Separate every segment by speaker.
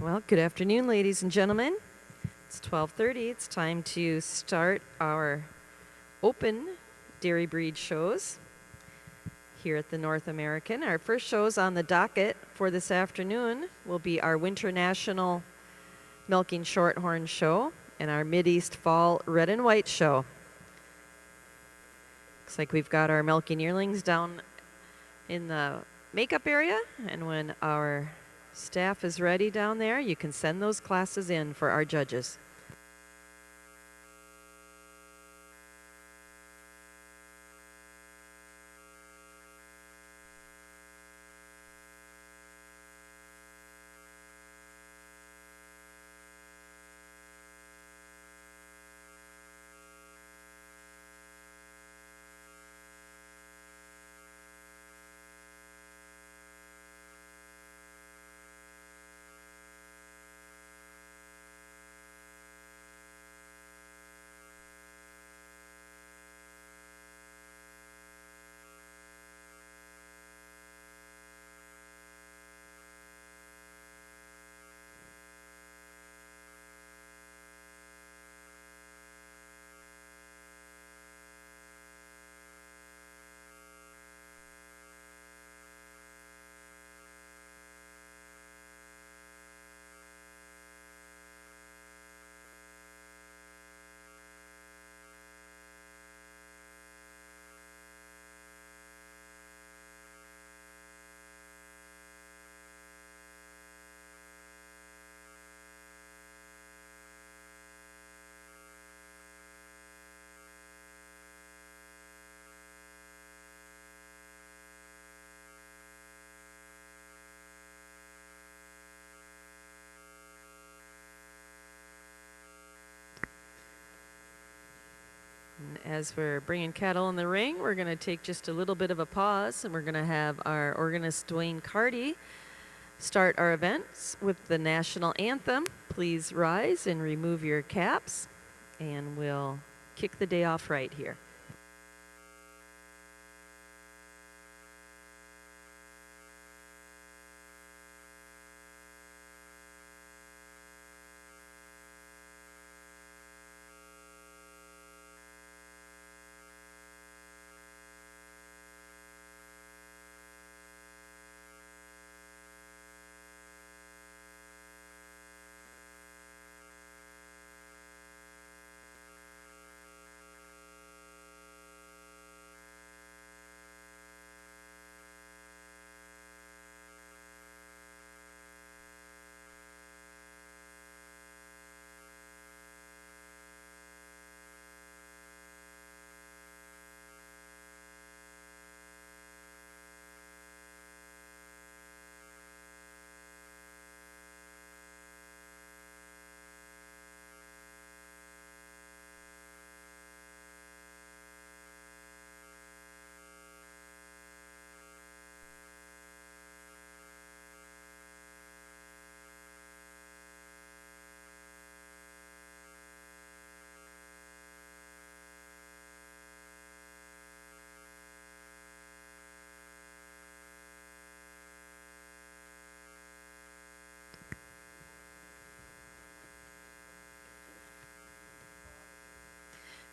Speaker 1: Well, good afternoon, ladies and gentlemen. It's 12:30. It's time to start our open dairy breed shows here at the North American. Our first shows on the docket for this afternoon will be our Winter National Milking Shorthorn show and our Mideast Fall Red and White show. Looks like we've got our milking yearlings down in the makeup area, and when our staff is ready down there, you can send those classes in for our judges. As we're bringing cattle in the ring, we're going to take just a little bit of a pause, and we're going to have our organist Dwayne Carty start our events with the national anthem. Please rise and remove your caps, and we'll kick the day off right here.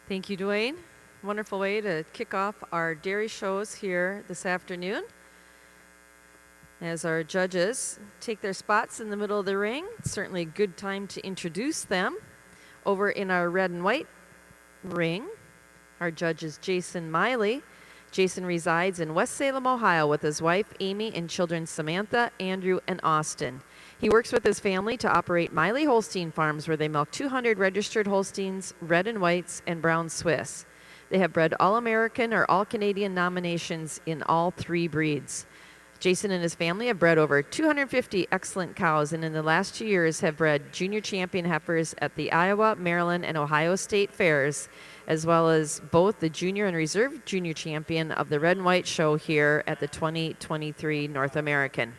Speaker 1: Thank you, Dwayne. Wonderful way to kick off our dairy shows here this afternoon. As our judges take their spots in the middle of the ring, it's certainly a good time to introduce them. Over in our red and white ring, our judge is Jason Miley. Jason resides in West Salem, Ohio with his wife, Amy, and children Samantha, Andrew, and Austin. He works with his family to operate Miley Holstein Farms, where they milk 200 registered Holsteins, red and whites, and brown Swiss. They have bred All-American or All-Canadian nominations in all three breeds. Jason and his family have bred over 250 excellent cows, and in the last 2 years have bred junior champion heifers at the Iowa, Maryland, and Ohio State fairs, as well as both the junior and reserve junior champion of the Red and White show here at the 2023 North American.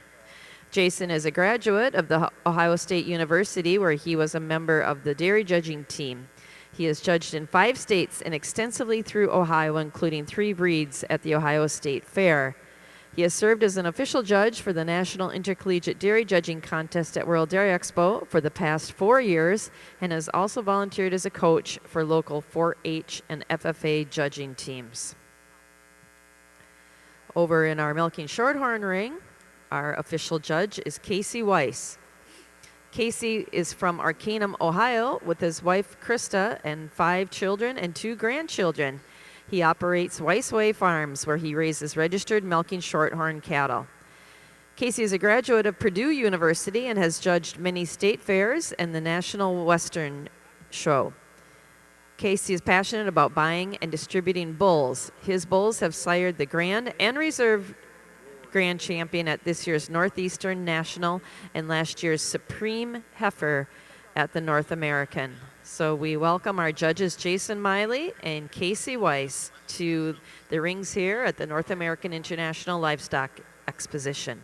Speaker 1: Jason is a graduate of the Ohio State University, where he was a member of the dairy judging team. He has judged in 5 states and extensively through Ohio, including 3 breeds at the Ohio State Fair. He He has served as an official judge for the National Intercollegiate Dairy Judging Contest at World Dairy Expo for the past 4 years and has also volunteered as a coach for local 4-H and FFA judging teams. Over in our milking shorthorn ring, our official judge is Casey Weiss. Casey is from Arcanum, Ohio, with his wife Krista and 5 children and 2 grandchildren. He operates Weiss Way Farms, where he raises registered milking shorthorn cattle. Casey is a graduate of Purdue University and has judged many state fairs and the National Western Show. Casey is passionate about buying and distributing bulls. His bulls have sired the Grand and Reserve Grand Champion at this year's Northeastern National and last year's Supreme Heifer at the North American. So we welcome our judges Jason Miley and Casey Weiss to the rings here at the North American International Livestock Exposition.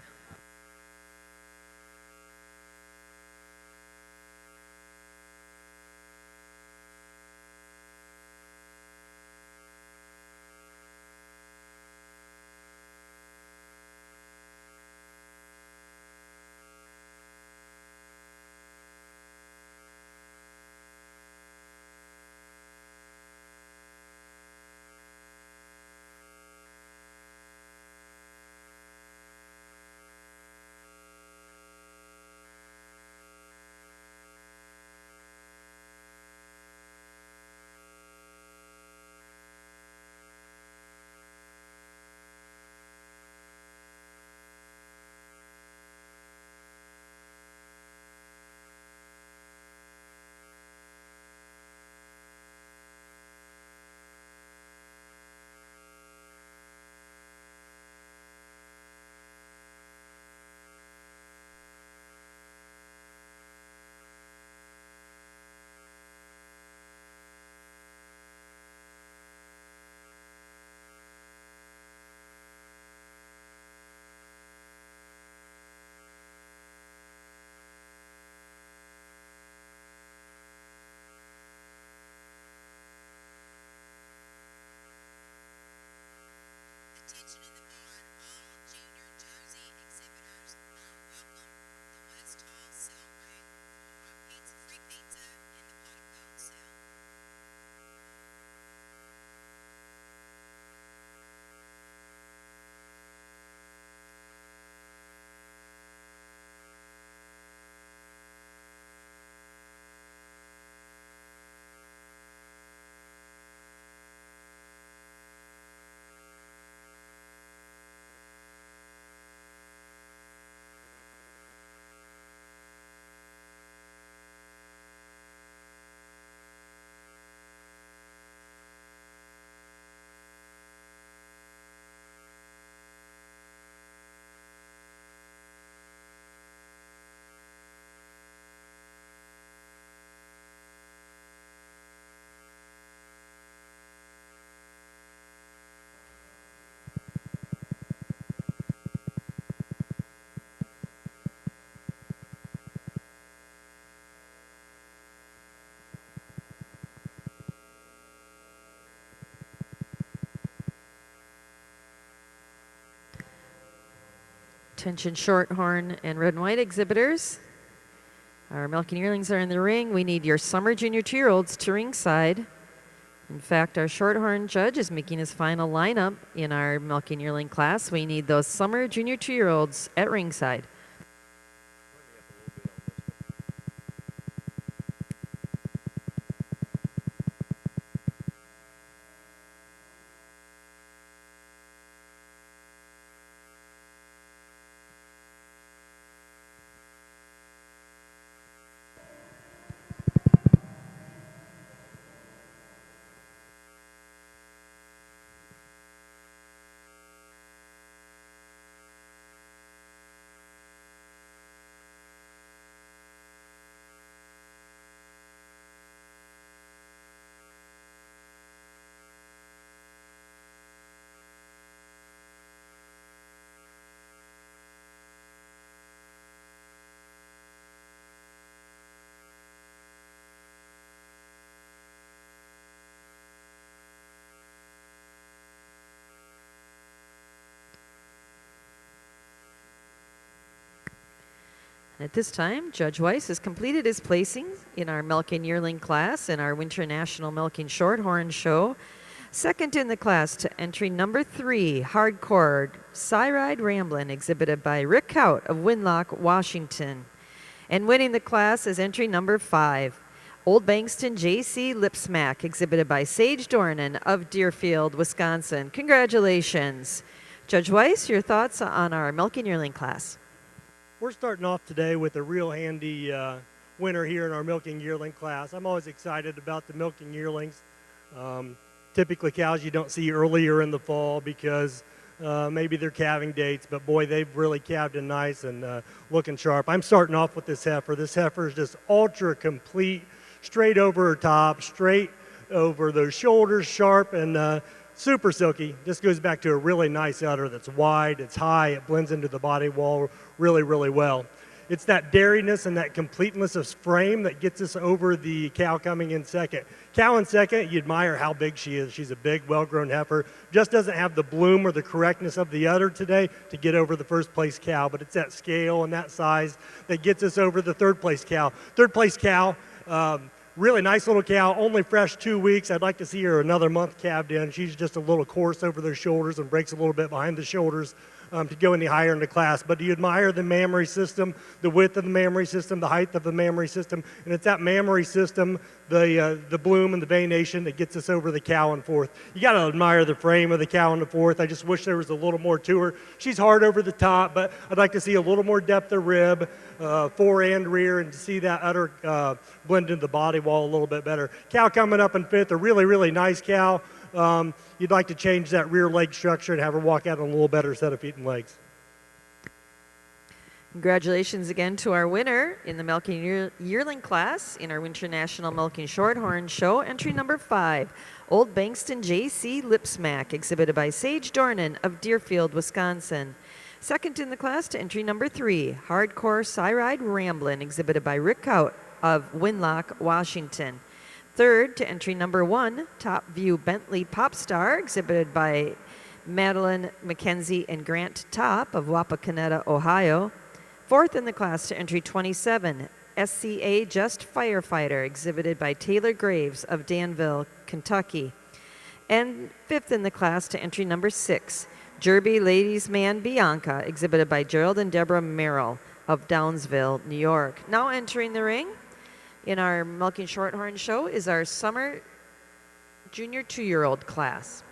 Speaker 1: Attention shorthorn and red and white exhibitors. Our milking yearlings are in the ring. We need your summer junior 2-year-olds to ringside. In fact, our shorthorn judge is making his final lineup in our milking yearling class. We need those summer junior 2-year-olds at ringside. At this time, Judge Weiss has completed his placing in our milking yearling class in our Winter National Milking Shorthorn show. Second in the class to entry number 3, Hardcore Cyride Ramblin', exhibited by Rick Kaut of Winlock, Washington. And winning the class is entry number 5, Old Bankston J.C. Lipsmack, exhibited by Sage Dornan of Deerfield, Wisconsin. Congratulations. Judge Weiss, your thoughts on our milking yearling class?
Speaker 2: We're starting off today with a real handy winner here in our milking yearling class. I'm always excited about the milking yearlings. Typically cows you don't see earlier in the fall because maybe they're calving dates, but boy, they've really calved in nice and looking sharp. I'm starting off with this heifer. This heifer is just ultra complete, straight over her top, straight over those shoulders, sharp and super silky. This goes back to a really nice udder that's wide, it's high, it blends into the body wall really, really well. It's that dairyness and that completeness of frame that gets us over the cow coming in second. Cow in second, you admire how big she is. She's a big, well-grown heifer. Just doesn't have the bloom or the correctness of the udder today to get over the first place cow, but it's that scale and that size that gets us over the third place cow. Third place cow, really nice little cow, only fresh 2 weeks. I'd like to see her another month calved in. She's just a little coarse over those shoulders and breaks a little bit behind the shoulders to go any higher in the class. But do you admire the mammary system, the width of the mammary system, the height of the mammary system? And it's that mammary system, the bloom and the veination that gets us over the cow in fourth. You got to admire the frame of the cow in the fourth. I just wish there was a little more to her. She's hard over the top, but I'd like to see a little more depth of rib, fore and rear, and to see that udder blend into the body wall a little bit better. Cow coming up in fifth, a really, really nice cow. You'd like to change that rear leg structure and have her walk out on a little better set of feet and legs.
Speaker 1: Congratulations again to our winner in the milking yearling class in our Winter National Milking Shorthorn show, entry number 5, Old Bankston J.C. Lipsmack, exhibited by Sage Dornan of Deerfield, Wisconsin. Second in the class to entry number 3, Hardcore Cyride Ramblin', exhibited by Rick Kaut of Winlock, Washington. Third to entry number 1, Top View Bentley Popstar, exhibited by Madeline McKenzie and Grant Top of Wapakoneta, Ohio. Fourth in the class to entry 27, SCA Just Firefighter, exhibited by Taylor Graves of Danville, Kentucky. And fifth in the class to entry number 6, Derby Ladies Man Bianca, exhibited by Gerald and Deborah Merrill of Downsville, New York. Now entering the ring in our Milking Shorthorn show is our summer junior 2-year-old class.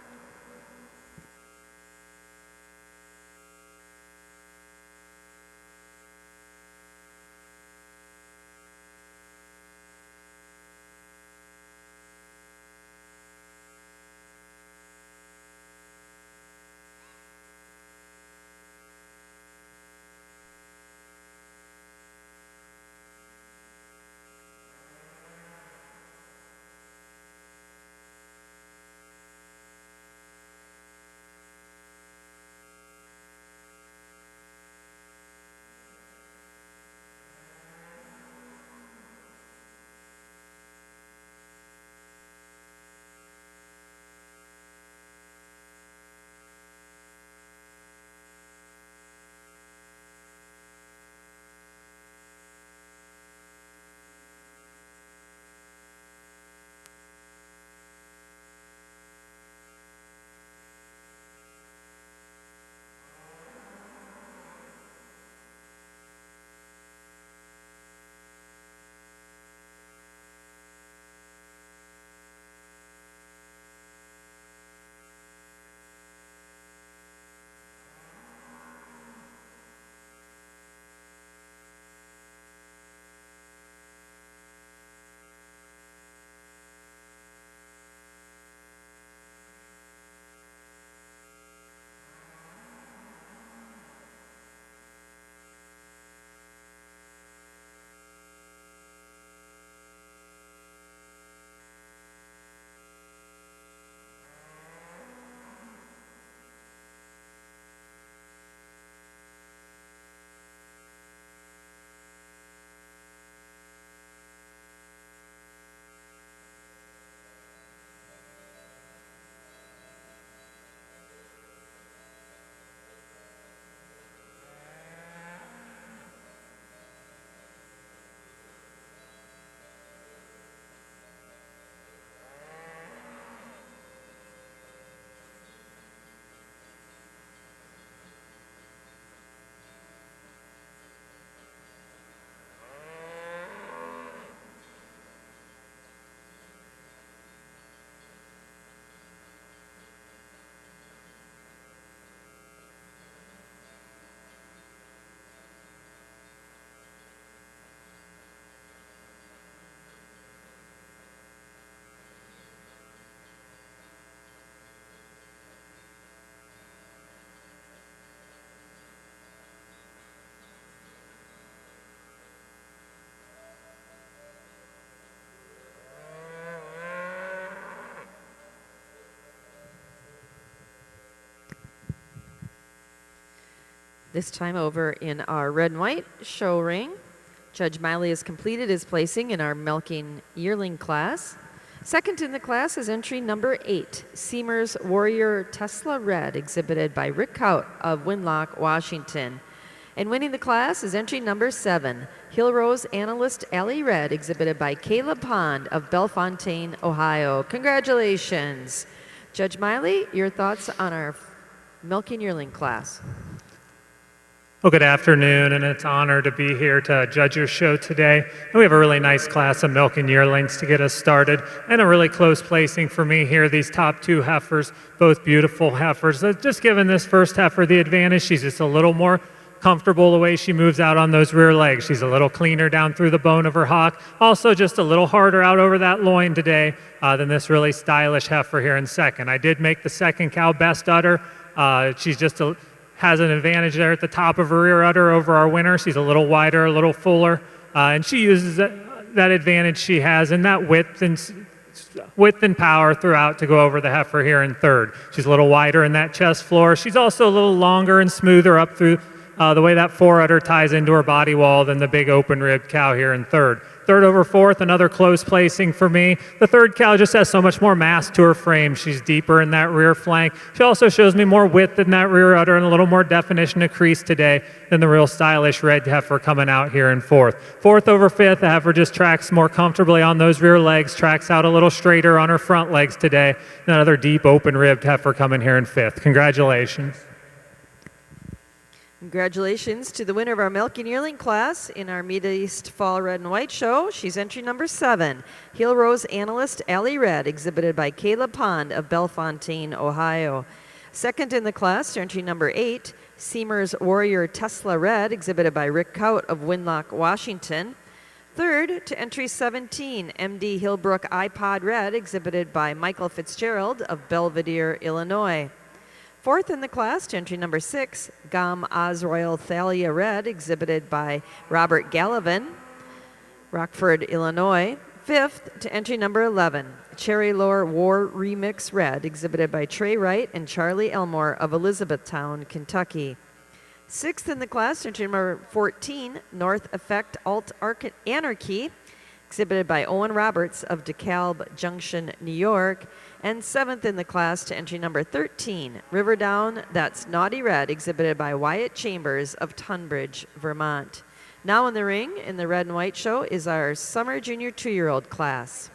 Speaker 1: This time over in our red and white show ring, Judge Miley has completed his placing in our milking yearling class. Second in the class is entry number 8, Seamer's Warrior Tesla Red, exhibited by Rick Kaut of Winlock, Washington. And winning the class is entry number 7, Hillrose Analyst Alley Red, exhibited by Caleb Pond of Bellefontaine, Ohio. Congratulations. Judge Miley, your thoughts on our milking yearling class?
Speaker 3: Well, good afternoon, and it's an honor to be here to judge your show today. And we have a really nice class of milking yearlings to get us started, and a really close placing for me here. These top 2 heifers, both beautiful heifers. Just giving this first heifer the advantage. She's just a little more comfortable the way she moves out on those rear legs. She's a little cleaner down through the bone of her hock. Also just a little harder out over that loin today than this really stylish heifer here in second. I did make the second cow best udder. She's just has an advantage there at the top of her rear udder over our winner. She's a little wider, a little fuller, and she uses that advantage she has in that width and power throughout to go over the heifer here in third. She's a little wider in that chest floor. She's also a little longer and smoother up through the way that fore udder ties into her body wall than the big open-ribbed cow here in third. Third over fourth, another close placing for me. The third cow just has so much more mass to her frame. She's deeper in that rear flank. She also shows me more width in that rear udder and a little more definition of crease today than the real stylish red heifer coming out here in fourth. Fourth over fifth, the heifer just tracks more comfortably on those rear legs, tracks out a little straighter on her front legs today. Another deep open-ribbed heifer coming here in fifth. Congratulations.
Speaker 1: Congratulations to the winner of our milking yearling class in our Mid-East Fall Red and White show. She's entry number 7, Hillrose Analyst Alley Red, exhibited by Caleb Pond of Bellefontaine, Ohio. Second in the class, entry number 8, Seamer's Warrior Tesla Red, exhibited by Rick Kaut of Winlock, Washington. Third to entry 17, MD Hillbrook iPod Red, exhibited by Michael Fitzgerald of Belvedere, Illinois. Fourth in the class, to entry number 6, Gom Oz Royal Thalia Red, exhibited by Robert Gallivan, Rockford, Illinois. Fifth to entry number 11, Cherry Lore War Remix Red, exhibited by Trey Wright and Charlie Elmore of Elizabethtown, Kentucky. Sixth in the class, entry number 14, North Effect Alt Anarchy, exhibited by Owen Roberts of DeKalb Junction, New York. And seventh in the class, to entry number 13, River Down That's Naughty Red, exhibited by Wyatt Chambers of Tunbridge, Vermont. Now in the ring, in the red and white show, is our summer junior 2-year-old class.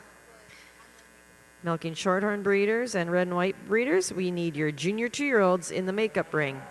Speaker 1: Milking Shorthorn breeders and red and white breeders, we need your junior 2-year-olds in the makeup ring.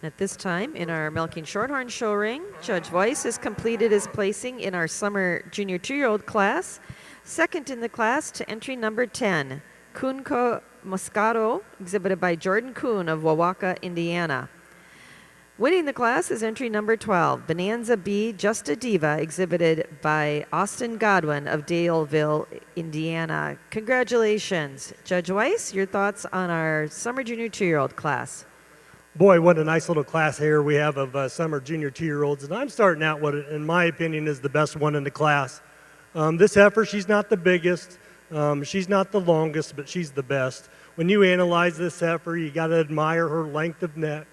Speaker 1: At this time, in our Milking Shorthorn show ring, Judge Weiss has completed his placing in our summer junior 2-year-old class. Second in the class to entry number 10, Coonco Moscato, exhibited by Jordan Kuhn of Wawaka, Indiana. Winning the class is entry number 12, Bonanza B Just a Diva, exhibited by Austin Godwin of Daleville, Indiana. Congratulations. Judge Weiss, your thoughts on our summer junior 2-year-old class?
Speaker 2: Boy, what a nice little class here we have of summer junior 2-year-olds. And I'm starting out what, in my opinion, is the best one in the class. This heifer, she's not the biggest, she's not the longest, but she's the best. When you analyze this heifer, you got to admire her length of neck,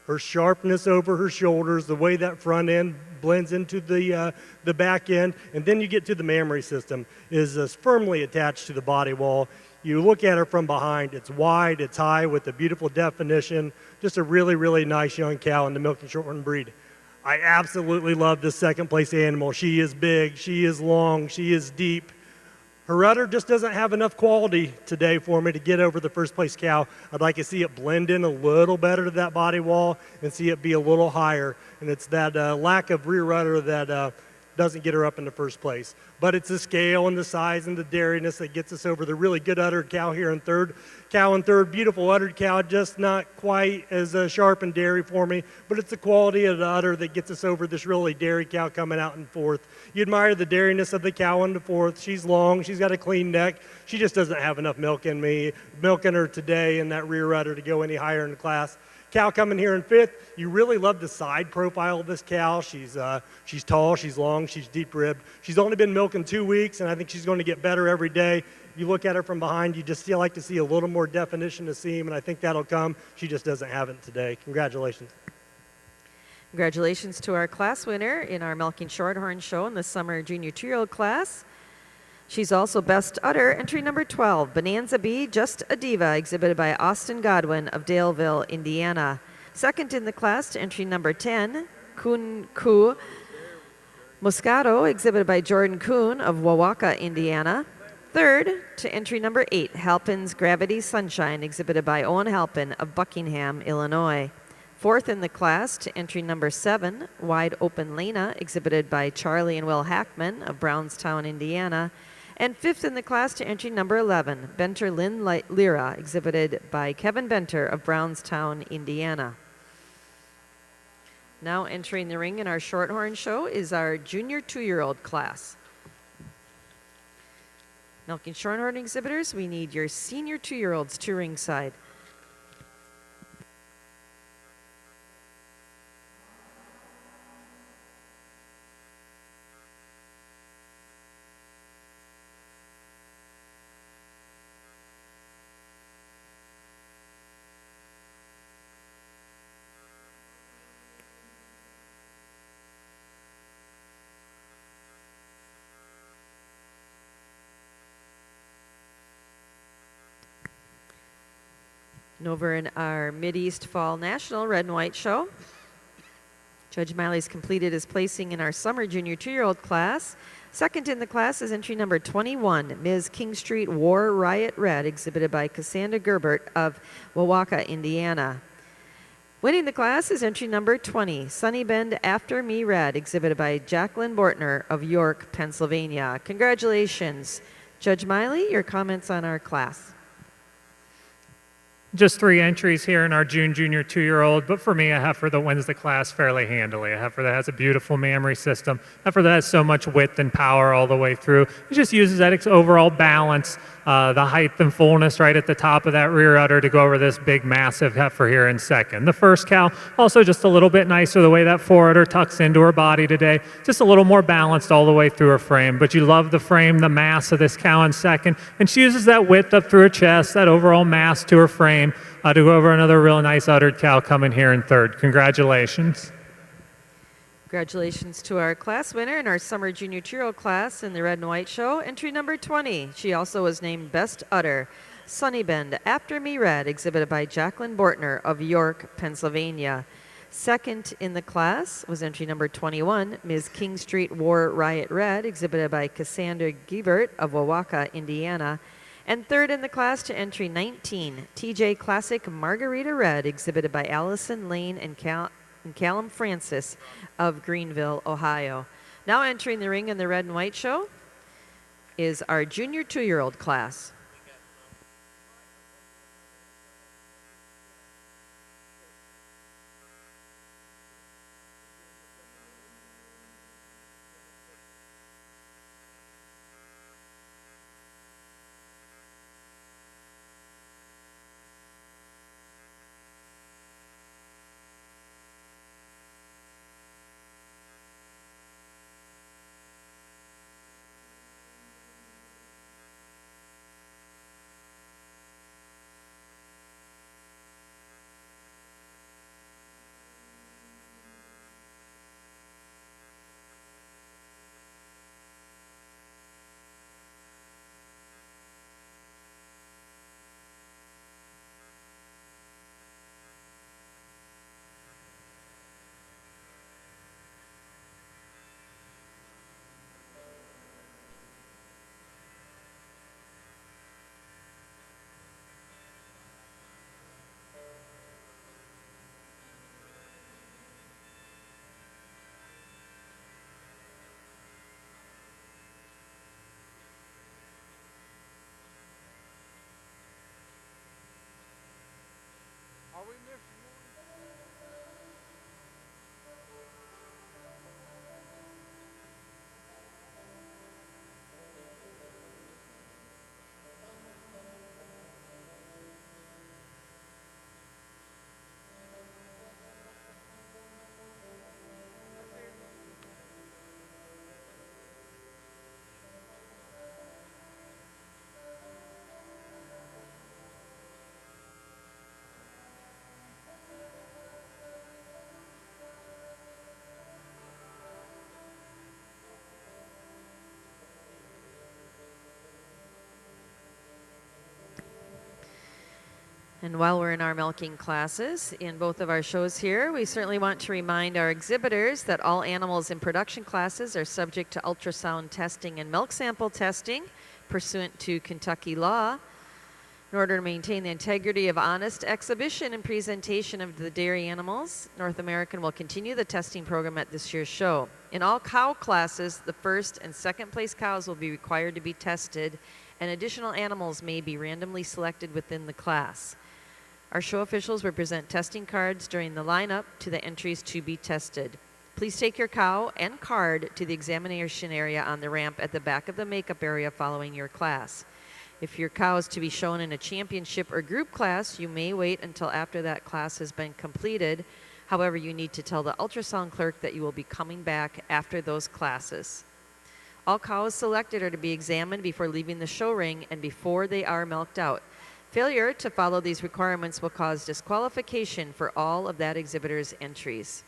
Speaker 2: her sharpness over her shoulders, the way that front end blends into the back end, and then you get to the mammary system, is firmly attached to the body wall. You look at her from behind, it's wide, it's high with a beautiful definition. Just a really, really nice young cow in the Milking Shorthorn breed. I absolutely love this second place animal. She is big, she is long, she is deep. Her udder just doesn't have enough quality today for me to get over the first place cow. I'd like to see it blend in a little better to that body wall and see it be a little higher. And it's that lack of rear udder that doesn't get her up in the first place. But it's the scale and the size and the dairiness that gets us over the really good uddered cow here in third. Cow in third, beautiful uddered cow, just not quite as sharp and dairy for me, but it's the quality of the udder that gets us over this really dairy cow coming out in fourth. You admire the dairiness of the cow in the fourth. She's long, she's got a clean neck. She just doesn't have enough milk in her today in that rear udder to go any higher in the class. Cow coming here in fifth, you really love the side profile of this cow. She's tall, she's long, she's deep ribbed. She's only been milking 2 weeks, and I think she's going to get better every day. You look at her from behind, you just like to see a little more definition of seam, and I think that'll come. She just doesn't have it today. Congratulations.
Speaker 1: Congratulations to our class winner in our Milking Shorthorn show in the summer junior 2-year-old class. She's also best udder, entry number 12, Bonanza Bee, Just a Diva, exhibited by Austin Godwin of Daleville, Indiana. Second in the class to entry number 10, Kun Ku Moscato, exhibited by Jordan Kuhn of Wawaka, Indiana. Third to entry number 8, Halpin's Gravity Sunshine, exhibited by Owen Halpin of Buckingham, Illinois. Fourth in the class to entry number 7, Wide Open Lena, exhibited by Charlie and Will Hackman of Brownstown, Indiana. And fifth in the class to entry number 11, Benter Lynn Lyra, exhibited by Kevin Benter of Brownstown, Indiana. Now entering the ring in our Shorthorn show is our junior 2-year-old class. Milking Shorthorn exhibitors, we need your senior 2-year-olds to ringside. And over in our Mideast Fall National Red and White show, Judge Miley's completed his placing in our summer junior 2-year-old class. Second in the class is entry number 21, Ms. King Street War Riot Red, exhibited by Cassandra Gerbert of Wawaka, Indiana. Winning the class is entry number 20, Sunny Bend After Me Red, exhibited by Jacqueline Bortner of York, Pennsylvania. Congratulations. Judge Miley, your comments on our class.
Speaker 3: Just 3 entries here in our June junior 2-year-old, but for me, a heifer that wins the class fairly handily. A heifer that has a beautiful mammary system, a heifer that has so much width and power all the way through. It just uses that overall balance, the height and fullness right at the top of that rear udder to go over this big, massive heifer here in second. The first cow, also just a little bit nicer the way that fore udder tucks into her body today, just a little more balanced all the way through her frame. But you love the frame, the mass of this cow in second, and she uses that width up through her chest, that overall mass to her frame, to go over another real nice uddered cow coming here in third. Congratulations.
Speaker 1: Congratulations to our class winner in our summer junior 2-year-old class in the Red and White show, entry number 20. She also was named Best Udder, Sunny Bend After Me Red, exhibited by Jacqueline Bortner of York, Pennsylvania. Second in the class was entry number 21, Ms. King Street War Riot Red, exhibited by Cassandra Gebert of Wawaka, Indiana. And third in the class to entry 19, TJ Classic Margarita Red, exhibited by Allison Lane and Callum Francis of Greenville, Ohio. Now entering the ring in the Red and White show is our junior 2-year-old class. And while we're in our milking classes, in both of our shows here, we certainly want to remind our exhibitors that all animals in production classes are subject to ultrasound testing and milk sample testing pursuant to Kentucky law. In order to maintain the integrity of honest exhibition and presentation of the dairy animals, North American will continue the testing program at this year's show. In all cow classes, the first and second place cows will be required to be tested, and additional animals may be randomly selected within the class. Our show officials will present testing cards during the lineup to the entries to be tested. Please take your cow and card to the examination area on the ramp at the back of the makeup area following your class. If your cow is to be shown in a championship or group class, you may wait until after that class has been completed. However, you need to tell the ultrasound clerk that you will be coming back after those classes. All cows selected are to be examined before leaving the show ring and before they are milked out. Failure to follow these requirements will cause disqualification for all of that exhibitor's entries.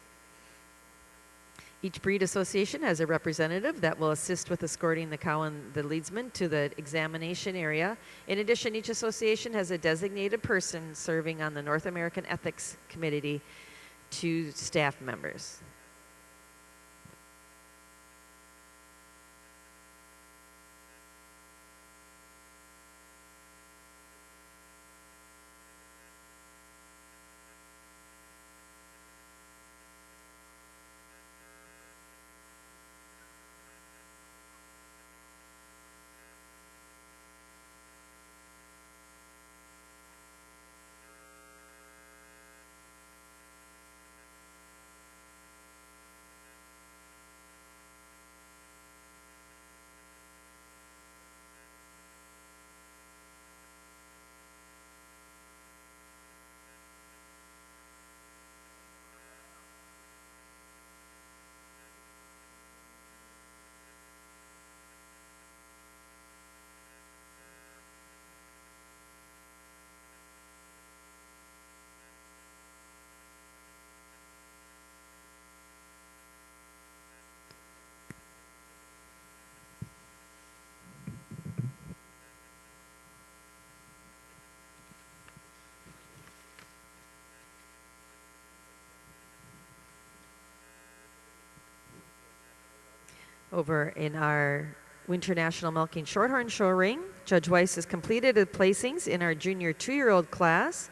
Speaker 1: Each breed association has a representative that will assist with escorting the cow and the leadsman to the examination area. In addition, each association has a designated person serving on the North American Ethics Committee to staff members. Over in our Winter National Milking Shorthorn show ring, Judge Weiss has completed the placings in our junior 2-year-old class.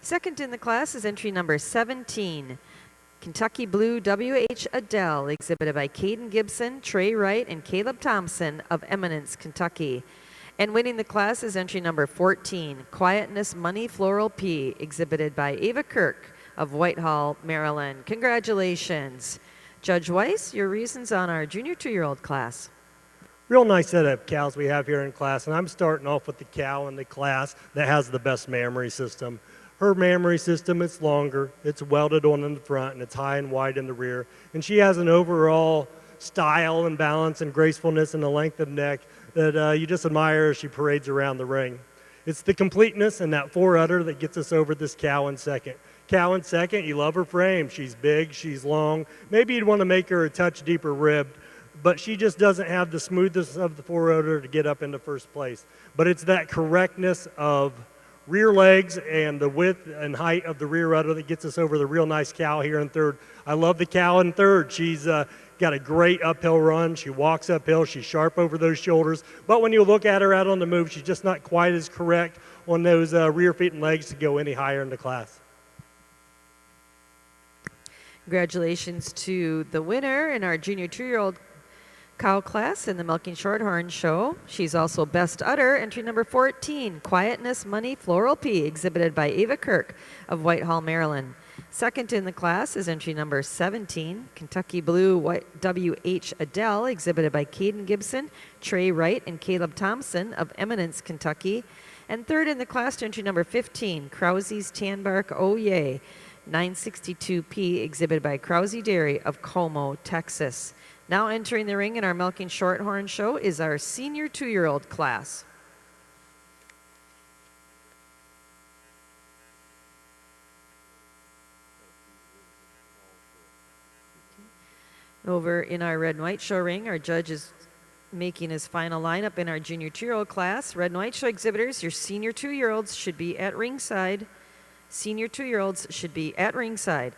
Speaker 1: Second in the class is entry number 17, Kentucky Blue W.H. Adele, exhibited by Caden Gibson, Trey Wright, and Caleb Thompson of Eminence, Kentucky. And winning the class is entry number 14, Quietness Money Floral P, exhibited by Ava Kirk of Whitehall, Maryland. Congratulations. Judge Weiss, your reasons on our junior 2-year-old class.
Speaker 2: Real nice set of cows we have here in class, and I'm starting off with the cow in the class that has the best mammary system. Her mammary system is longer, it's welded on in the front, and it's high and wide in the rear. And she has an overall style and balance and gracefulness and the length of neck that you just admire as she parades around the ring. It's the completeness and that fore-udder that gets us over this cow in second. Cow in second, you love her frame. She's big, she's long. Maybe you'd want to make her a touch deeper ribbed, but she just doesn't have the smoothness of the fore-udder to get up into first place. But it's that correctness of rear legs and the width and height of the rear udder that gets us over the real nice cow here in third. I love the cow in third. She's got a great uphill run. She walks uphill. She's sharp over those shoulders. But when you look at her out on the move, she's just not quite as correct on those rear feet and legs to go any higher in the class.
Speaker 1: Congratulations to the winner in our junior 2-year-old cow class in the Milking Shorthorn show. She's also best udder, entry number 14, Quietness Money Floral P, exhibited by Ava Kirk of Whitehall, Maryland. Second in the class is entry number 17, Kentucky Blue W.H. Adele, exhibited by Caden Gibson, Trey Wright, and Caleb Thompson of Eminence, Kentucky. And third in the class, entry number 15, Krause's Tanbark Oh Yay, 962P, exhibited by Krause Dairy of Como, Texas. Now entering the ring in our Milking Shorthorn show is our senior 2-year-old class. Over in our red and white show ring, our judge is making his final lineup in our junior 2-year-old class. Red and white show exhibitors, your senior 2-year-olds should be at ringside. Senior 2-year-olds should be at ringside.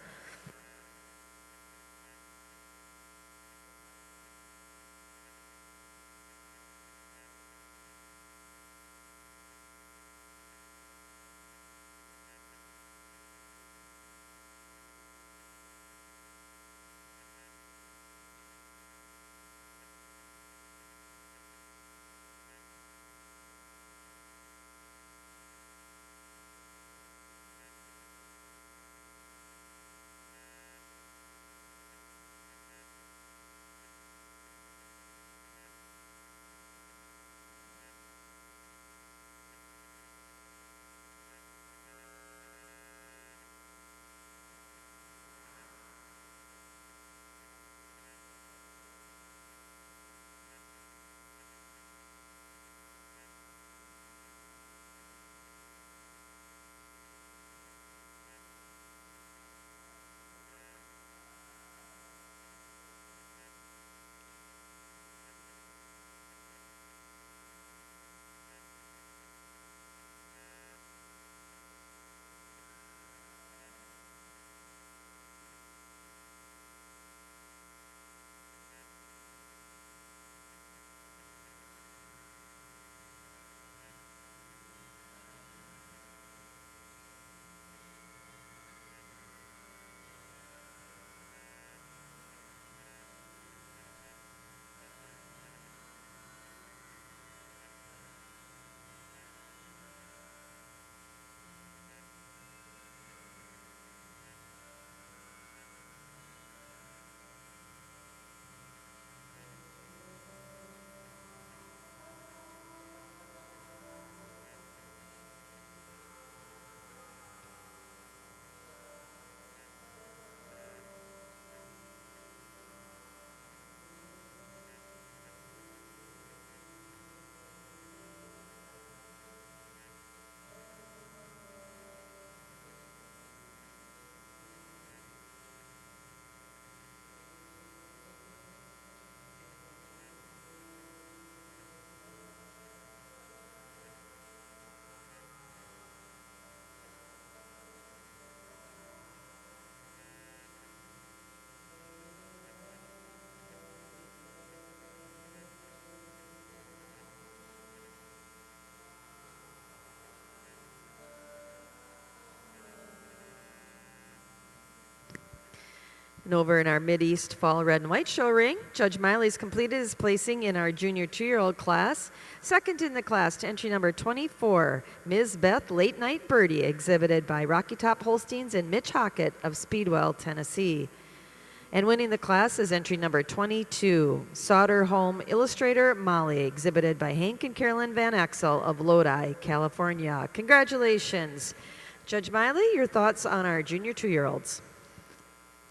Speaker 1: And over in our Mid-East Fall Red and White show ring, Judge Miley's completed his placing in our junior 2-year-old class. Second in the class to entry number 24, Ms. Beth Late Night Birdie, exhibited by Rocky Top Holsteins and Mitch Hockett of Speedwell, Tennessee. And winning the class is entry number 22, Sauter Home Illustrator Molly, exhibited by Hank and Carolyn Van Axel of Lodi, California. Congratulations. Judge Miley, your thoughts on our junior 2-year-olds?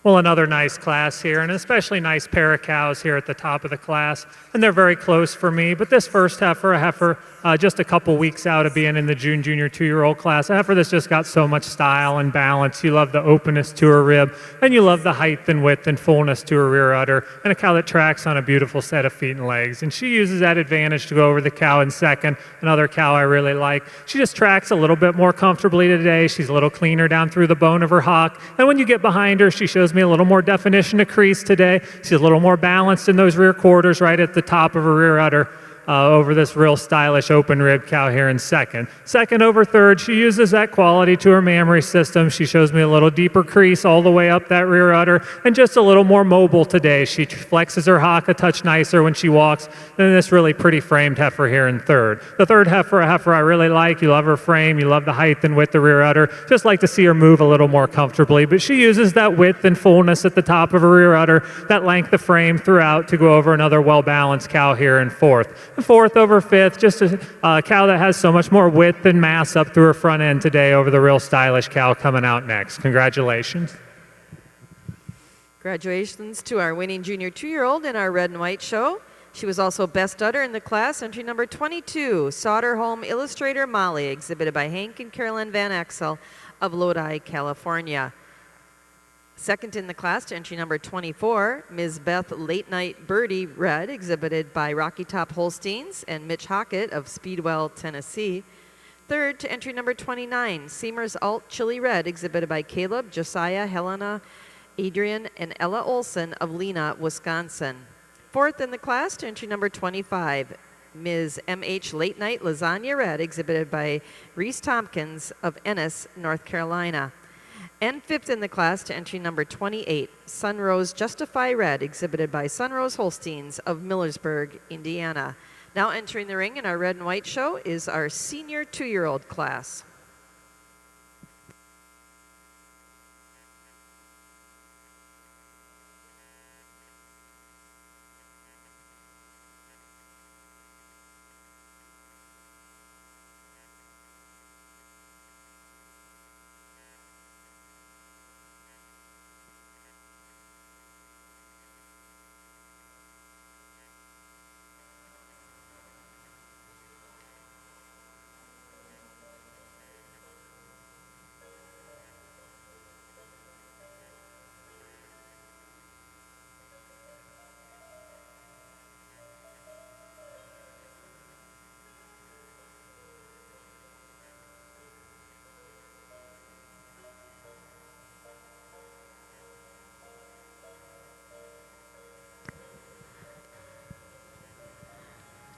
Speaker 3: Well, another nice class here, and especially nice pair of cows here at the top of the class. And they're very close for me, but this first heifer, just a couple weeks out of being in the junior 2-year-old class, a heifer that's just got so much style and balance. You love the openness to her rib, and you love the height and width and fullness to her rear udder, and a cow that tracks on a beautiful set of feet and legs. And she uses that advantage to go over the cow in second, another cow I really like. She just tracks a little bit more comfortably today. She's a little cleaner down through the bone of her hock, and when you get behind her, she shows me a little more definition of crease today. She's a little more balanced in those rear quarters right at the top of her rear udder. Over this real stylish open rib cow here in second. Second over third, she uses that quality to her mammary system. She shows me a little deeper crease all the way up that rear udder and just a little more mobile today. She flexes her hock a touch nicer when she walks than this really pretty framed heifer here in third. The third heifer, a heifer I really like. You love her frame, you love the height and width of rear udder. Just like to see her move a little more comfortably, but she uses that width and fullness at the top of her rear udder, that length of frame throughout to go over another well-balanced cow here in fourth. Fourth over fifth, just a cow that has so much more width and mass up through her front end today over the real stylish cow coming out next. Congratulations.
Speaker 1: Congratulations to our winning junior 2-year-old in our red and white show. She was also best udder in the class, entry number 22, Sauter Home Illustrator Molly, exhibited by Hank and Carolyn Van Axel of Lodi, California. Second in the class to entry number 24, Ms. Beth Late Night Birdie Red, exhibited by Rocky Top Holsteins and Mitch Hockett of Speedwell, Tennessee. Third to entry number 29, Seamer's Alt Chili Red, exhibited by Caleb, Josiah, Helena, Adrian, and Ella Olson of Lena, Wisconsin. Fourth in the class to entry number 25, Ms. M.H. Late Night Lasagna Red, exhibited by Reese Tompkins of Ennis, North Carolina. And fifth in the class to entry number 28, Sunrose Justify Red, exhibited by Sunrose Holsteins of Millersburg, Indiana. Now entering the ring in our red and white show is our senior 2-year-old class.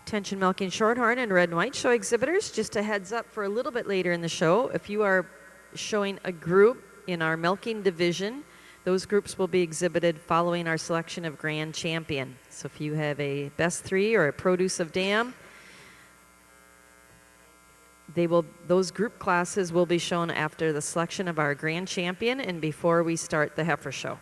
Speaker 1: Attention milking shorthorn and red and white show exhibitors, just a heads up for a little bit later in the show, if you are showing a group in our milking division, those groups will be exhibited following our selection of grand champion. So if you have a best 3 or a produce of dam, those group classes will be shown after the selection of our grand champion and before we start the heifer show.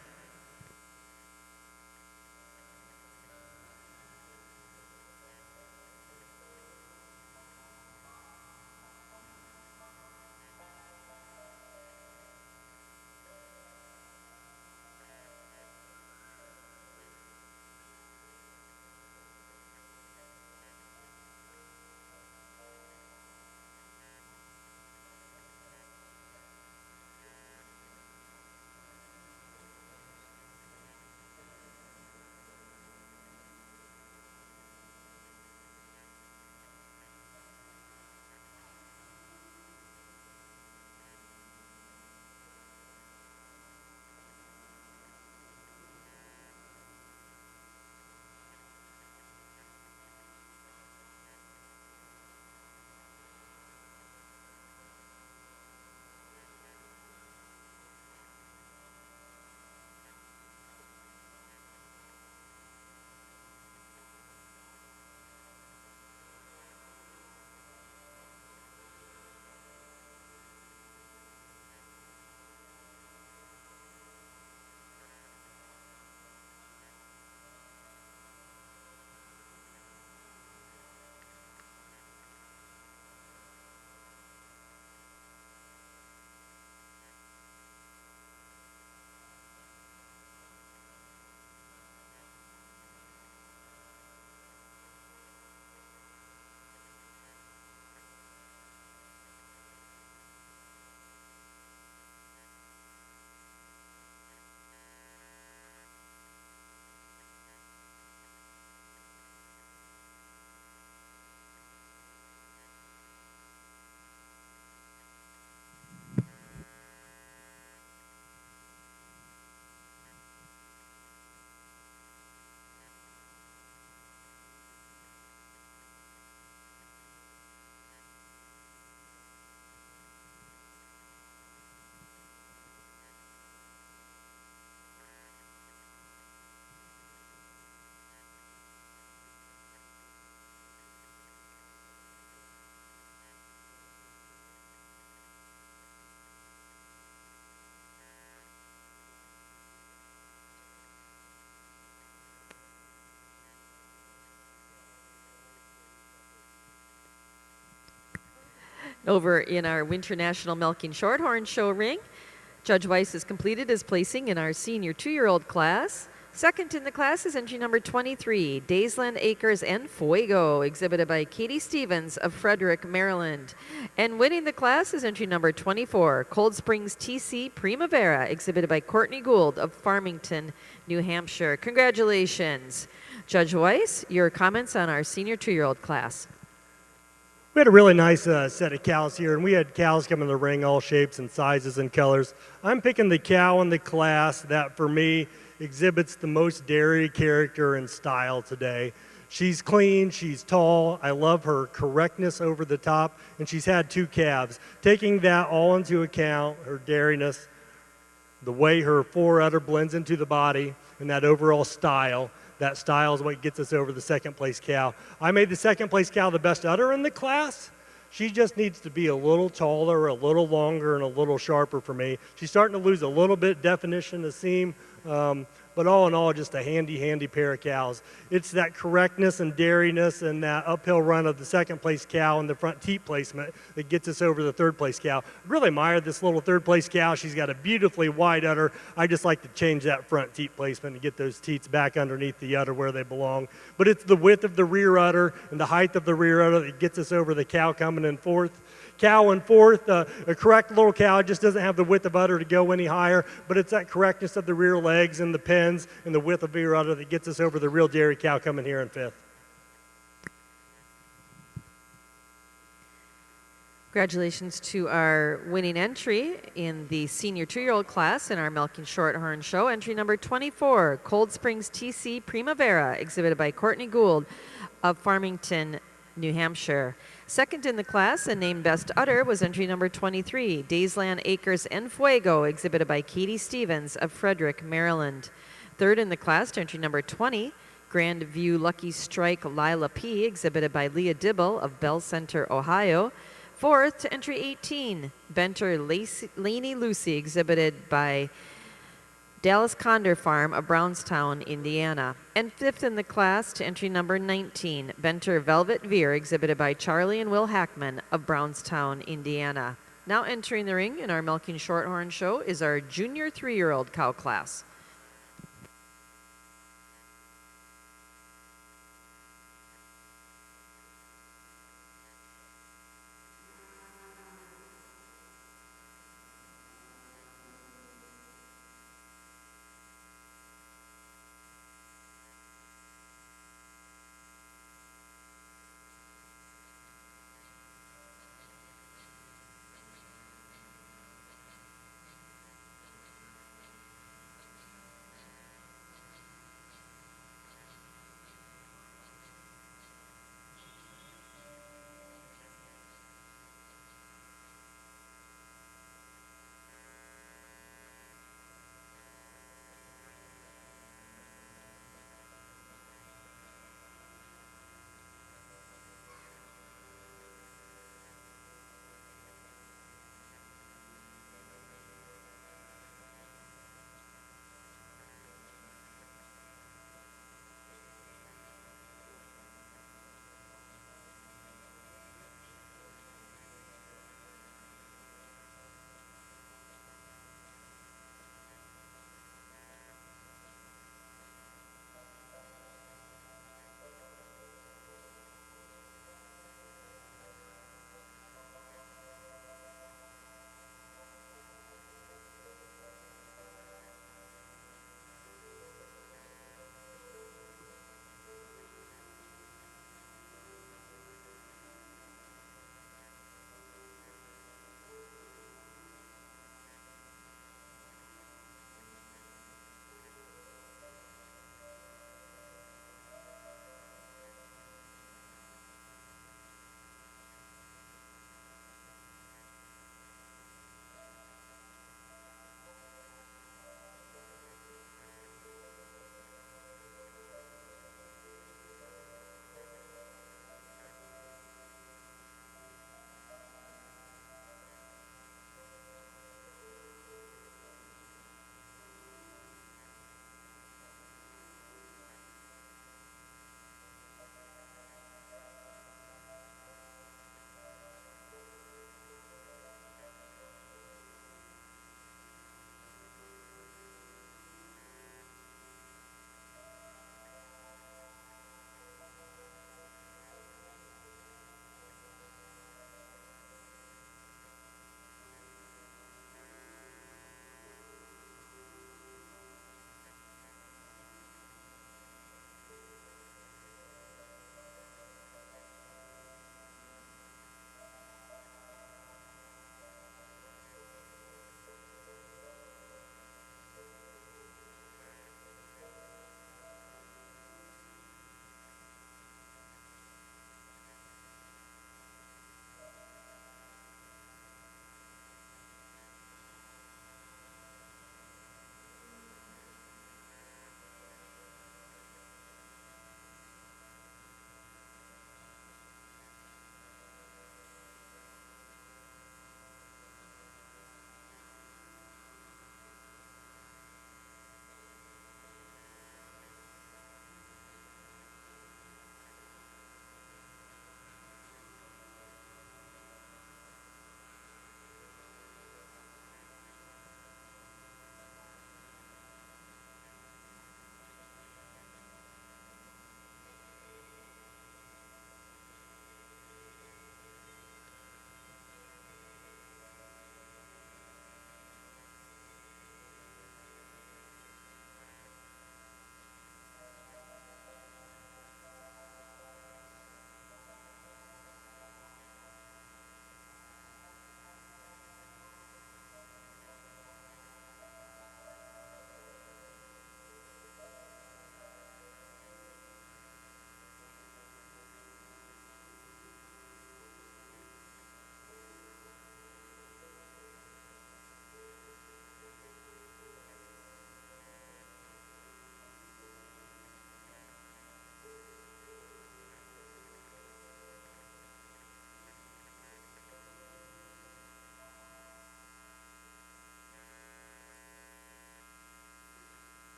Speaker 1: Over in our Winter National Milking Shorthorn show ring, Judge Weiss has completed his placing in our senior 2-year-old class. Second in the class is entry number 23, Daysland Acres and Fuego, exhibited by Katie Stevens of Frederick, Maryland. And winning the class is entry number 24, Cold Springs TC Primavera, exhibited by Courtney Gould of Farmington, New Hampshire. Congratulations. Judge Weiss, your comments on our senior 2-year-old class.
Speaker 2: We had a really nice set of cows here, and we had cows come in the ring, all shapes and sizes and colors. I'm picking the cow in the class that, for me, exhibits the most dairy character and style today. She's clean, she's tall, I love her correctness over the top, and she's had 2 calves. Taking that all into account, her dairiness, the way her foreudder blends into the body, and that overall style, that style is what gets us over the second place cow. I made the second place cow the best udder in the class. She just needs to be a little taller, a little longer, and a little sharper for me. She's starting to lose a little bit definition of seam, but all in all, just a handy pair of cows. It's that correctness and dairiness and that uphill run of the second place cow and the front teat placement that gets us over the third place cow. I really admire this little third place cow. She's got a beautifully wide udder. I just like to change that front teat placement and get those teats back underneath the udder where they belong. But it's the width of the rear udder and the height of the rear udder that gets us over the cow coming in fourth. Cow in fourth, a correct little cow just doesn't have the width of udder to go any higher, but it's that correctness of the rear legs and the pins and the width of rear udder that gets us over the real dairy cow coming here in fifth.
Speaker 1: Congratulations to our winning entry in the senior 2-year-old class in our Milking Shorthorn show. Entry number 24, Cold Springs TC Primavera, exhibited by Courtney Gould of Farmington, New Hampshire. Second in the class and named Best Udder was entry number 23, Daysland Acres and Fuego, exhibited by Katie Stevens of Frederick, Maryland. Third in the class, entry number 20, Grand View Lucky Strike Lila P, exhibited by Leah Dibble of Bell Center, Ohio. Fourth to entry 18, Benter Laney Lucy, exhibited by Dallas Condor Farm of Brownstown, Indiana. And fifth in the class to entry number 19, Benter Velvet Veer, exhibited by Charlie and Will Hackman of Brownstown, Indiana. Now entering the ring in our Milking Shorthorn show is our junior 3-year-old cow class.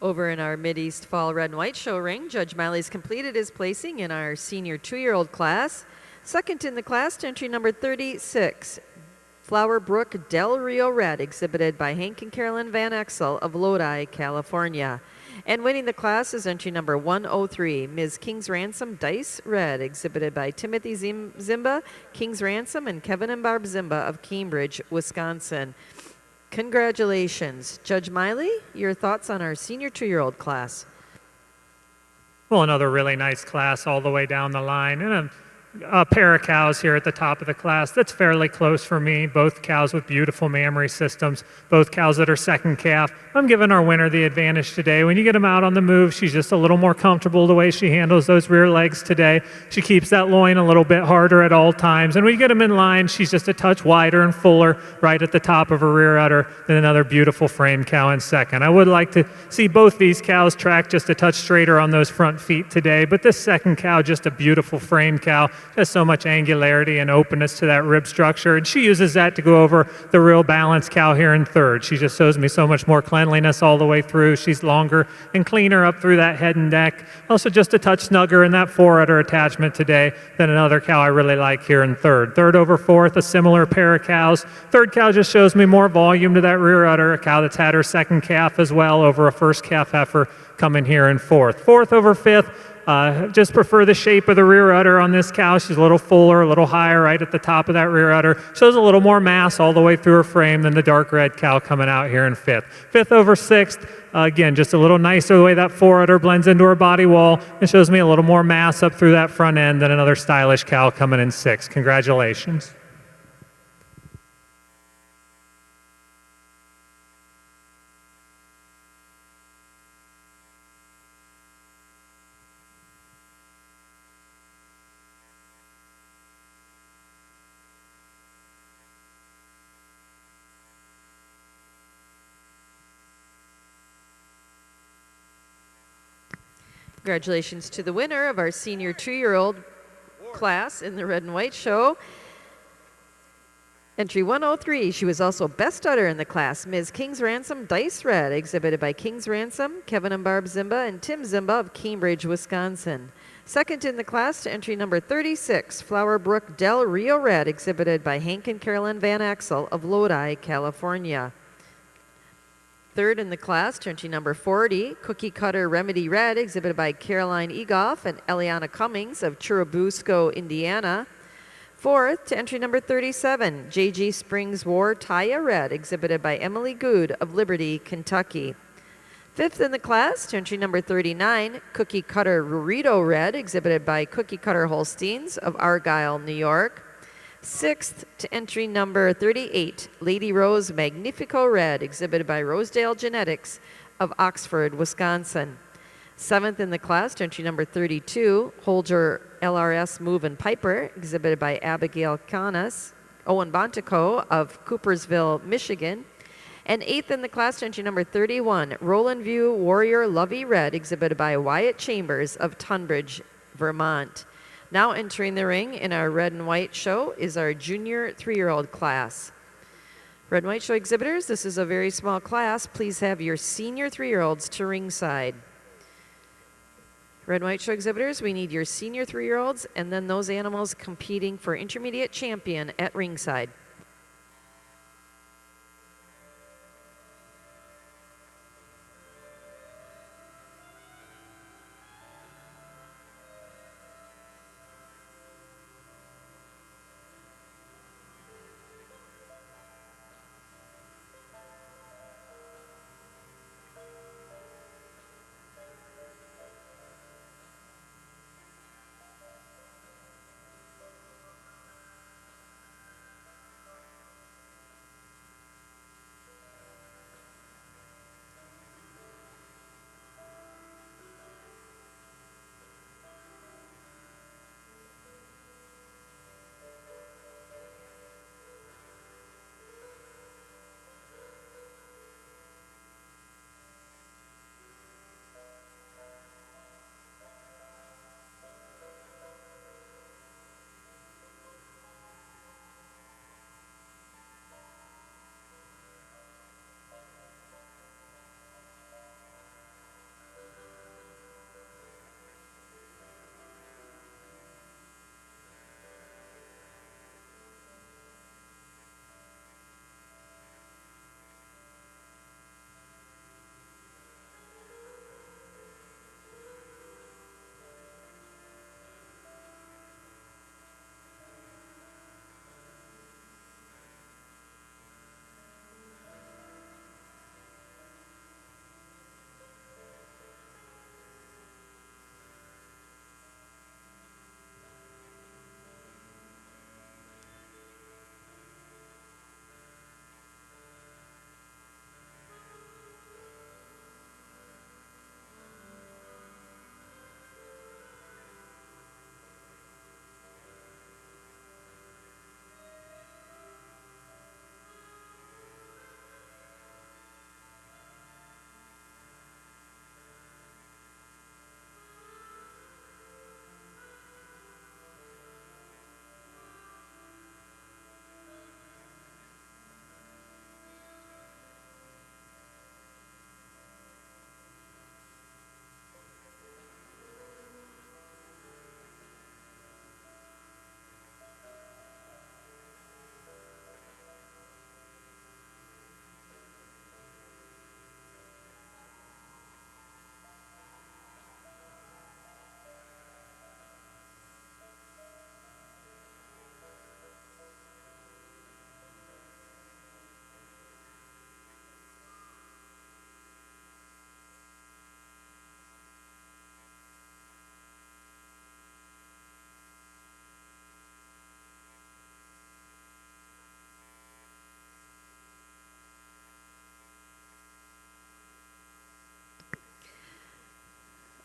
Speaker 1: Over in our Mideast Fall Red and White show ring, Judge Miley's completed his placing in our senior 2-year-old class. Second in the class to entry number 36, Flower Brook Del Rio Red, exhibited by Hank and Carolyn Van Exel of Lodi, California. And winning the class is entry number 103, Ms. King's Ransom Dice Red, exhibited by Timothy Zimba, King's Ransom, and Kevin and Barb Zimba of Cambridge, Wisconsin. Congratulations. Judge Miley, your thoughts on our senior 2-year-old class?
Speaker 3: Well, another really nice class all the way down the line, and a pair of cows here at the top of the class that's fairly close for me. Both cows with beautiful mammary systems, both cows that are second calf. I'm giving our winner the advantage today. When you get them out on the move, she's just a little more comfortable the way she handles those rear legs today. She keeps that loin a little bit harder at all times. And when you get them in line, she's just a touch wider and fuller right at the top of her rear udder than another beautiful frame cow in second. I would like to see both these cows track just a touch straighter on those front feet today, but this second cow, just a beautiful frame cow. Has so much angularity and openness to that rib structure, and she uses that to go over the real balanced cow here in third. She just shows me so much more cleanliness all the way through. She's longer and cleaner up through that head and neck. Also just a touch snugger in that forudder attachment today than another cow I really like here in third. Third over fourth, a similar pair of cows. Third cow just shows me more volume to that rear udder, a cow that's had her second calf as well over a first calf heifer coming here in fourth. Fourth over fifth, just prefer the shape of the rear udder on this cow. She's a little fuller, a little higher right at the top of that rear udder. Shows a little more mass all the way through her frame than the dark red cow coming out here in fifth. Fifth over sixth, again, just a little nicer the way that forudder blends into her body wall. It shows me a little more mass up through that front end than another stylish cow coming in sixth. Congratulations.
Speaker 1: Congratulations to the winner of our senior 2-year-old class in the Red and White show. Entry 103, she was also best udder in the class, Ms. King's Ransom Dice Red, exhibited by King's Ransom, Kevin and Barb Zimba, and Tim Zimba of Cambridge, Wisconsin. Second in the class to entry number 36, Flower Brook Del Rio Red, exhibited by Hank and Carolyn Van Exel of Lodi, California. Third in the class, to entry number 40, Cookie Cutter Remedy Red, exhibited by Caroline Egoff and Eliana Cummings of Churubusco, Indiana. Fourth, to entry number 37, JG Springs War Taya Red, exhibited by Emily Good of Liberty, Kentucky. Fifth in the class, to entry number 39, Cookie Cutter Rurito Red, exhibited by Cookie Cutter Holsteins of Argyle, New York. Sixth to entry number 38, Lady Rose Magnifico Red, exhibited by Rosedale Genetics of Oxford, Wisconsin. Seventh in the class to entry number 32, Holger LRS Move and Piper, exhibited by Abigail Canas, Owen Bontico of Coopersville, Michigan. And eighth in the class to entry number 31, Roland View Warrior Lovey Red, exhibited by Wyatt Chambers of Tunbridge, Vermont. Now entering the ring in our Red and White show is our junior 3-year-old class. Red and White show exhibitors, this is a very small class. Please have your senior 3-year-olds to ringside. Red and White show exhibitors, we need your senior 3-year-olds and then those animals competing for intermediate champion at ringside.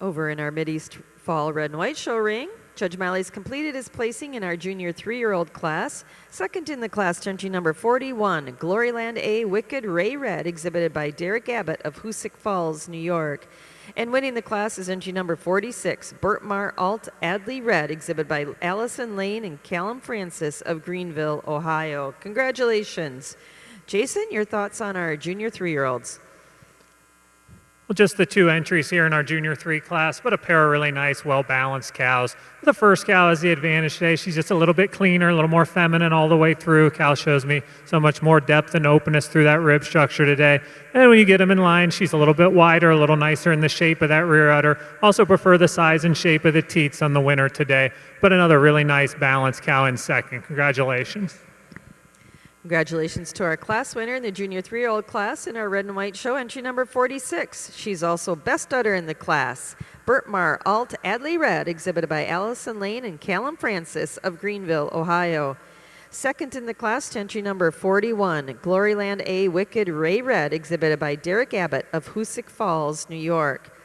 Speaker 1: Over in our Mideast Fall Red and White Show ring, Judge Miley's completed his placing in our junior 3-year-old class. Second in the class, entry number 41, Gloryland A Wicked Ray Red, exhibited by Derek Abbott of Hoosick Falls, New York. And winning the class is entry number 46, Bertmar Alt Adley Red, exhibited by Allison Lane and Callum Francis of Greenville, Ohio. Congratulations. Jason, your thoughts on our junior 3-year-olds?
Speaker 3: Well, just the 2 entries here in our junior 3 class, but a pair of really nice, well-balanced cows. The first cow has the advantage today. She's just a little bit cleaner, a little more feminine all the way through. Cow shows me so much more depth and openness through that rib structure today. And when you get them in line, she's a little bit wider, a little nicer in the shape of that rear udder. Also prefer the size and shape of the teats on the winner today. But another really nice, balanced cow in second. Congratulations.
Speaker 1: Congratulations to our class winner in the junior 3-year-old class in our red and white show, entry number 46. She's also best udder in the class. Bertmar Alt Adley Red, exhibited by Allison Lane and Callum Francis of Greenville, Ohio. Second in the class, entry number 41, Gloryland A Wicked Ray Red, exhibited by Derek Abbott of Hoosick Falls, New York.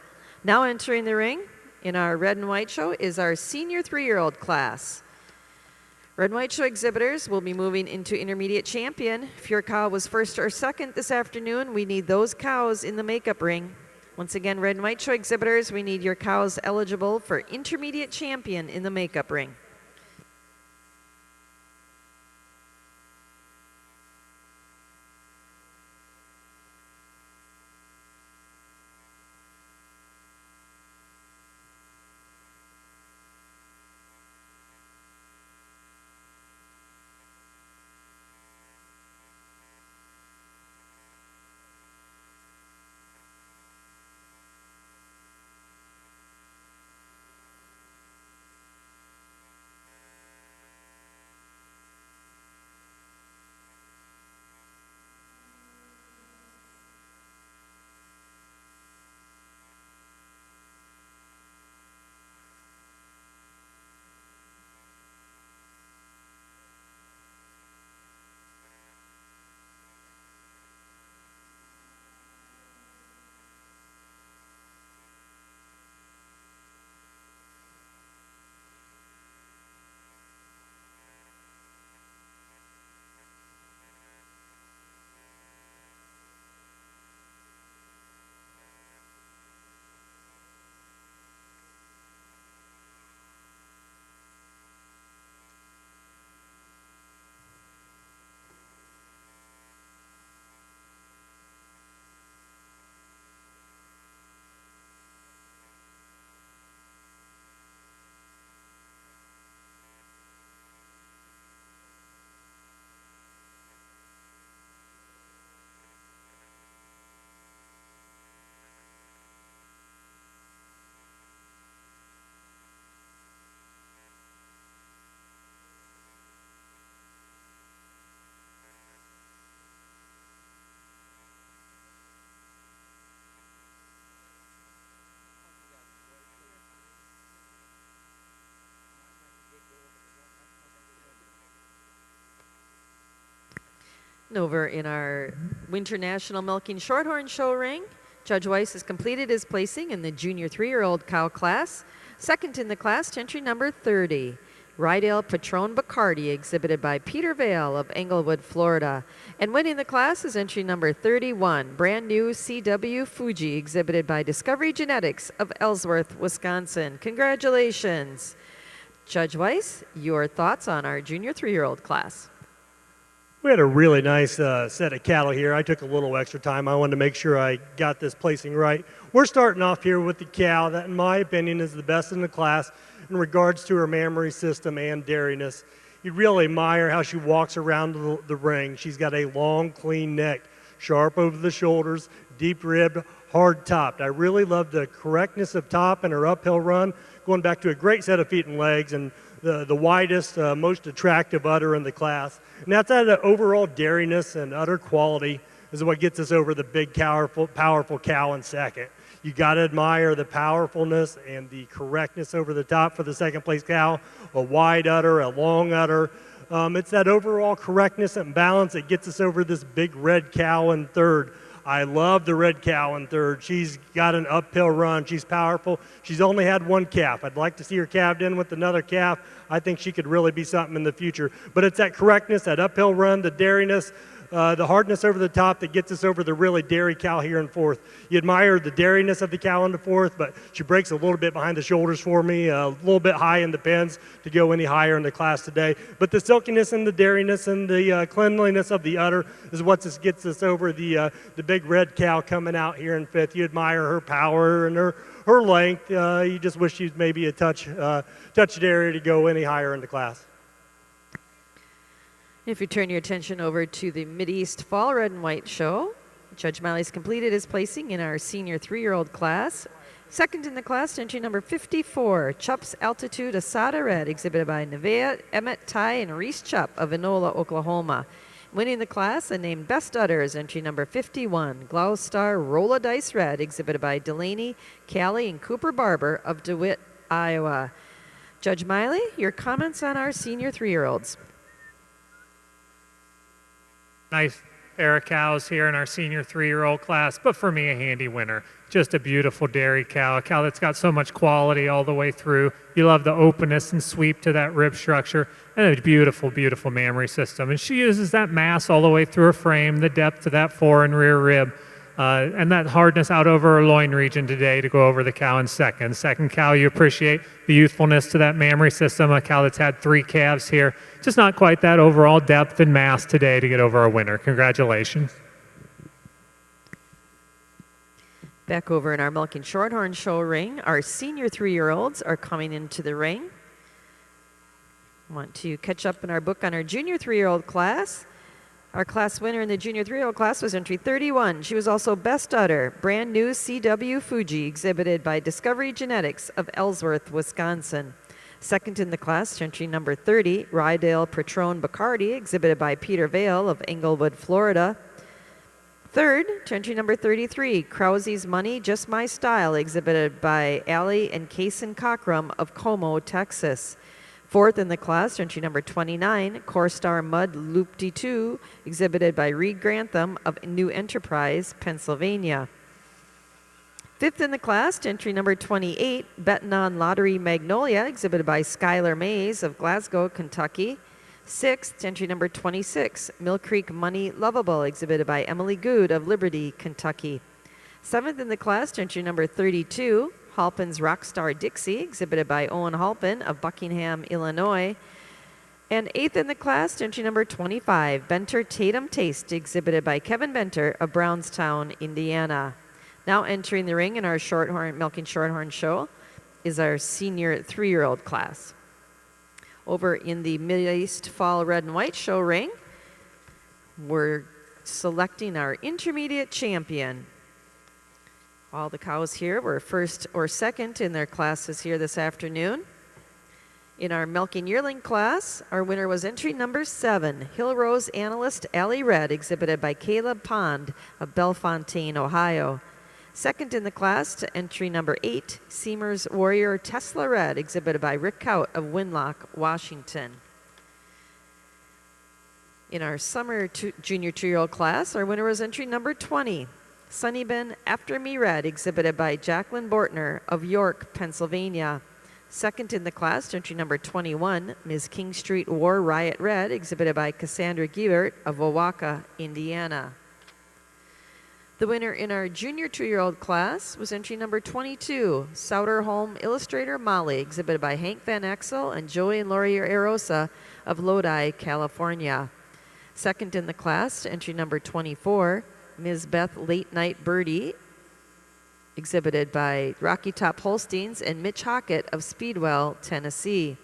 Speaker 1: Now entering the ring in our red and white show is our senior 3-year-old class. Red and White Show exhibitors will be moving into intermediate champion. If your cow was first or second this afternoon, we need those cows in the makeup ring. Once again, Red and White Show exhibitors, we need your cows eligible for intermediate champion in the makeup ring. Over in our Winter National Milking Shorthorn show ring, Judge Weiss has completed his placing in the junior 3-year-old cow class. Second in the class, entry number 30, Rydale Patron Bacardi, exhibited by Peter Vale of Englewood, Florida. And winning the class is entry number 31, brand new CW Fuji, exhibited by Discovery Genetics of Ellsworth, Wisconsin. Congratulations. Judge Weiss, your thoughts on our junior 3-year-old class?
Speaker 2: We had a really nice set of cattle here. I took a little extra time. I wanted to make sure I got this placing right. We're starting off here with the cow that, in my opinion, is the best in the class in regards to her mammary system and dairiness. You really admire how she walks around the ring. She's got a long, clean neck, sharp over the shoulders, deep ribbed, hard topped. I really love the correctness of top and her uphill run, going back to a great set of feet and legs and the widest, most attractive udder in the class. And that's that overall dairiness and udder quality is what gets us over the big, powerful cow in second. You got to admire the powerfulness and the correctness over the top for the second place cow, a wide udder, a long udder. It's that overall correctness and balance that gets us over this big red cow in third. I love the red cow in third. She's got an uphill run. She's powerful. She's only had one calf. I'd like to see her calved in with another calf. I think she could really be something in the future. But it's that correctness, that uphill run, the dariness, the hardness over the top that gets us over the really dairy cow here in fourth. You admire the dariness of the cow in the fourth, but she breaks a little bit behind the shoulders for me, a little bit high in the pens to go any higher in the class today. But the silkiness and the dariness and the cleanliness of the udder is what gets us over the big red cow coming out here in fifth. You admire her power and her length. You just wish she'd maybe a touch dairy to go any higher in the class.
Speaker 1: If you turn your attention over to the Mideast Fall Red and White Show, Judge Miley's completed his placing in our senior 3-year-old class. Second in the class, entry number 54, Chupp's Altitude Asada Red, exhibited by Nevaeh, Emmett Ty, and Reese Chupp of Enola, Oklahoma. Winning the class and named Best Udders, entry number 51, Gloucester Rolla Dice Red, exhibited by Delaney, Callie, and Cooper Barber of DeWitt, Iowa. Judge Miley, your comments on our senior 3-year-olds.
Speaker 3: Nice pair of cows here in our senior 3-year-old class, but for me, a handy winner. Just a beautiful dairy cow, a cow that's got so much quality all the way through. You love the openness and sweep to that rib structure, and a beautiful, beautiful mammary system. And she uses that mass all the way through her frame, the depth to that fore and rear rib, and that hardness out over her loin region today to go over the cow in second. Second cow, you appreciate the youthfulness to that mammary system, a cow that's had 3 calves here. Just not quite that overall depth and mass today to get over our winner. Congratulations.
Speaker 1: Back over in our Milking Shorthorn show ring, our senior 3-year-olds are coming into the ring. Want to catch up in our book on our junior 3-year-old class. Our class winner in the junior 3-year-old class was entry 31. She was also Best Udder, brand new CW Fuji, exhibited by Discovery Genetics of Ellsworth, Wisconsin. Second in the class, entry number 30, Rydale Patron Bacardi, exhibited by Peter Vale of Englewood, Florida. Third, entry number 33, Krause's Money, Just My Style, exhibited by Allie and Kaysen Cockrum of Como, Texas. Fourth in the class, entry number 29, Corstar Mud Loop-de-2, exhibited by Reed Grantham of New Enterprise, Pennsylvania. Fifth in the class, entry number 28, Betting on Lottery Magnolia, exhibited by Skylar Mays of Glasgow, Kentucky. Sixth, entry number 26, Mill Creek Money Lovable, exhibited by Emily Good of Liberty, Kentucky. Seventh in the class, entry number 32, Halpin's Rockstar Dixie, exhibited by Owen Halpin of Buckingham, Illinois. And eighth in the class, entry number 25, Benter Tatum Taste, exhibited by Kevin Benter of Brownstown, Indiana. Now entering the ring in our Milking Shorthorn show is our senior 3-year-old class. Over in the Mideast Fall Red and White show ring, we're selecting our intermediate champion. All the cows here were first or second in their classes here this afternoon. In our Milking Yearling class, our winner was entry number 7, Hill Rose Analyst Allie Red, exhibited by Caleb Pond of Bellefontaine, Ohio. Second in the class to entry number 8, Seamer's Warrior Tesla Red, exhibited by Rick Kaut of Winlock, Washington. In our summer junior 2-year-old class, our winner was entry number 20, Sunnyben After Me Red, exhibited by Jacqueline Bortner of York, Pennsylvania. Second in the class, entry number 21, Ms. King Street War Riot Red, exhibited by Cassandra Giebert of Wauwaka, Indiana. The winner in our junior 2-year-old class was entry number 22, Souter Home Illustrator Molly, exhibited by Hank Van Axel and Joey and Lori Arosa of Lodi, California. Second in the class, entry number 24, Ms. Beth Late Night Birdie, exhibited by Rocky Top Holsteins and Mitch Hockett of Speedwell, Tennessee.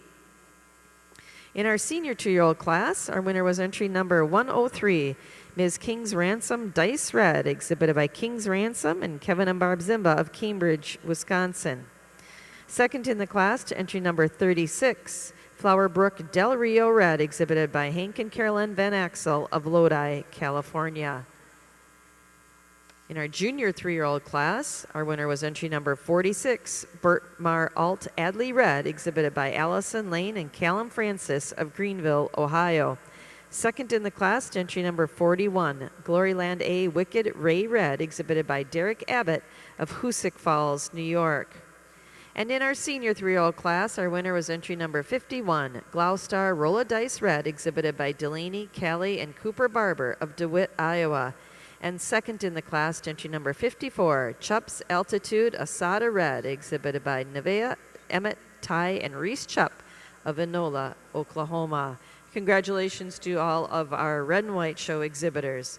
Speaker 1: In our senior 2-year-old class, our winner was entry number 103, Ms. King's Ransom Dice Red, exhibited by King's Ransom and Kevin and Barb Zimba of Cambridge, Wisconsin. Second in the class to entry number 36, Flowerbrook Del Rio Red, exhibited by Hank and Carolyn Van Axel of Lodi, California. In our junior 3-year-old class, our winner was entry number 46, Bertmar Alt Adley Red, exhibited by Allison Lane and Callum Francis of Greenville, Ohio. Second in the class to entry number 41, Gloryland A Wicked Ray Red, exhibited by Derek Abbott of Hoosick Falls, New York. And in our senior 3-year-old class, our winner was entry number 51, Gloucester Roll a Dice Red, exhibited by Delaney, Callie, and Cooper Barber of DeWitt, Iowa. And second in the class to entry number 54, Chupp's Altitude Asada Red, exhibited by Nevea, Emmett, Ty, and Reese Chupp of Enola, Oklahoma. Congratulations to all of our red and white show exhibitors.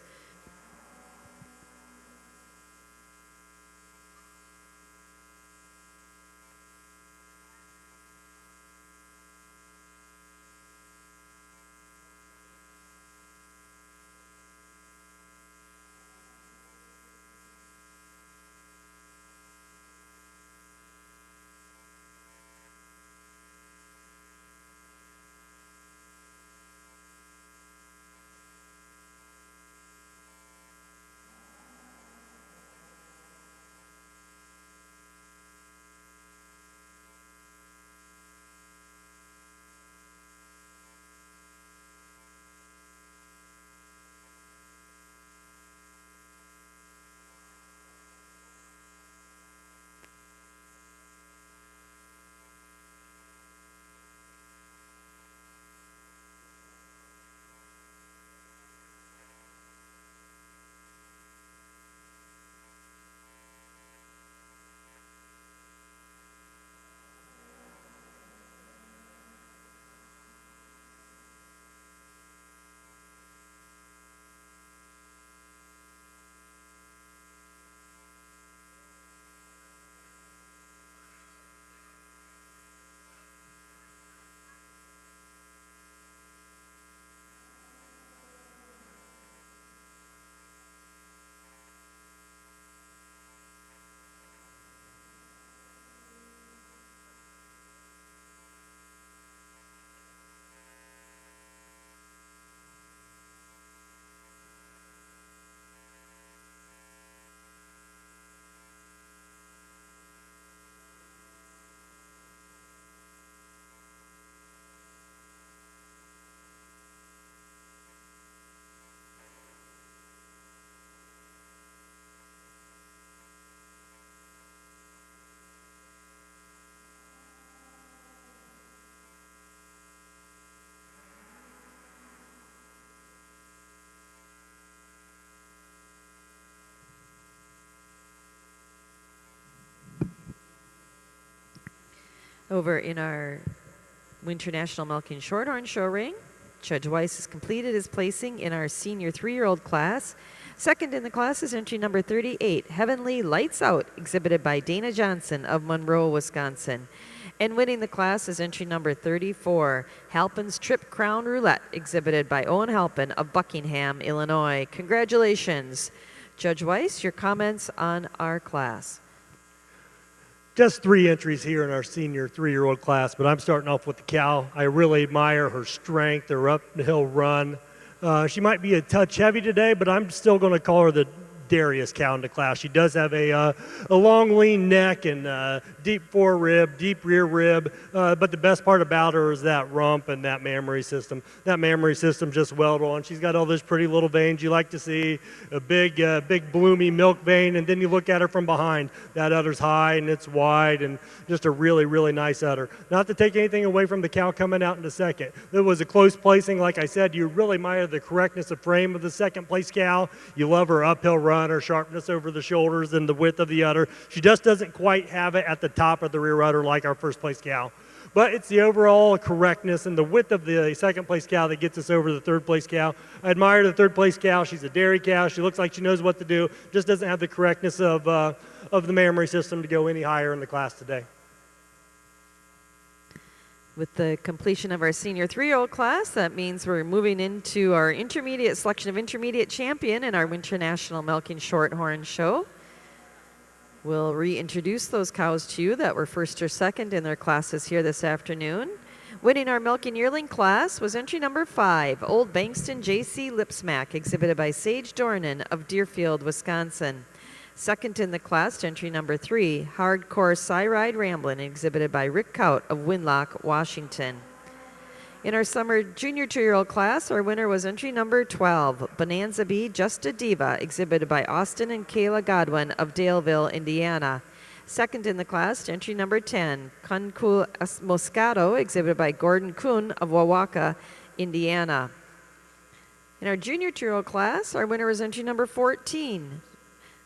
Speaker 1: Over in our Winter National Milking Shorthorn show ring, Judge Weiss has completed his placing in our senior 3-year-old class. Second in the class is entry number 38, Heavenly Lights Out, exhibited by Dana Johnson of Monroe, Wisconsin. And winning the class is entry number 34, Halpin's Trip Crown Roulette, exhibited by Owen Halpin of Buckingham, Illinois. Congratulations. Judge Weiss, your comments on our class.
Speaker 2: Just 3 entries here in our senior 3-year-old class, but I'm starting off with the cow. I really admire her strength, her uphill run. She might be a touch heavy today, but I'm still going to call her the Darius cow in the class. She does have a long, lean neck and deep fore rib, deep rear rib, but the best part about her is that rump and that mammary system. That mammary system just well on. She's got all those pretty little veins you like to see, a big bloomy milk vein, and then you look at her from behind. That udder's high and it's wide and just a really, really nice udder. Not to take anything away from the cow coming out in a second. It was a close placing. Like I said, you really admire the correctness of frame of the second place cow. You love her uphill run, her sharpness over the shoulders, and the width of the udder. She just doesn't quite have it at the top of the rear udder like our first place cow. But it's the overall correctness and the width of the second place cow that gets us over the third place cow. I admire the third place cow. She's a dairy cow. She looks like she knows what to do. Just doesn't have the correctness of the mammary system to go any higher in the class today.
Speaker 1: With the completion of our senior 3-year-old class, that means we're moving into our intermediate selection of intermediate champion in our Winter National Milking Shorthorn show. We'll reintroduce those cows to you that were first or second in their classes here this afternoon. Winning our milking yearling class was entry number 5, Old Bankston J.C. Lipsmack, exhibited by Sage Dornan of Deerfield, Wisconsin. Second in the class, entry number 3, Hardcore Cyride Ramblin', exhibited by Rick Kaut of Winlock, Washington. In our summer junior 2-year-old class, our winner was entry number 12, Bonanza Bee Just a Diva, exhibited by Austin and Kayla Godwin of Daleville, Indiana. Second in the class, entry number 10, Kunku Moscato, exhibited by Gordon Kuhn of Wawaka, Indiana. In our junior 2-year-old class, our winner was entry number 14,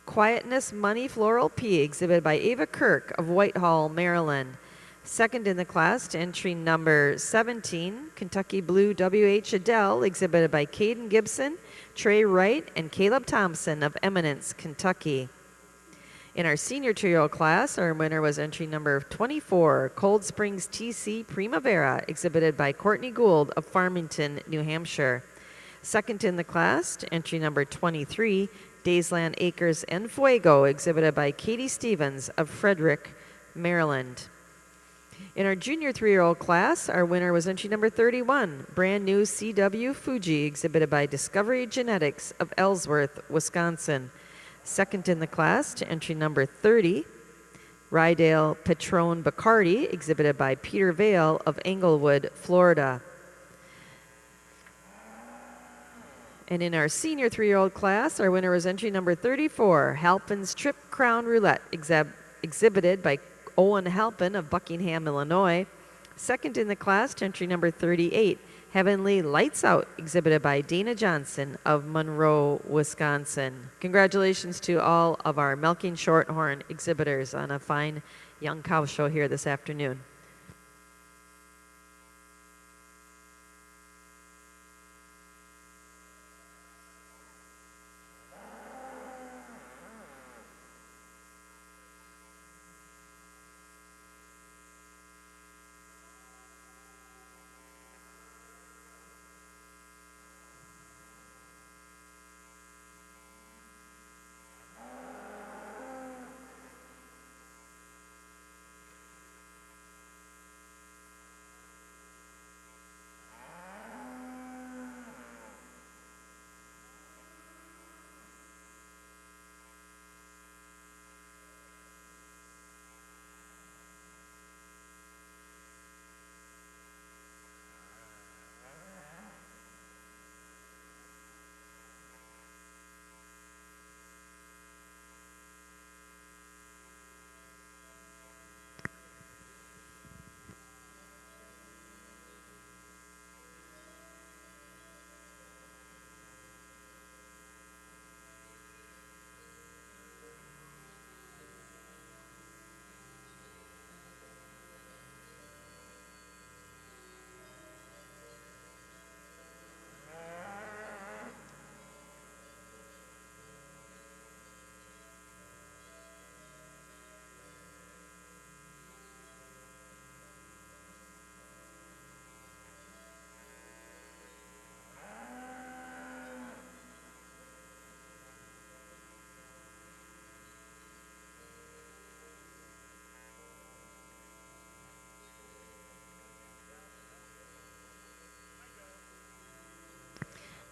Speaker 1: Quietness Money Floral P, exhibited by Ava Kirk of Whitehall, Maryland. Second in the class, entry number 17, Kentucky Blue W.H. Adele, exhibited by Caden Gibson, Trey Wright, and Caleb Thompson of Eminence, Kentucky. In our senior 2-year-old class, our winner was entry number 24, Cold Springs TC Primavera, exhibited by Courtney Gould of Farmington, New Hampshire. Second in the class, entry number 23, Daysland Acres en Fuego, exhibited by Katie Stevens of Frederick, Maryland. In our junior 3-year-old class, our winner was entry number 31, brand new CW Fuji, exhibited by Discovery Genetics of Ellsworth, Wisconsin. Second in the class, to entry number 30, Rydale Patron Bacardi, exhibited by Peter Vale of Englewood, Florida. And in our senior 3-year-old class, our winner was entry number 34, Halpin's Trip Crown Roulette, exhibited by Owen Halpin of Buckingham, Illinois. Second in the class, to entry number 38, Heavenly Lights Out, exhibited by Dana Johnson of Monroe, Wisconsin. Congratulations to all of our milking shorthorn exhibitors on a fine young cow show here this afternoon.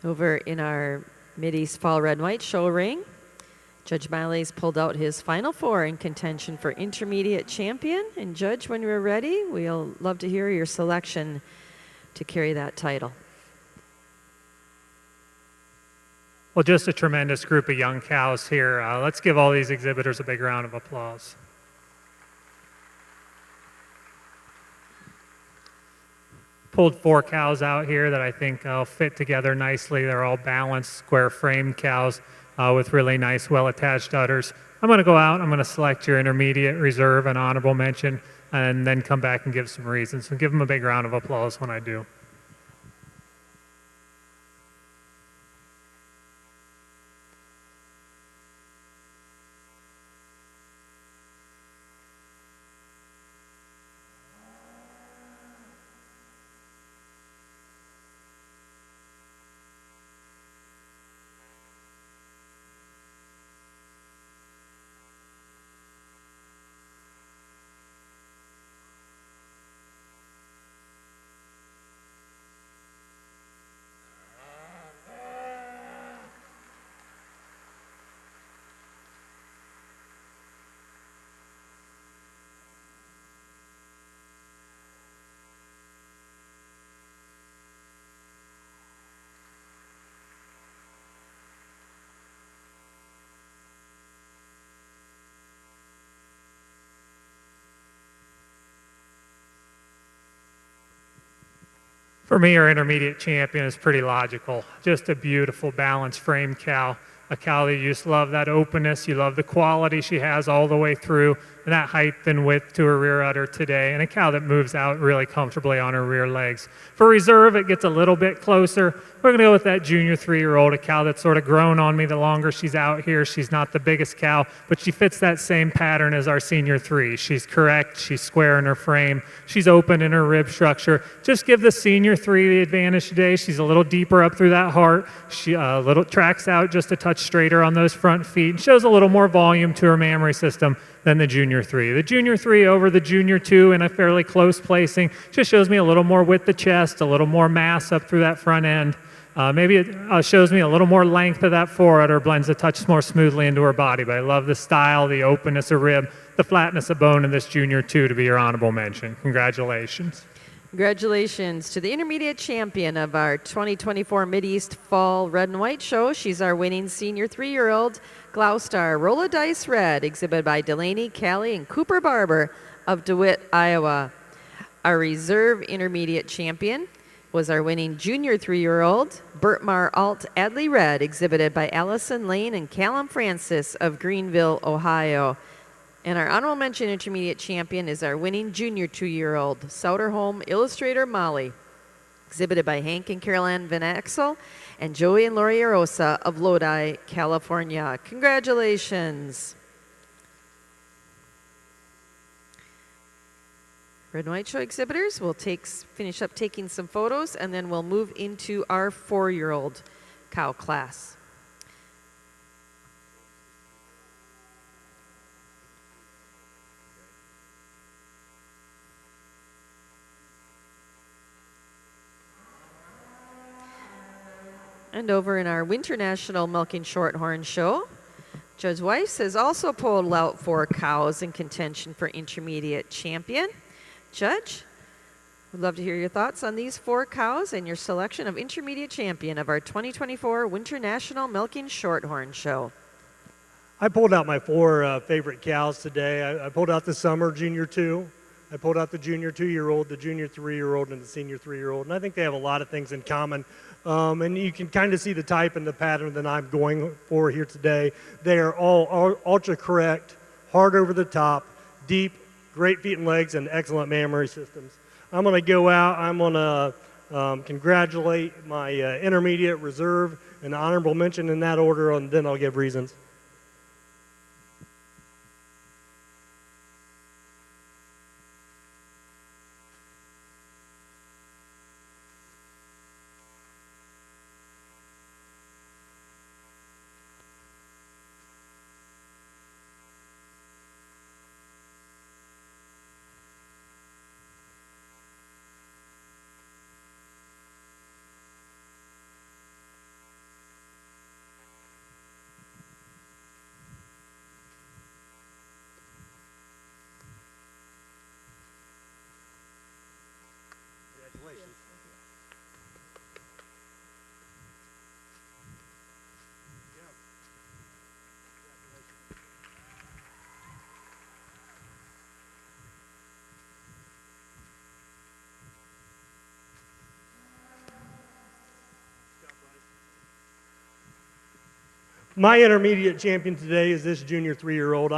Speaker 1: Over in our Mideast Fall Red and White show ring, Judge Miley's pulled out his final 4 in contention for intermediate champion. And Judge, when you're ready, we'll love to hear your selection to carry that title.
Speaker 3: Well, just a tremendous group of young cows here. Let's give all these exhibitors a big round of applause. Pulled 4 cows out here that I think fit together nicely. They're all balanced, square-framed cows with really nice, well-attached udders. I'm going to go out. I'm going to select your intermediate, reserve, and honorable mention, and then come back and give some reasons. So give them a big round of applause when I do. For me, our intermediate champion is pretty logical. Just a beautiful, balanced frame cow. A cow that you just love that openness. You love the quality she has all the way through, and that height and width to her rear udder today. And a cow that moves out really comfortably on her rear legs. For reserve, it gets a little bit closer. We're going to go with that junior 3-year-old, a cow that's sort of grown on me the longer she's out here. She's not the biggest cow, but she fits that same pattern as our senior 3. She's correct. She's square in her frame. She's open in her rib structure. Just give the senior 3 the advantage today. She's a little deeper up through that heart. She little tracks out just a touch straighter on those front feet and shows a little more volume to her mammary system than the junior 3. The junior 3 over the junior 2 in a fairly close placing just shows me a little more width of chest, a little more mass up through that front end. Maybe it shows me a little more length of that forudder, blends a touch more smoothly into her body. But I love the style, the openness of rib, the flatness of bone in this junior 2 to be your honorable mention. Congratulations.
Speaker 1: Congratulations to the intermediate champion of our 2024 Mideast Fall Red and White Show. She's our winning senior 3-year-old Gloucester Roll a Dice Red, exhibited by Delaney, Callie, and Cooper Barber of DeWitt, Iowa. Our reserve intermediate champion was our winning junior 3-year-old Bertmar Alt Adley Red, exhibited by Allison Lane and Callum Francis of Greenville, Ohio. And our honorable mention intermediate champion is our winning junior 2-year-old Souderholm Illustrator Molly, exhibited by Hank and Caroline Van Axel and Joey and Lori Arosa of Lodi, California. Congratulations. Red and White Show exhibitors will finish up taking some photos, and then we'll move into our 4-year-old cow class. And over in our Winter National Milking Shorthorn Show, Judge Weiss has also pulled out 4 cows in contention for intermediate champion. Judge, we'd love to hear your thoughts on these 4 cows and your selection of intermediate champion of our 2024 Winter National Milking Shorthorn Show.
Speaker 2: I pulled out my 4 favorite cows today. I pulled out the summer junior 2. I pulled out the junior 2-year-old, the junior 3-year-old, and the senior 3-year-old. And I think they have a lot of things in common. And you can kind of see the type and the pattern that I'm going for here today. They are all ultra correct, hard over the top, deep, great feet and legs, and excellent mammary systems. I'm going to go out. I'm going to congratulate my intermediate, reserve, and honorable mention in that order, and then I'll give reasons. My intermediate champion today is this junior 3-year-old.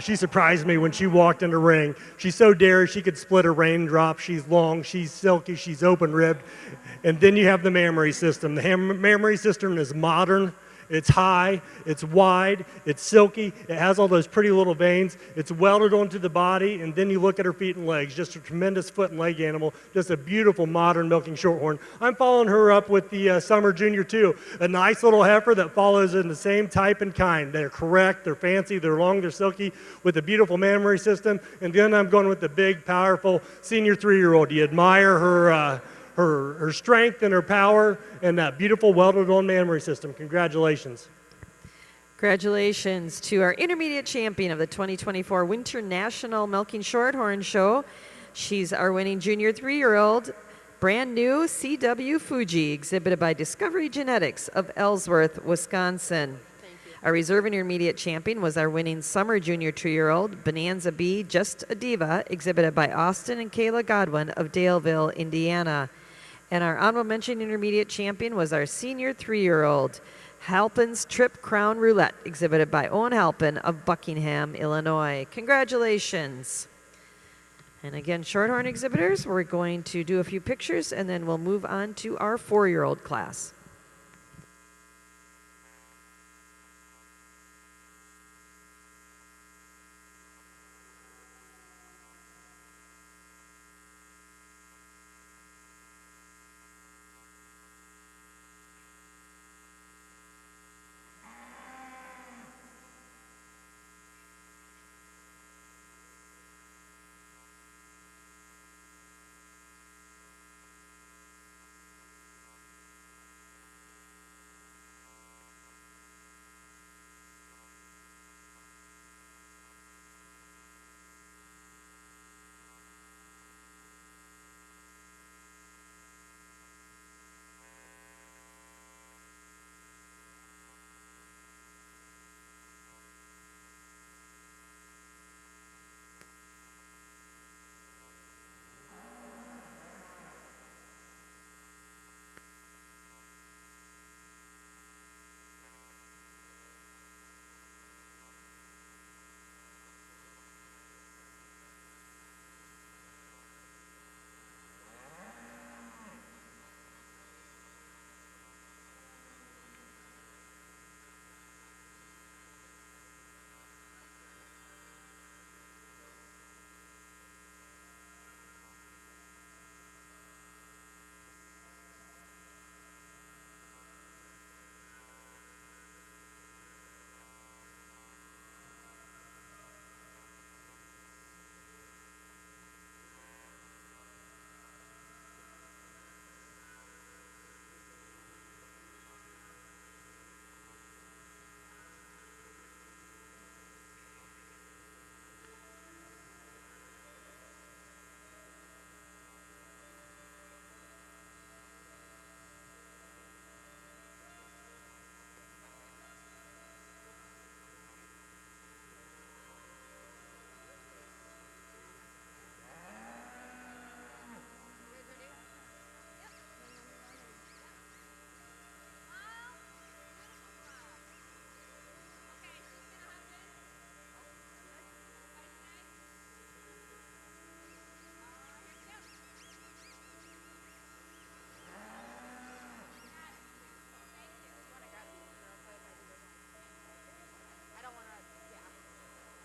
Speaker 2: She surprised me when she walked in the ring. She's so daring, she could split a raindrop. She's long, she's silky, she's open-ribbed. And then you have the mammary system. The mammary system is modern. It's high, it's wide, it's silky, it has all those pretty little veins, it's welded onto the body, and then you look at her feet and legs, just a tremendous foot and leg animal, just a beautiful modern milking shorthorn. I'm following her up with the Summer Junior 2, a nice little heifer that follows in the same type and kind. They're correct, they're fancy, they're long, they're silky, with a beautiful mammary system, and then I'm going with the big, powerful senior 3-year-old. You admire her strength and her power and that beautiful welded-on mammary system. Congratulations.
Speaker 1: Congratulations to our intermediate champion of the 2024 Winter National Milking Shorthorn Show. She's our winning junior 3-year-old, brand new CW Fuji, exhibited by Discovery Genetics of Ellsworth, Wisconsin. Our reserve intermediate champion was our winning summer junior 2-year-old, Bonanza B, Just a Diva, exhibited by Austin and Kayla Godwin of Daleville, Indiana. And our honorable mention intermediate champion was our senior 3-year-old, Halpin's Trip Crown Roulette, exhibited by Owen Halpin of Buckingham, Illinois. Congratulations. And again, Shorthorn exhibitors, we're going to do a few pictures and then we'll move on to our 4-year-old class.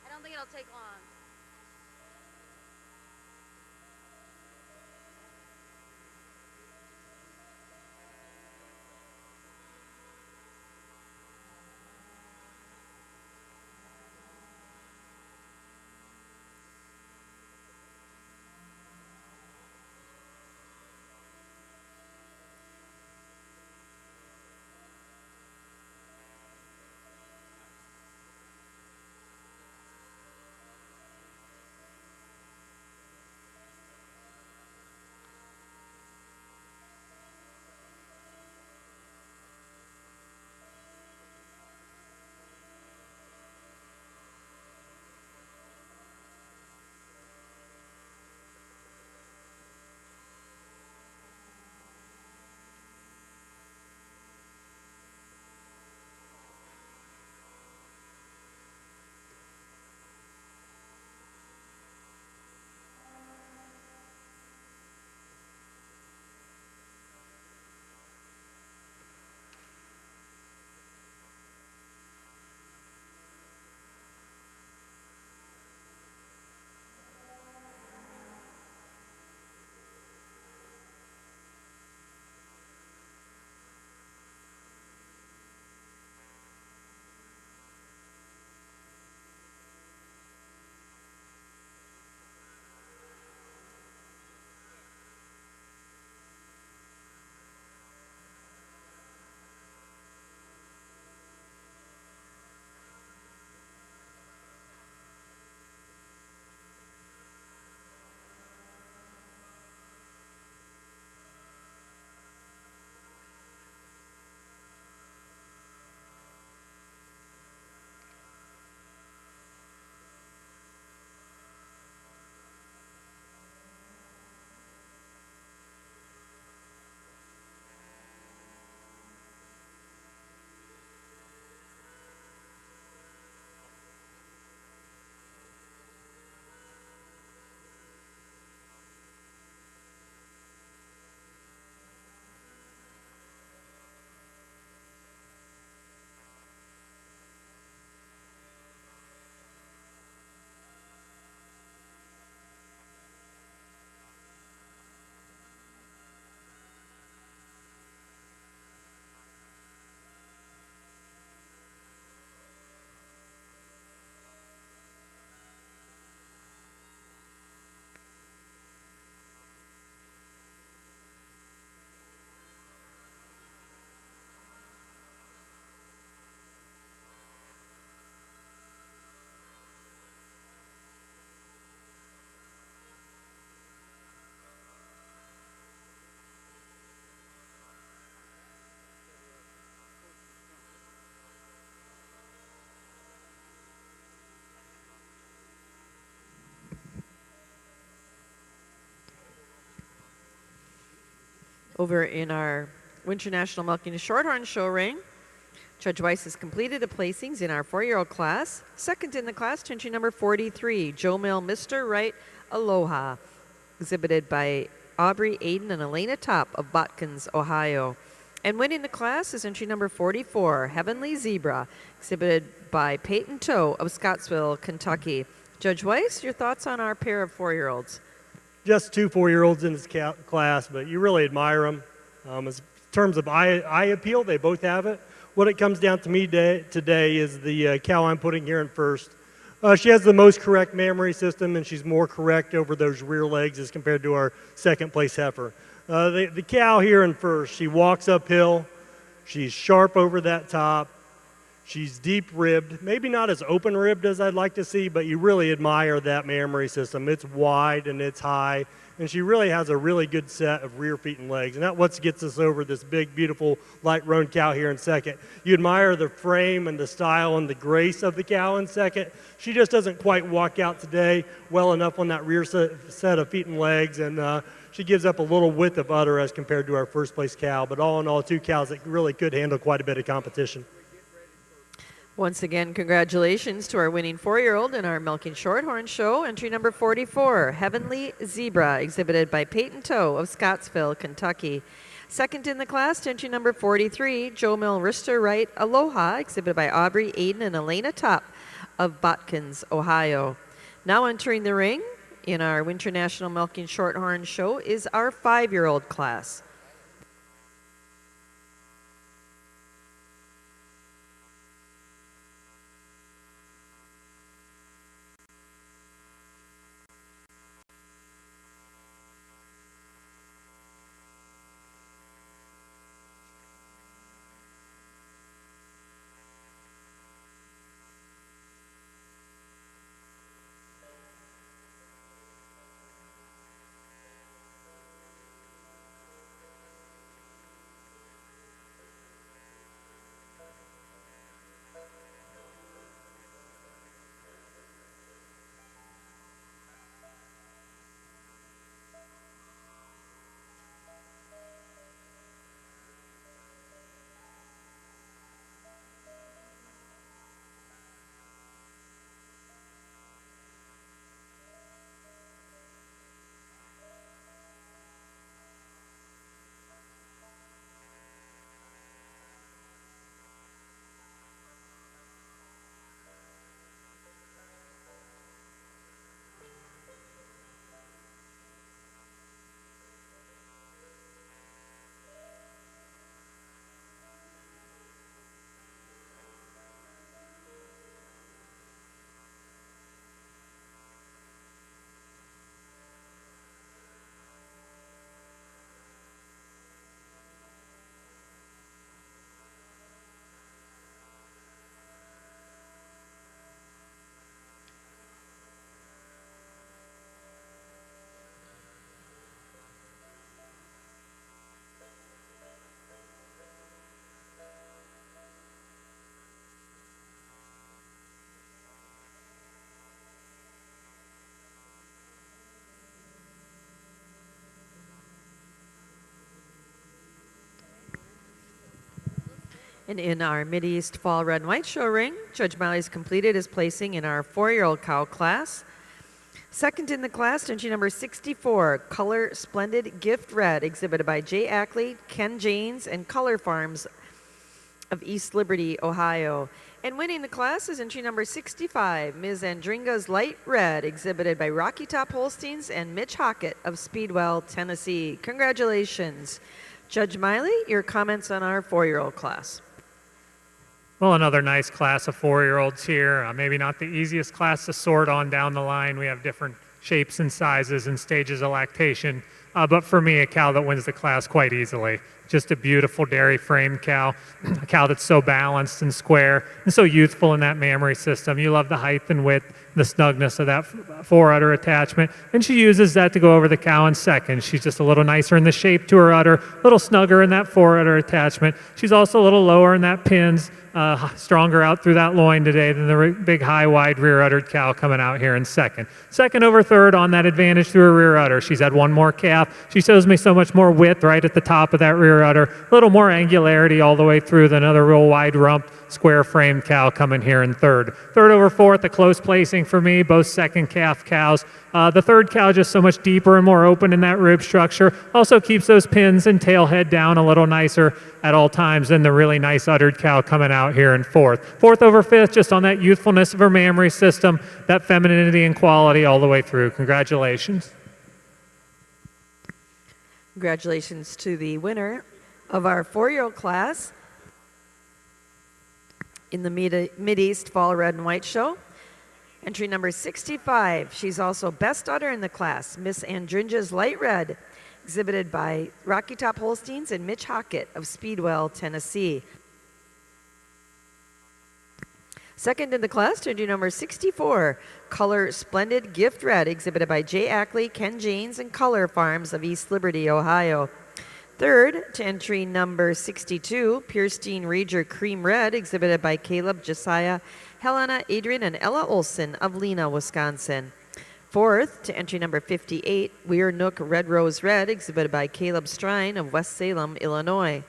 Speaker 4: I don't think it'll take long.
Speaker 1: Over in our Winter National Milking Shorthorn show ring, Judge Weiss has completed the placings in our 4-year-old class. Second in the class to entry number 43, Joe Mill Mr. Right Aloha, exhibited by Aubrey Aiden and Elena Top of Botkins, Ohio. And winning the class is entry number 44, Heavenly Zebra, exhibited by Peyton Toe of Scottsville, Kentucky. Judge Weiss, your thoughts on our pair of 4-year-olds?
Speaker 2: Just 2 4-year-olds in this class, but you really admire them. As terms of eye appeal, they both have it. What it comes down to me today is the cow I'm putting here in first. She has the most correct mammary system, and she's more correct over those rear legs as compared to our second place heifer. The cow here in first, she walks uphill, she's sharp over that top, she's deep ribbed, maybe not as open ribbed as I'd like to see, but you really admire that mammary system. It's wide and it's high, and she really has a really good set of rear feet and legs, and that's what gets us over this big, beautiful, light-roan cow here in second. You admire the frame and the style and the grace of the cow in second. She just doesn't quite walk out today well enough on that rear set of feet and legs, and she gives up a little width of udder as compared to our first place cow, but all in all, 2 cows that really could handle quite a bit of competition.
Speaker 1: Once again, congratulations to our winning 4-year-old in our Milking Shorthorn show. Entry number 44, Heavenly Zebra, exhibited by Peyton Toe of Scottsville, Kentucky. Second in the class, entry number 43, Joe Mill Rister Right Aloha, exhibited by Aubrey Aiden and Elena Top of Botkins, Ohio. Now entering the ring in our Winter National Milking Shorthorn show is our 5-year-old class. And in our Mideast Fall Red and White show ring, Judge Miley's completed his placing in our 4-year-old cow class. Second in the class, entry number 64, Color Splendid Gift Red, exhibited by Jay Ackley, Ken Janes, and Color Farms of East Liberty, Ohio. And winning the class is entry number 65, Ms. Andringa's Light Red, exhibited by Rocky Top Holsteins and Mitch Hockett of Speedwell, Tennessee. Congratulations. Judge Miley, your comments on our 4-year-old class.
Speaker 3: Well, another nice class of 4-year-olds here. Maybe not the easiest class to sort on down the line. We have different shapes and sizes and stages of lactation. But for me, a cow that wins the class quite easily. Just a beautiful dairy framed cow, a cow that's so balanced and square and so youthful in that mammary system. You love the height and width, the snugness of that fore-udder attachment, and she uses that to go over the cow in second. She's just a little nicer in the shape to her udder, a little snugger in that fore-udder attachment. She's also a little lower in that pins, stronger out through that loin today than the big, high, wide rear uddered cow coming out here in second. Second over third on that advantage through her rear udder. She's had one more calf. She shows me so much more width right at the top of that rear udder. A little more angularity all the way through than another real wide rump, square framed cow coming here in third. Third over fourth, a close placing for me, both second calf cows. The third cow just so much deeper and more open in that rib structure. Also keeps those pins and tail head down a little nicer at all times than the really nice uddered cow coming out here in fourth. Fourth over fifth, just on that youthfulness of her mammary system, that femininity and quality all the way through. Congratulations.
Speaker 1: Congratulations to the winner of our 4-year-old class in the Mid-East Fall Red and White Show. Entry number 65. She's also best udder in the class, Miss Andrinja's Light Red, exhibited by Rocky Top Holsteins and Mitch Hockett of Speedwell, Tennessee. Second in the class, entry number 64, Color Splendid Gift Red, exhibited by Jay Ackley, Ken Janes, and Color Farms of East Liberty, Ohio. Third to entry number 62, Pierstein Rager Cream Red, exhibited by Caleb, Josiah, Helena, Adrian, and Ella Olson of Lena, Wisconsin. Fourth to entry number 58, Weir Nook Red Rose Red, exhibited by Caleb Strine of West Salem, Illinois.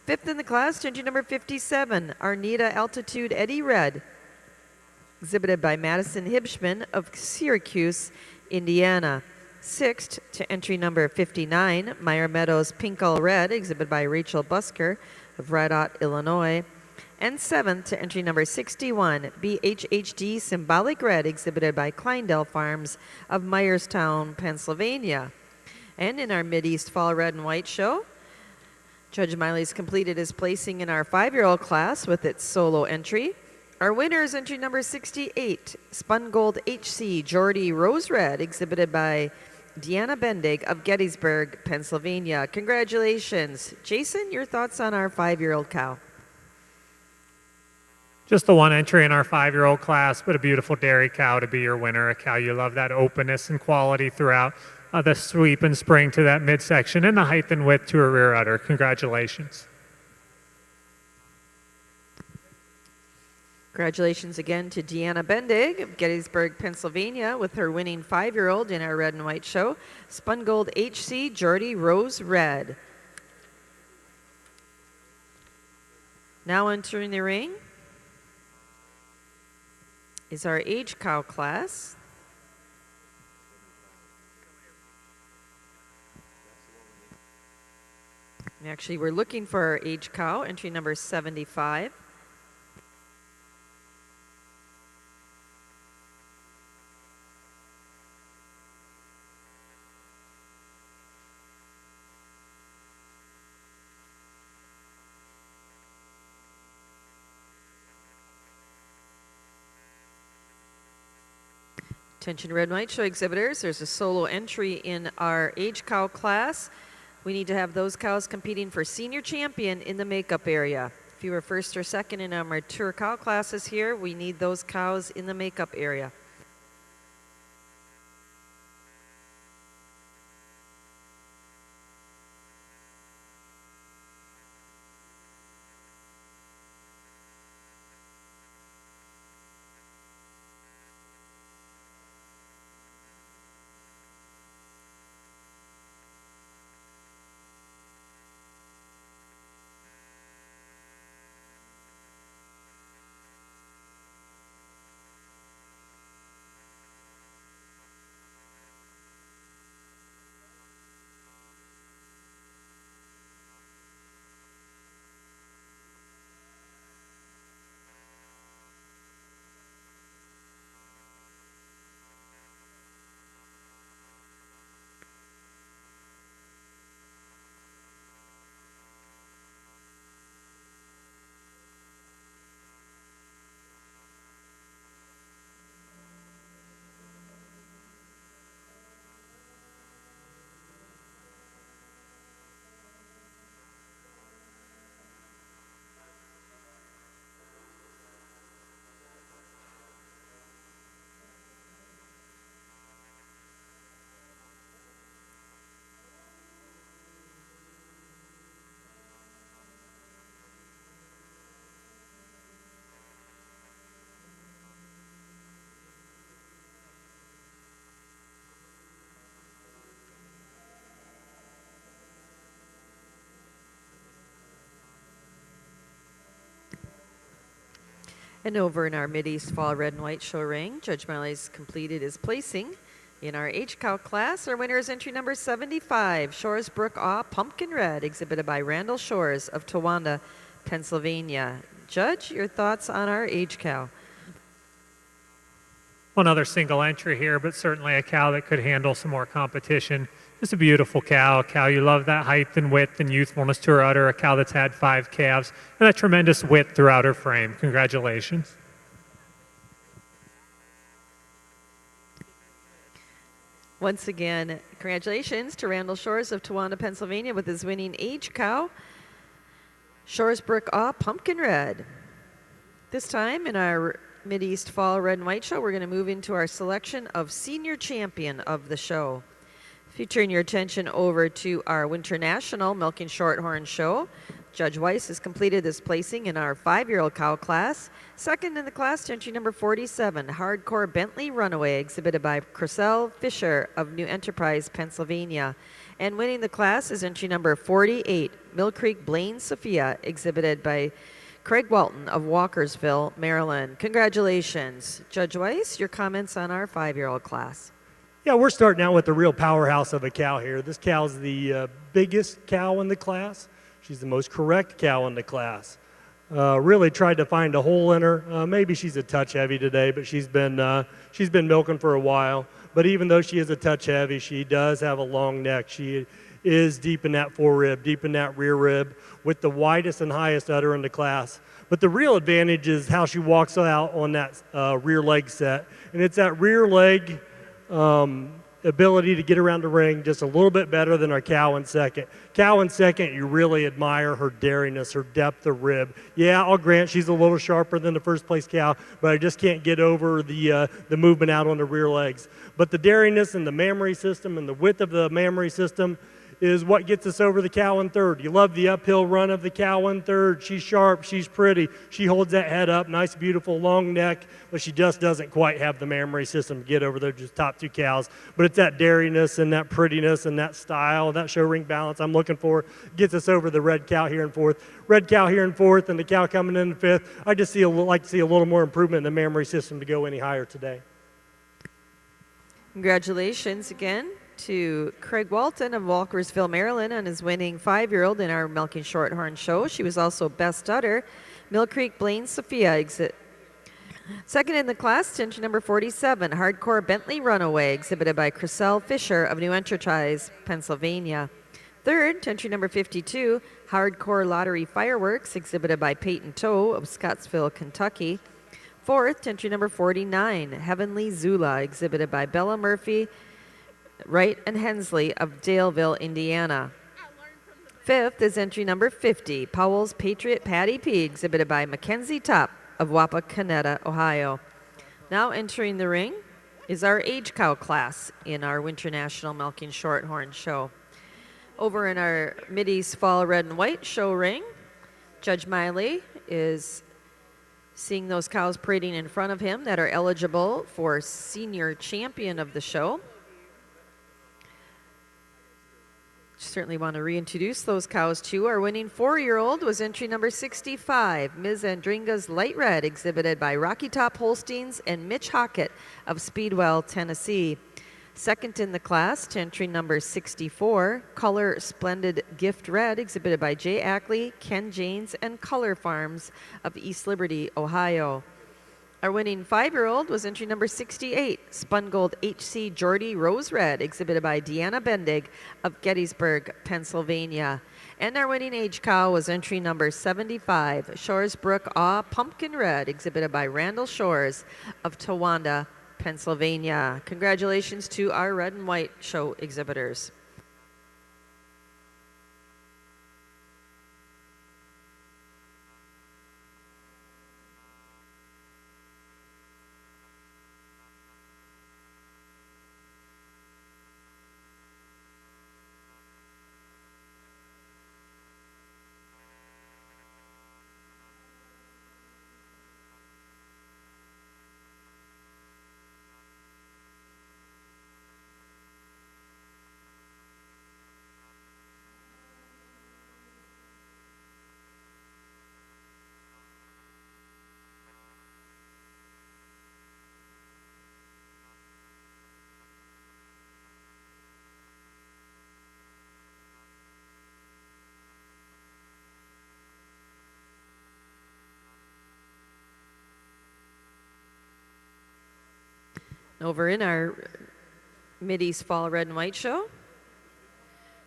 Speaker 1: Fifth in the class to entry number 57, Arnita Altitude Eddie Red, exhibited by Madison Hibschman of Syracuse, Indiana. Sixth to entry number 59, Meyer Meadows Pinkle Red, exhibited by Rachel Busker of Red Ott, Illinois. And seventh to entry number 61, BHHD Symbolic Red, exhibited by Kleindale Farms of Myerstown, Pennsylvania. And in our Mid-East Fall Red and White Show, Judge Miley's completed his placing in our 5-year-old class with its solo entry. Our winner is entry number 68, Spun Gold HC Geordie Rose Red, exhibited by Deanna Bendig of Gettysburg, Pennsylvania. Congratulations. Jason, your thoughts on our 5-year-old cow?
Speaker 3: Just the one entry in our 5-year-old class, but a beautiful dairy cow to be your winner. A cow you love that openness and quality throughout, the sweep and spring to that midsection, and the height and width to her rear udder. Congratulations.
Speaker 1: Congratulations again to Deanna Bendig of Gettysburg, Pennsylvania, with her winning 5-year-old in our Red and White Show, Spun Gold HC Geordie Rose Red. Now entering the ring is our age cow class. Actually, we're looking for our age cow, entry number 75. Attention Red and White Show exhibitors, there's a solo entry in our age cow class. We need to have those cows competing for senior champion in the makeup area. If you were first or second in our mature cow classes here, we need those cows in the makeup area. And over in our Mideast Fall Red and White Show ring, Judge Miley's completed his placing. In our H-Cow class, our winner is entry number 75, Shores Brook Awe Pumpkin Red, exhibited by Randall Shores of Towanda, Pennsylvania. Judge, your thoughts on our H-Cow?
Speaker 3: One other single entry here, but certainly a cow that could handle some more competition. Just a beautiful cow, a cow you love that height and width and youthfulness to her udder, a cow that's had 5 calves, and that tremendous width throughout her frame. Congratulations.
Speaker 1: Once again, congratulations to Randall Shores of Towanda, Pennsylvania with his winning age cow, Shores Brook Awe Pumpkin Red. This time in our Mideast Fall Red and White Show, we're going to move into our selection of Senior Champion of the show. If you turn your attention over to our Winter National Milking Shorthorn Show, Judge Weiss has completed this placing in our 5-year-old cow class. Second in the class to entry number 47, Hardcore Bentley Runaway, exhibited by Cressell Fisher of New Enterprise, Pennsylvania. And winning the class is entry number 48, Mill Creek Blaine Sophia, exhibited by Craig Walton of Walkersville, Maryland. Congratulations. Judge Weiss, your comments on our 5-year-old class.
Speaker 2: Yeah, we're starting out with the real powerhouse of a cow here. This cow's the biggest cow in the class. She's the most correct cow in the class. Really tried to find a hole in her. Maybe she's a touch heavy today, but she's been milking for a while. But even though she is a touch heavy, she does have a long neck. She is deep in that forerib, deep in that rear rib, with the widest and highest udder in the class. But the real advantage is how she walks out on that rear leg set. And it's that rear leg ability to get around the ring just a little bit better than our cow in second. Cow in second, you really admire her daringness, her depth of rib. Yeah, I'll grant she's a little sharper than the first place cow, but I just can't get over the movement out on the rear legs. But the daringness and the mammary system and the width of the mammary system is what gets us over the cow in third. You love the uphill run of the cow in third. She's sharp, she's pretty. She holds that head up, nice, beautiful, long neck, but she just doesn't quite have the mammary system to get over there, just top 2 cows. But it's that daringness and that prettiness and that style, that show ring balance I'm looking for, gets us over the red cow here in fourth. Red cow here in fourth and the cow coming in fifth. I just like to see a little more improvement in the mammary system to go any higher today.
Speaker 1: Congratulations again to Craig Walton of Walkersville, Maryland, on his winning 5-year-old in our Milking Shorthorn show. She was also best udder, Mill Creek Blaine Sophia. Second in the class, entry number 47, Hardcore Bentley Runaway, exhibited by Cressell Fisher of New Enterprise, Pennsylvania. Third, entry number 52, Hardcore Lottery Fireworks, exhibited by Peyton Toe of Scottsville, Kentucky. Fourth, entry number 49, Heavenly Zula, exhibited by Bella Murphy, Wright and Hensley of Daleville, Indiana. Fifth is entry number 50, Powell's Patriot Patty P, exhibited by Mackenzie Top of Wapakoneta, Ohio. Now entering the ring is our age cow class in our Winter National Milking Shorthorn show. Over in our Mideast Fall Red and White show ring, Judge Miley is seeing those cows parading in front of him that are eligible for Senior Champion of the show. Certainly want to reintroduce those cows too. Our winning 4-year-old was entry number 65, Ms. Andringa's Light Red, exhibited by Rocky Top Holsteins and Mitch Hockett of Speedwell, Tennessee. Second in the class to entry number 64, Color Splendid Gift Red, exhibited by Jay Ackley, Ken Janes, and Color Farms of East Liberty, Ohio. Our winning 5-year-old was entry number 68, Spun Gold HC Jordy Rose Red, exhibited by Deanna Bendig of Gettysburg, Pennsylvania. And our winning age cow was entry number 75, Shores Brook Awe Pumpkin Red, exhibited by Randall Shores of Towanda, Pennsylvania. Congratulations to our red and white show exhibitors. Over in our Mideast Fall Red and White show,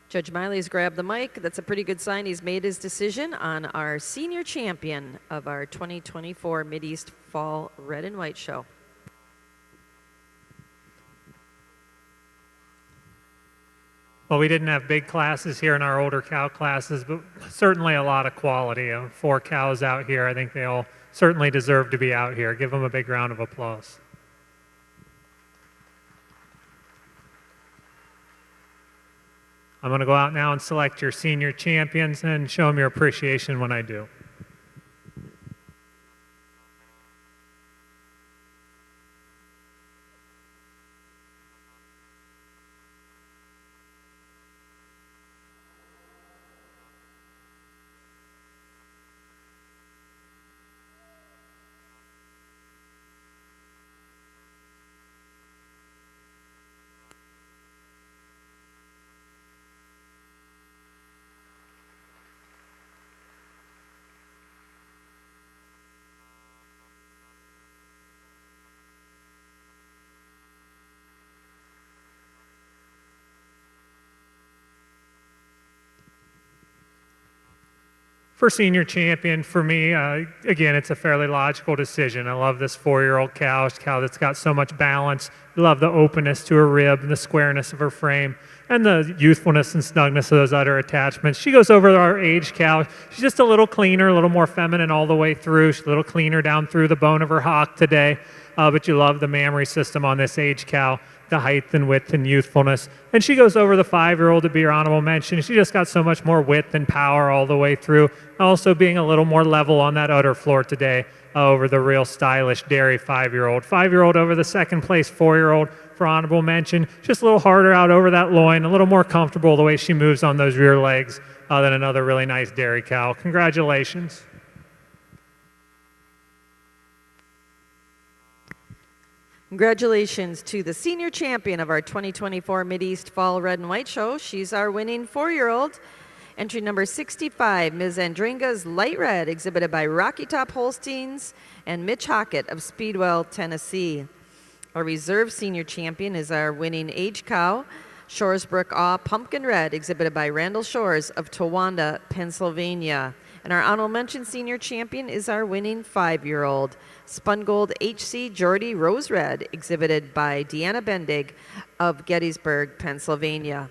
Speaker 1: Judge Miley's grabbed the mic. That's a pretty good sign. He's made his decision on our senior champion of our 2024 Mideast Fall Red and White show.
Speaker 3: Well, we didn't have big classes here in our older cow classes, but certainly a lot of quality. 4 cows out here. I think they all certainly deserve to be out here. Give them a big round of applause. I'm going to go out now and select your senior champions and show them your appreciation when I do. For senior champion, for me, again, it's a fairly logical decision. I love this 4-year-old cow that's got so much balance. I love the openness to her rib and the squareness of her frame and the youthfulness and snugness of those udder attachments. She goes over our age cow. She's just a little cleaner, a little more feminine all the way through. She's a little cleaner down through the bone of her hock today. But you love the mammary system on this age cow, the height and width and youthfulness. And she goes over the 5-year-old to be your honorable mention. She just got so much more width and power all the way through. Also being a little more level on that udder floor today over the real stylish dairy 5-year-old. 5-year-old over the second place 4-year-old for honorable mention. Just a little harder out over that loin, a little more comfortable the way she moves on those rear legs than another really nice dairy cow. Congratulations.
Speaker 1: Congratulations to the senior champion of our 2024 Mideast Fall Red and White show. She's our winning 4-year-old. Entry number 65, Ms. Andringa's Light Red, exhibited by Rocky Top Holsteins and Mitch Hockett of Speedwell, Tennessee. Our reserve senior champion is our winning age cow, Shoresbrook Awe Pumpkin Red, exhibited by Randall Shores of Towanda, Pennsylvania. And our honorable mention senior champion is our winning 5-year-old, Spun Gold HC Geordie Rose Red, exhibited by Deanna Bendig of Gettysburg, Pennsylvania.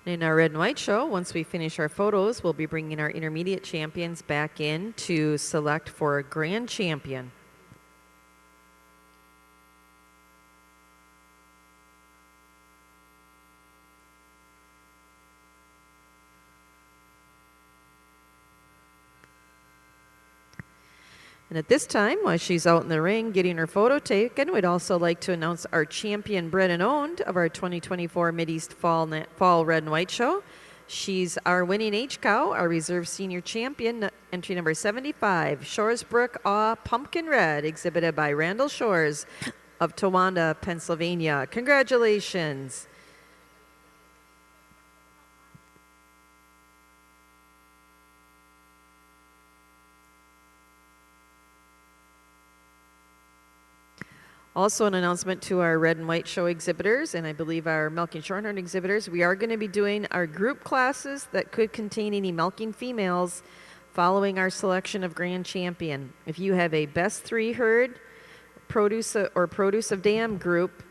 Speaker 1: In our red and white show, once we finish our photos, we'll be bringing our intermediate champions back in to select for a grand champion. And at this time, while she's out in the ring getting her photo taken, we'd also like to announce our champion bred and owned of our 2024 Mideast Fall Red and White show. She's our winning age cow, our reserve senior champion, entry number 75, Shoresbrook Awe Pumpkin Red, exhibited by Randall Shores of Towanda, Pennsylvania. Congratulations. Also, an announcement to our red and white show exhibitors, and I believe our milking shorthorn exhibitors, we are going to be doing our group classes that could contain any milking females following our selection of grand champion. If you have a best 3 herd, produce of dam group,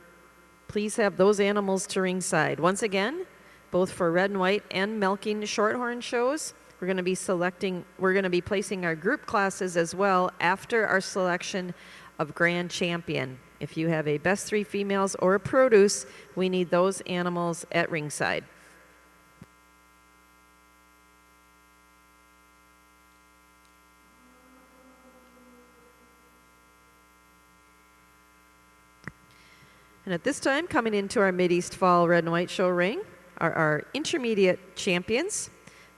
Speaker 1: please have those animals to ringside. Once again, both for red and white and milking shorthorn shows, we're going to be placing our group classes as well after our selection of grand champion. If you have a best 3 females or a produce, we need those animals at ringside. And at this time, coming into our Mideast Fall Red and White Show ring are our intermediate champions.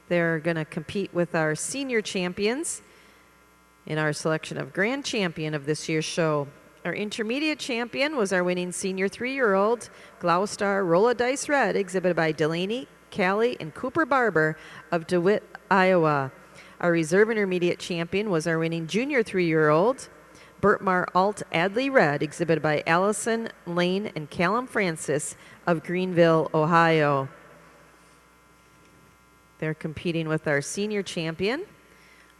Speaker 1: They're going to compete with our senior champions in our selection of grand champion of this year's show. Our intermediate champion was our winning senior 3-year-old Gloucester Rolla Dice Red, exhibited by Delaney, Callie, and Cooper Barber of DeWitt, Iowa. Our reserve intermediate champion was our winning junior 3-year-old Bertmar Alt Adley Red, exhibited by Allison Lane and Callum Francis of Greenville, Ohio. They're competing with our senior champion,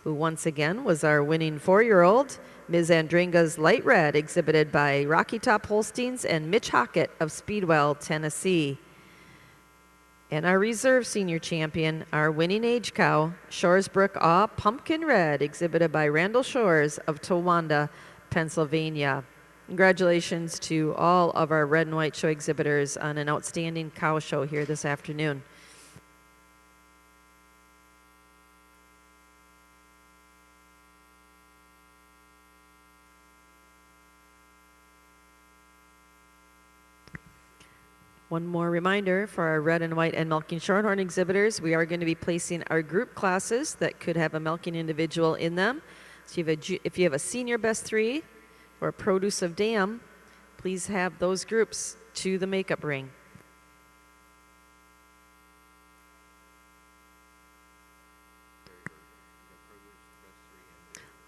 Speaker 1: who once again was our winning 4-year-old Ms. Andringa's Light Red, exhibited by Rocky Top Holsteins and Mitch Hockett of Speedwell, Tennessee. And our reserve senior champion, our winning age cow, Shoresbrook Awe Pumpkin Red, exhibited by Randall Shores of Towanda, Pennsylvania. Congratulations to all of our red and white show exhibitors on an outstanding cow show here this afternoon. One more reminder for our red and white and milking shorthorn exhibitors, we are going to be placing our group classes that could have a milking individual in them. So if you have a senior best 3 or a produce of dam, please have those groups to the makeup ring.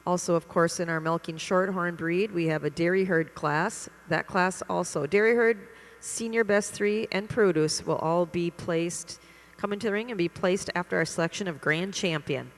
Speaker 1: Also, of course, in our milking shorthorn breed, we have a dairy herd class. That class also, dairy herd, senior best 3, and produce will all be placed, come into the ring and be placed after our selection of grand champion.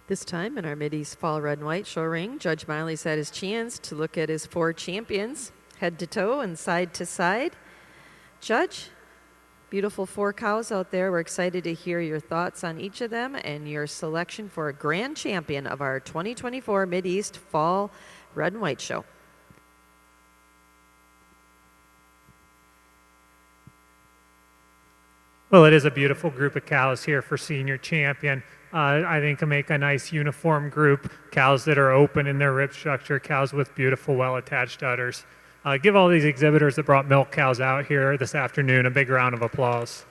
Speaker 1: This time in our Mideast Fall Red and White show ring, Judge Miley's had his chance to look at his 4 champions, head to toe and side to side. Judge, beautiful 4 cows out there. We're excited to hear your thoughts on each of them and your selection for a grand champion of our 2024 Mideast Fall Red and White show.
Speaker 3: Well, it is a beautiful group of cows here for senior champion. I think can make a nice uniform group, cows that are open in their rib structure, cows with beautiful, well-attached udders. Give all these exhibitors that brought milk cows out here this afternoon a big round of applause.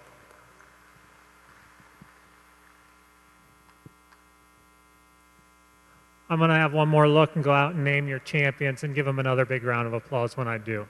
Speaker 3: I'm going to have one more look and go out and name your champions and give them another big round of applause when I do.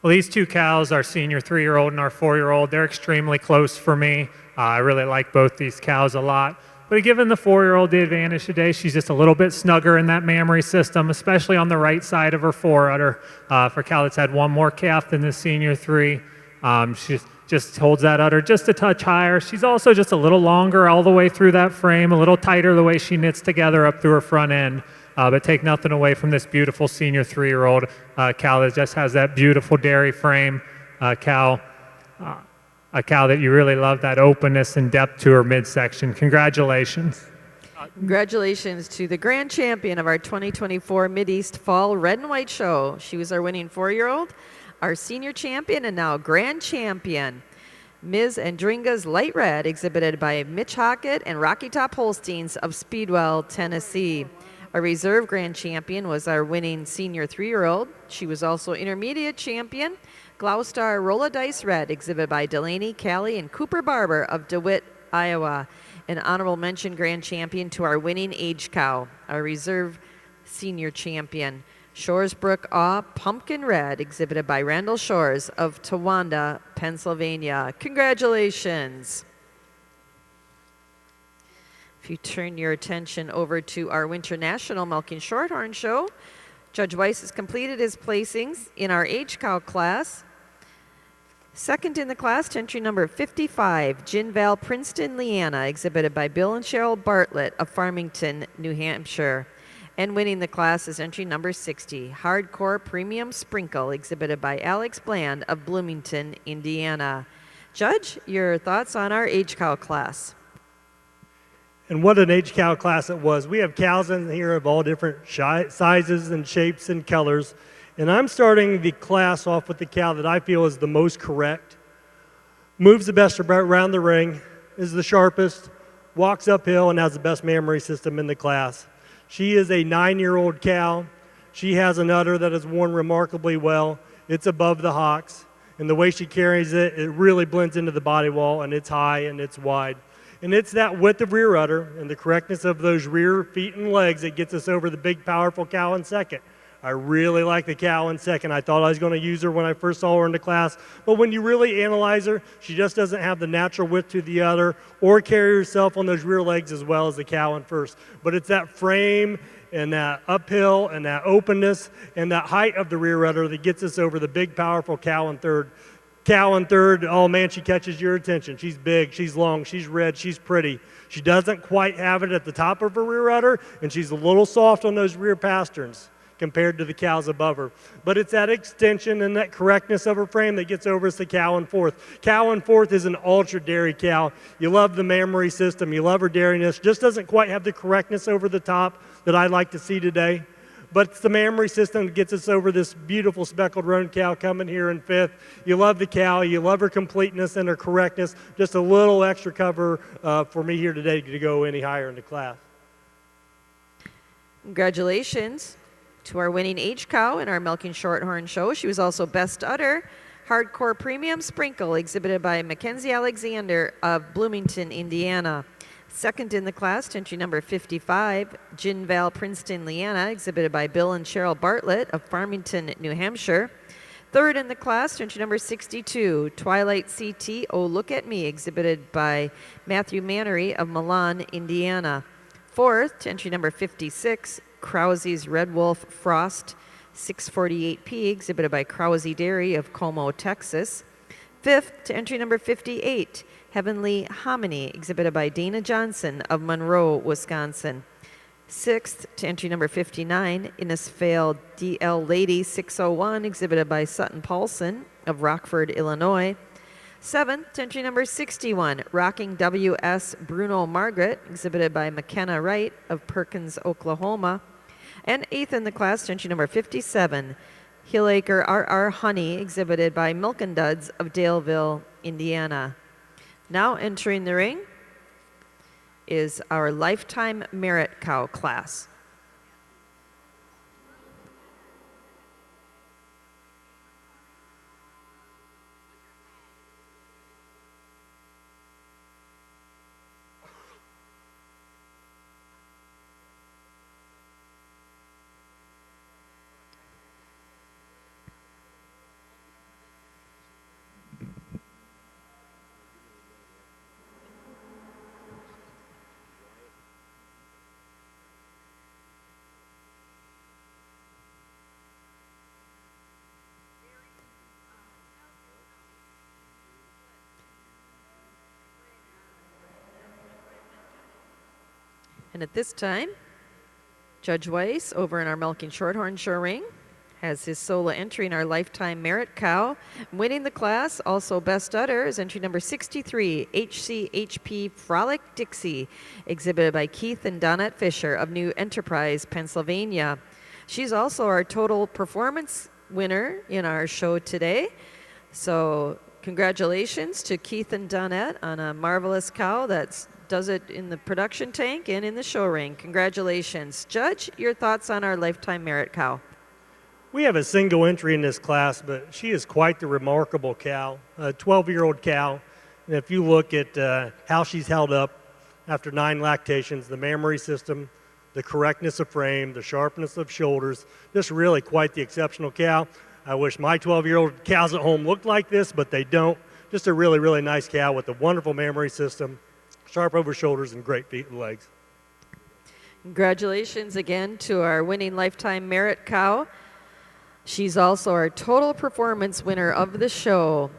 Speaker 3: Well, these two cows, our senior 3-year-old and our 4-year-old, they're extremely close for me. I really like both these cows a lot. But given the 4-year-old the advantage today, she's just a little bit snugger in that mammary system, especially on the right side of her foreudder. For a cow that's had one more calf than the senior 3, she just holds that udder just a touch higher. She's also just a little longer all the way through that frame, a little tighter the way she knits together up through her front end. But take nothing away from this beautiful senior 3-year-old cow that just has that beautiful dairy frame, a cow that you really love, that openness and depth to her midsection. Congratulations.
Speaker 1: Congratulations to the grand champion of our 2024 Mideast Fall Red and White Show. She was our winning 4-year-old, our senior champion, and now grand champion. Ms. Andringa's Light Red, exhibited by Mitch Hockett and Rocky Top Holsteins of Speedwell, Tennessee. Our reserve grand champion was our winning senior 3-year-old. She was also intermediate champion, Gloucester Rolla Dice Red, exhibited by Delaney, Callie, and Cooper Barber of DeWitt, Iowa. An honorable mention grand champion to our winning age cow, our reserve senior champion, Shoresbrook Awe Pumpkin Red, exhibited by Randall Shores of Towanda, Pennsylvania. Congratulations. If you turn your attention over to our Winter National Milking Shorthorn Show, Judge Weiss has completed his placings in our age cow class. Second in the class to entry number 55, Ginval Princeton Leanna, exhibited by Bill and Cheryl Bartlett of Farmington, New Hampshire. And winning the class is entry number 60, Hardcore Premium Sprinkle, exhibited by Alex Bland of Bloomington, Indiana. Judge, your thoughts on our age cow class?
Speaker 2: And what an age cow class it was. We have cows in here of all different sizes and shapes and colors. And I'm starting the class off with the cow that I feel is the most correct, moves the best around the ring, is the sharpest, walks uphill, and has the best mammary system in the class. She is a 9-year-old cow. She has an udder that is worn remarkably well. It's above the hocks. And the way she carries it, it really blends into the body wall, and it's high and it's wide. And it's that width of rear udder and the correctness of those rear feet and legs that gets us over the big, powerful cow in second. I really like the cow in second. I thought I was going to use her when I first saw her in the class. But when you really analyze her, she just doesn't have the natural width to the udder or carry herself on those rear legs as well as the cow in first. But it's that frame and that uphill and that openness and that height of the rear udder that gets us over the big, powerful cow in third. Cow in third, oh man, she catches your attention. She's big, she's long, she's red, she's pretty. She doesn't quite have it at the top of her rear udder, and she's a little soft on those rear pasterns compared to the cows above her. But it's that extension and that correctness of her frame that gets over us to cow in fourth. Cow in fourth is an ultra dairy cow. You love the mammary system, you love her dairiness, just doesn't quite have the correctness over the top that I'd like to see today. But it's the mammary system that gets us over this beautiful speckled roan cow coming here in fifth. You love the cow. You love her completeness and her correctness. Just a little extra cover for me here today to go any higher in the class.
Speaker 1: Congratulations to our winning age cow in our Milking Shorthorn Show. She was also best udder, Hardcore Premium Sprinkle, exhibited by Mackenzie Alexander of Bloomington, Indiana. Second in the class, to entry number 55, Ginval Princeton Leanna, exhibited by Bill and Cheryl Bartlett of Farmington, New Hampshire. Third in the class, to entry number 62, Twilight CT, Oh Look at Me, exhibited by Matthew Mannery of Milan, Indiana. Fourth, to entry number 56, Krause's Red Wolf Frost 648P, exhibited by Krause Dairy of Como, Texas. Fifth, to entry number 58, Heavenly Hominy, exhibited by Dana Johnson of Monroe, Wisconsin. Sixth to entry number 59, Innisfail DL Lady 601, exhibited by Sutton Paulson of Rockford, Illinois. Seventh to entry number 61, Rocking WS Bruno Margaret, exhibited by McKenna Wright of Perkins, Oklahoma. And eighth in the class to entry number 57, Hillacre RR Honey, exhibited by Milk and Duds of Daleville, Indiana. Now entering the ring is our Lifetime Merit Cow class. And at this time, Judge Weiss, over in our Milking Shorthorn show ring, has his solo entry in our Lifetime Merit Cow. Winning the class, also best udder, is entry number 63, HCHP Frolic Dixie, exhibited by Keith and Donette Fisher of New Enterprise, Pennsylvania. She's also our total performance winner in our show today. So congratulations to Keith and Donette on a marvelous cow that does it in the production tank and in the show ring. Congratulations. Judge, your thoughts on our Lifetime Merit Cow?
Speaker 2: We have a single entry in this class, but she is quite the remarkable cow, a 12-year-old cow. And if you look at how she's held up after 9 lactations, the mammary system, the correctness of frame, the sharpness of shoulders, just really quite the exceptional cow. I wish my 12-year-old cows at home looked like this, but they don't. Just a really, really nice cow with a wonderful mammary system, sharp over shoulders, and great feet and legs.
Speaker 1: Congratulations again to our winning Lifetime Merit Cow. She's also our total performance winner of the show,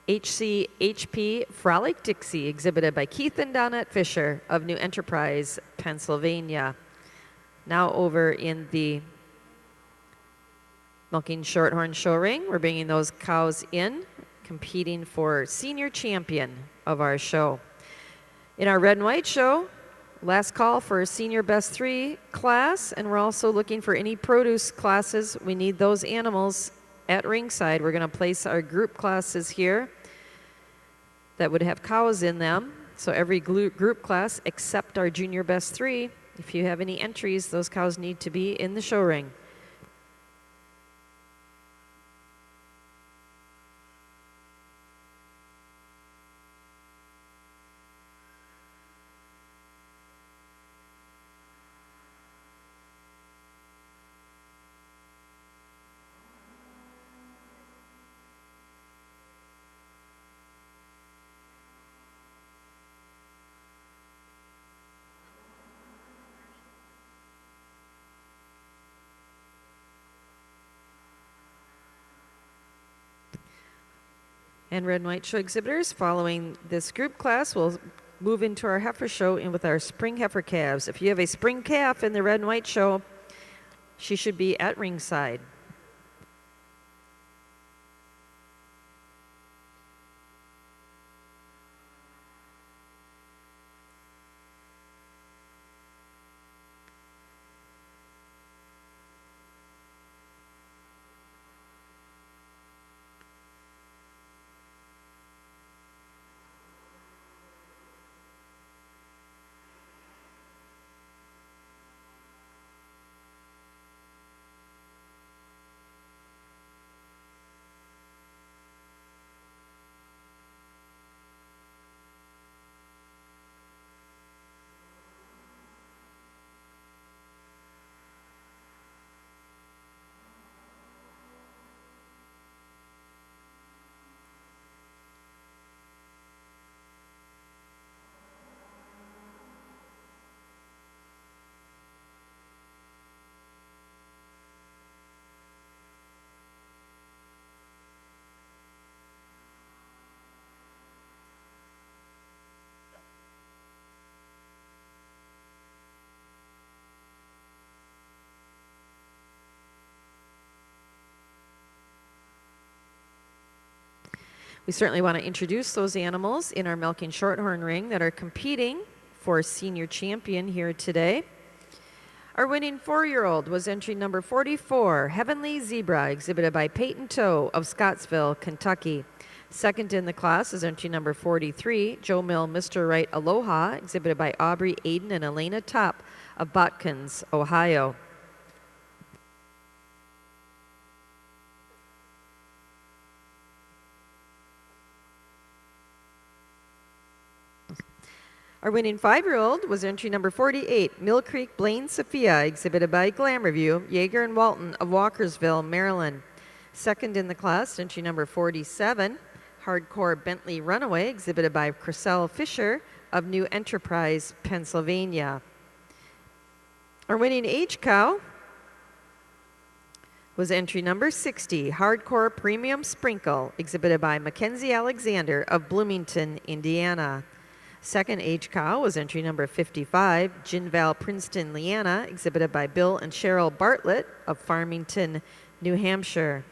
Speaker 1: HCHP Frolic Dixie, exhibited by Keith and Donette Fisher of New Enterprise, Pennsylvania. Now over in the Milking Shorthorn show ring, we're bringing those cows in, competing for senior champion of our show. In our red and white show, last call for senior best 3 class, and we're also looking for any produce classes. We need those animals at ringside. We're going to place our group classes here that would have cows in them. So every group class except our junior best 3. If you have any entries, those cows need to be in the show ring. And red and white show exhibitors, following this group class, we'll move into our heifer show and with our spring heifer calves. If you have a spring calf in the red and white show, she should be at ringside. We certainly want to introduce those animals in our milking shorthorn ring that are competing for senior champion here today. Our winning 4-year-old was entry number 44, Heavenly Zebra, exhibited by Peyton Toe of Scottsville, Kentucky. Second in the class is entry number 43, Joe Mill Mr. Right Aloha, exhibited by Aubrey Aiden and Elena Top of Botkins, Ohio. Our winning 5-year-old was entry number 48, Mill Creek Blaine Sophia, exhibited by Glam Review, Yeager and Walton of Walkersville, Maryland. Second in the class, entry number 47, Hardcore Bentley Runaway, exhibited by Chriselle Fisher of New Enterprise, Pennsylvania. Our winning age cow was entry number 60, Hardcore Premium Sprinkle, exhibited by Mackenzie Alexander of Bloomington, Indiana. Second age cow was entry number 55, Ginval Princeton Leanna, exhibited by Bill and Cheryl Bartlett of Farmington, New Hampshire.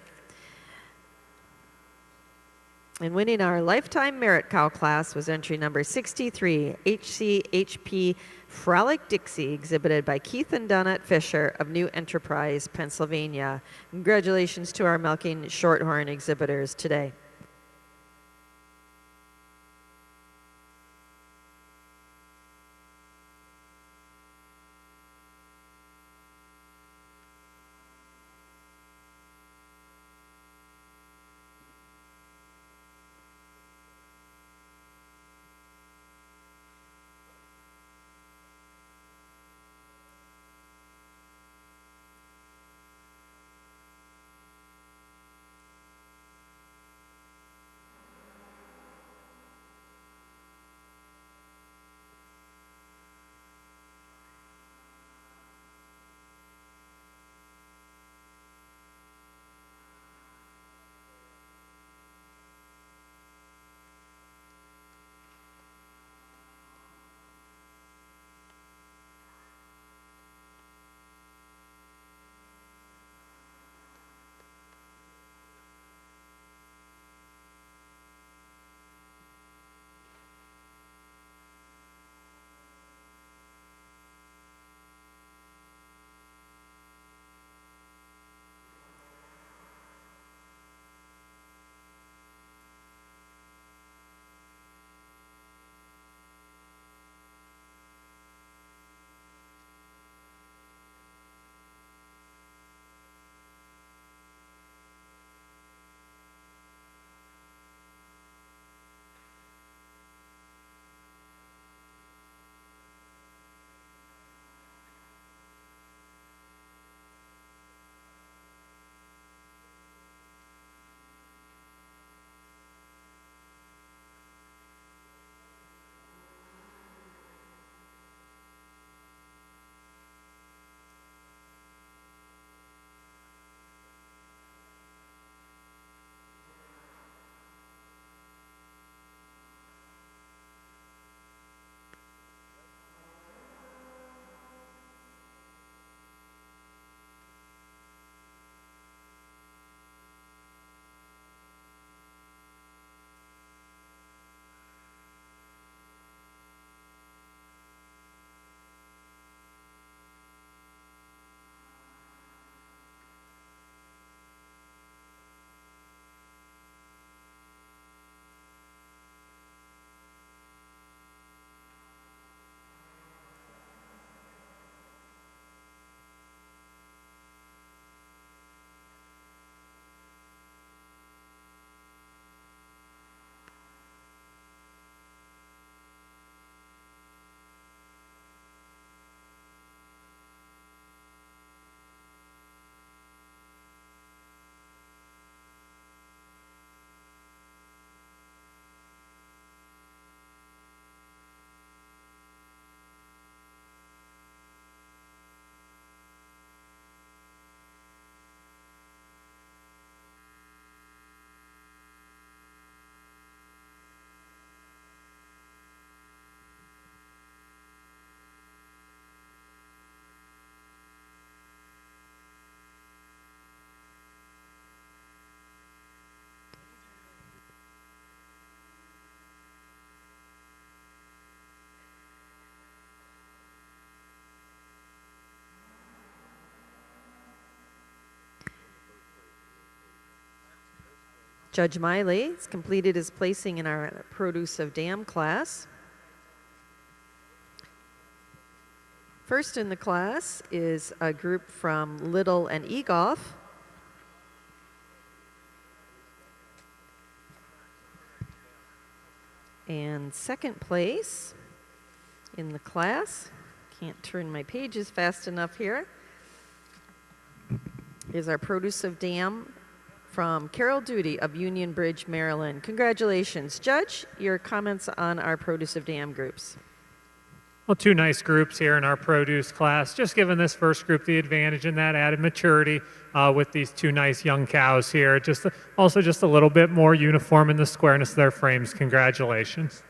Speaker 1: And winning our lifetime merit cow class was entry number 63, HCHP Frolic Dixie, exhibited by Keith and Donette Fisher of New Enterprise, Pennsylvania. Congratulations to our milking shorthorn exhibitors today. Judge Miley has completed his placing in our produce of dam class. First in the class is a group from Little and Egolf. And second place in the class, can't turn my pages fast enough here, is our produce of dam from Carol Duty of Union Bridge, Maryland. Congratulations. Judge, your comments on our produce of dam groups.
Speaker 3: Well, two nice groups here in our produce class, just giving this first group the advantage in that added maturity with these two nice young cows here. Also just a little bit more uniform in the squareness of their frames. Congratulations.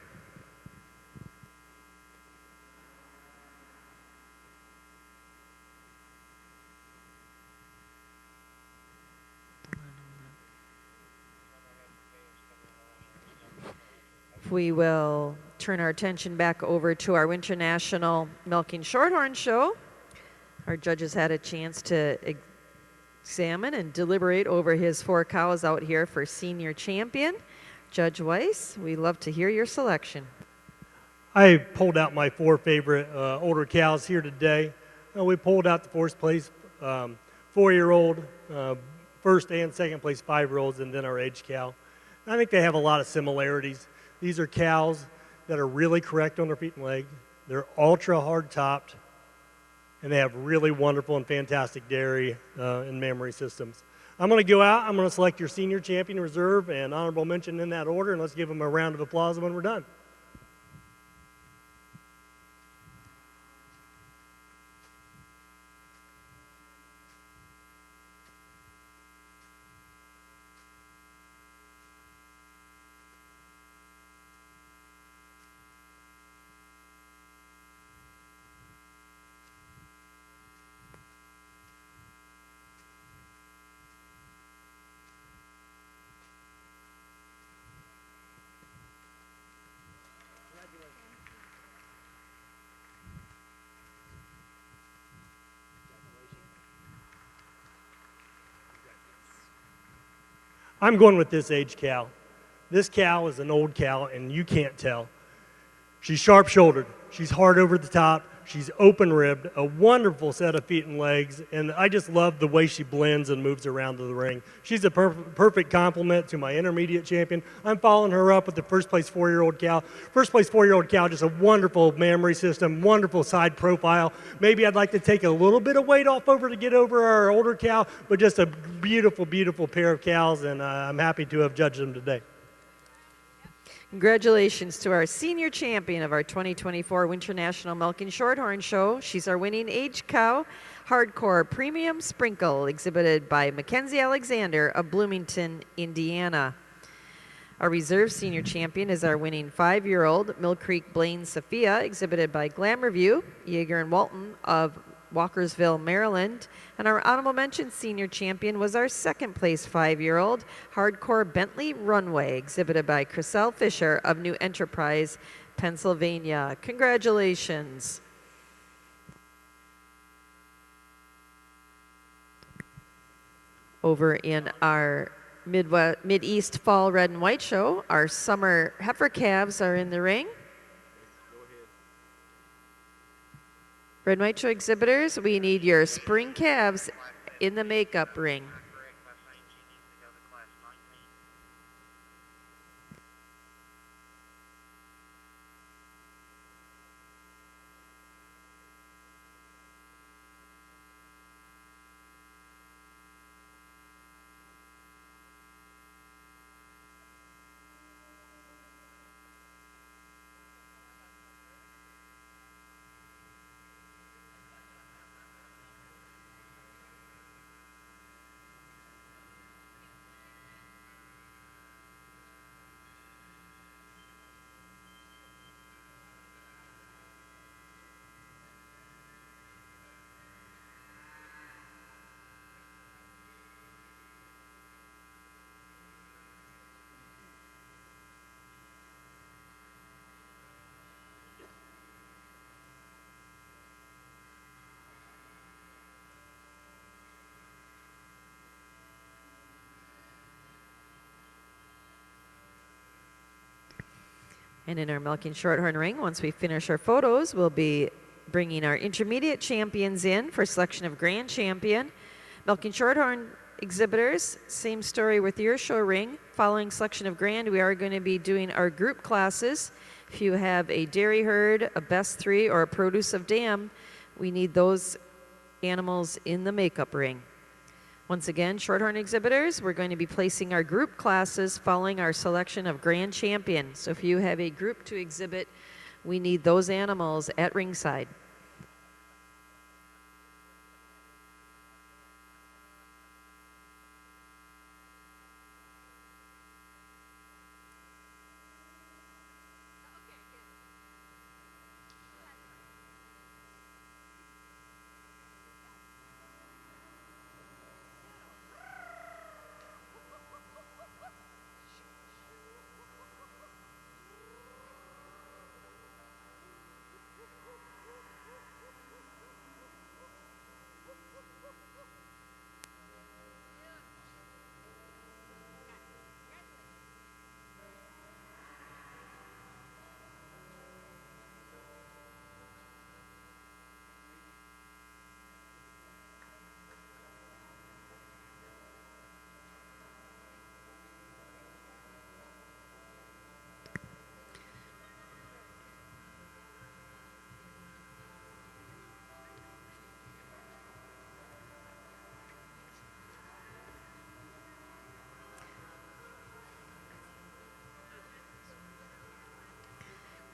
Speaker 1: We will turn our attention back over to our Winter National Milking Shorthorn show. Our judges had a chance to examine and deliberate over his 4 cows out here for senior champion. Judge Weiss, we love to hear your selection.
Speaker 2: I pulled out my 4 favorite older cows here today. We pulled out the first place 4-year-old, first and second place 5-year-olds, and then our age cow. I think they have a lot of similarities. These are cows that are really correct on their feet and legs. They're ultra hard topped, and they have really wonderful and fantastic dairy and mammary systems. I'm going to go out. I'm going to select your senior champion reserve and honorable mention in that order, and let's give them a round of applause when we're done. I'm going with this age cow. This cow is an old cow, and you can't tell. She's sharp-shouldered. She's hard over the top. She's open-ribbed, a wonderful set of feet and legs, and I just love the way she blends and moves around the ring. She's a perfect complement to my intermediate champion. I'm following her up with the first place 4-year-old cow. First place 4-year-old cow, just a wonderful mammary system, wonderful side profile. Maybe I'd like to take a little bit of weight off over to get over our older cow, but just a beautiful, beautiful pair of cows, and I'm happy to have judged them today.
Speaker 1: Congratulations to our senior champion of our 2024 Winter National Milking Shorthorn Show. She's our winning age cow, Hardcore Premium Sprinkle, exhibited by Mackenzie Alexander of Bloomington, Indiana. Our reserve senior champion is our winning 5-year-old Mill Creek Blaine Sophia, exhibited by Glamour View, Yeager and Walton of Walkersville, Maryland. And our honorable mention senior champion was our second place 5-year-old Hardcore Bentley Runway, exhibited by Chriselle Fisher of New Enterprise, Pennsylvania. Congratulations. Over in our Mid-East Fall Red and White Show, our summer heifer calves are in the ring. Red and White Show exhibitors, we need your spring calves in the makeup ring. And in our milking shorthorn ring, once we finish our photos, we'll be bringing our intermediate champions in for selection of grand champion. Milking shorthorn exhibitors, same story with your show ring. Following selection of grand, we are going to be doing our group classes. If you have a dairy herd, a best three, or a produce of dam, we need those animals in the makeup ring. Once again, shorthorn exhibitors, we're going to be placing our group classes following our selection of grand champion. So if you have a group to exhibit, we need those animals at ringside.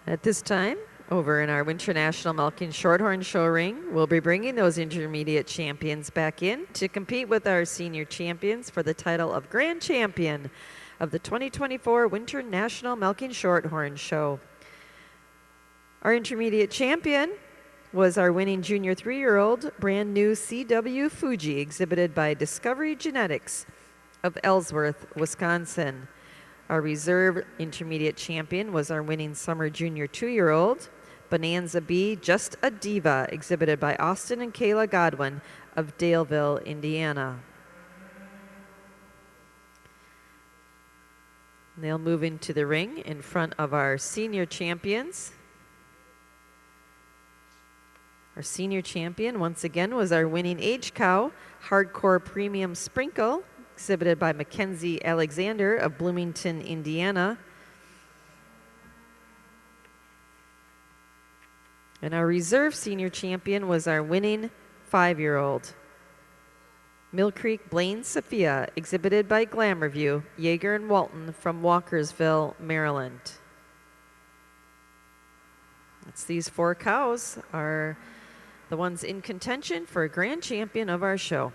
Speaker 1: At this time, over in our Winter National Milking Shorthorn Show ring, we'll be bringing those intermediate champions back in to compete with our senior champions for the title of Grand Champion of the 2024 Winter National Milking Shorthorn Show. Our intermediate champion was our winning junior 3-year-old brand new CW Fuji, exhibited by Discovery Genetics of Ellsworth, Wisconsin. Our reserve intermediate champion was our winning summer junior 2-year-old, Bonanza B, Just a Diva, exhibited by Austin and Kayla Godwin of Daleville, Indiana. They'll move into the ring in front of our senior champions. Our senior champion, once again, was our winning age cow, Hardcore Premium Sprinkle, exhibited by Mackenzie Alexander of Bloomington, Indiana. And our reserve senior champion was our winning 5-year-old, Mill Creek Blaine Sophia, exhibited by Glam Review, Yeager and Walton from Walkersville, Maryland. These 4 cows are the ones in contention for a grand champion of our show.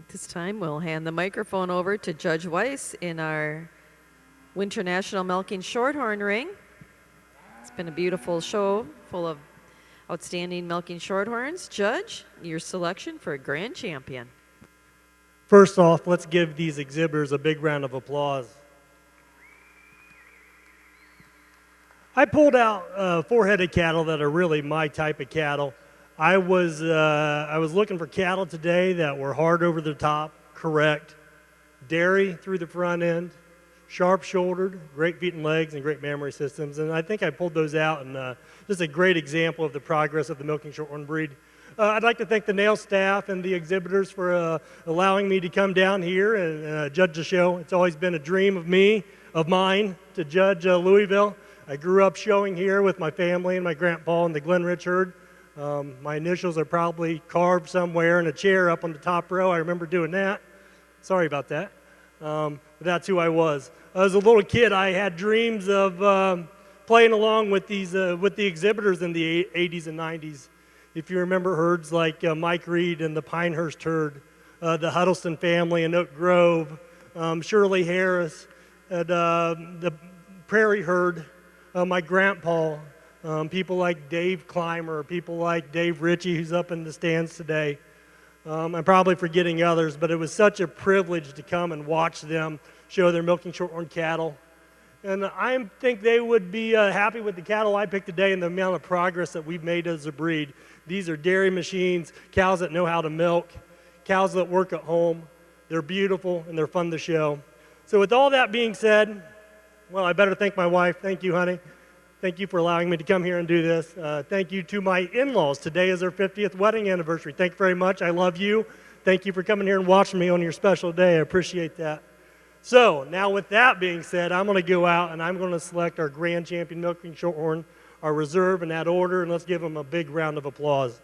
Speaker 1: At this time, we'll hand the microphone over to Judge Weiss in our Winter National Milking Shorthorn ring. It's been a beautiful show full of outstanding milking shorthorns. Judge, your selection for a grand champion.
Speaker 2: First off, let's give these exhibitors a big round of applause. I pulled out four-headed cattle that are really my type of cattle. I was looking for cattle today that were hard over the top, correct, dairy through the front end, sharp-shouldered, great feet and legs, and great mammary systems. And I think I pulled those out, and just a great example of the progress of the milking shorthorn breed. I'd like to thank the NAILE staff and the exhibitors for allowing me to come down here and judge the show. It's always been a dream of mine to judge Louisville. I grew up showing here with my family and my grandpa in the Glen Ridge herd. My initials are probably carved somewhere in a chair up on the top row. I remember doing that. Sorry about that. But that's who I was. As a little kid, I had dreams of playing along with with the exhibitors in the 80s and 90s. If you remember herds like Mike Reed and the Pinehurst herd, the Huddleston family in Oak Grove, Shirley Harris, and the Prairie herd, my grandpa, people like Dave Clymer, people like Dave Ritchie, who's up in the stands today. I'm probably forgetting others, but it was such a privilege to come and watch them show their milking shorthorn cattle. And I think they would be happy with the cattle I picked today and the amount of progress that we've made as a breed. These are dairy machines, cows that know how to milk, cows that work at home. They're beautiful and they're fun to show. So with all that being said, well, I better thank my wife. Thank you, honey. Thank you for allowing me to come here and do this. Thank you to my in-laws. Today is their 50th wedding anniversary. Thank you very much. I love you. Thank you for coming here and watching me on your special day. I appreciate that. So now with that being said, I'm going to go out and I'm going to select our grand champion milking shorthorn, our reserve in that order, and let's give them a big round of applause.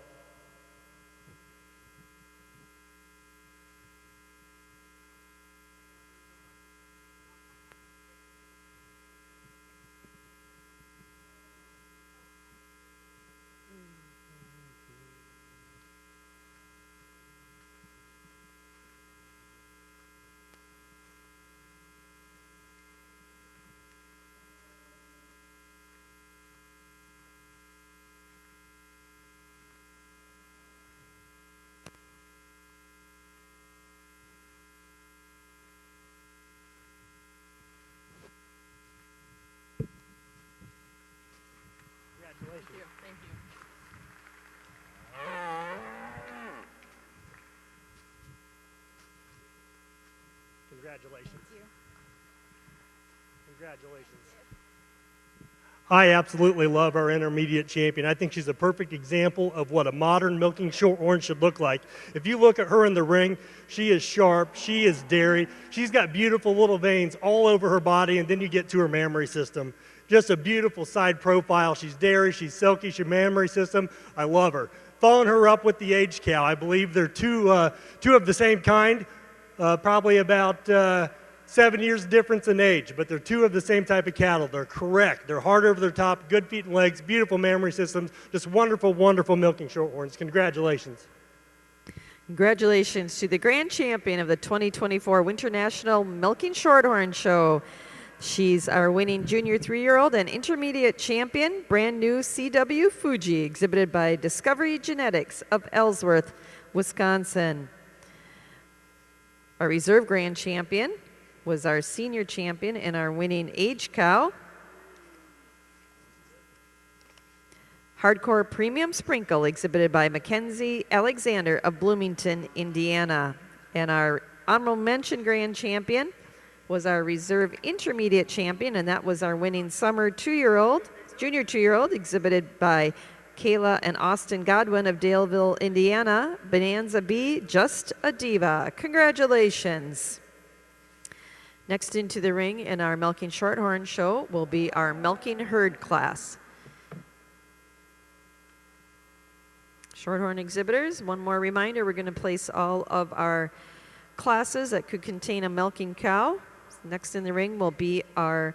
Speaker 1: Thank you.
Speaker 2: Congratulations. Congratulations. I absolutely love our intermediate champion. I think she's a perfect example of what a modern milking shorthorn should look like. If you look at her in the ring, she is sharp, she is dairy, she's got beautiful little veins all over her body, and then you get to her mammary system. Just a beautiful side profile. She's dairy, she's silky, she's mammary system. I love her. Following her up with the aged cow. I believe they're two of the same kind, probably about 7 years difference in age, but they're two of the same type of cattle. They're correct. They're hard over their top, good feet and legs, beautiful mammary systems, just wonderful, wonderful milking shorthorns. Congratulations.
Speaker 1: Congratulations to the grand champion of the 2024 Winter National Milking Shorthorn Show. She's our winning junior 3-year-old and intermediate champion, brand new CW Fuji, exhibited by Discovery Genetics of Ellsworth, Wisconsin. Our reserve grand champion was our senior champion and our winning age cow. Hardcore Premium Sprinkle, exhibited by Mackenzie Alexander of Bloomington, Indiana. And our honorable mention grand champion was our reserve intermediate champion, and that was our winning summer junior 2-year-old, exhibited by Kayla and Austin Godwin of Daleville, Indiana. Bonanza B, Just a Diva. Congratulations. Next into the ring in our Milking Shorthorn show will be our Milking Herd class. Shorthorn exhibitors, one more reminder, we're going to place all of our classes that could contain a milking cow. Next in the ring will be our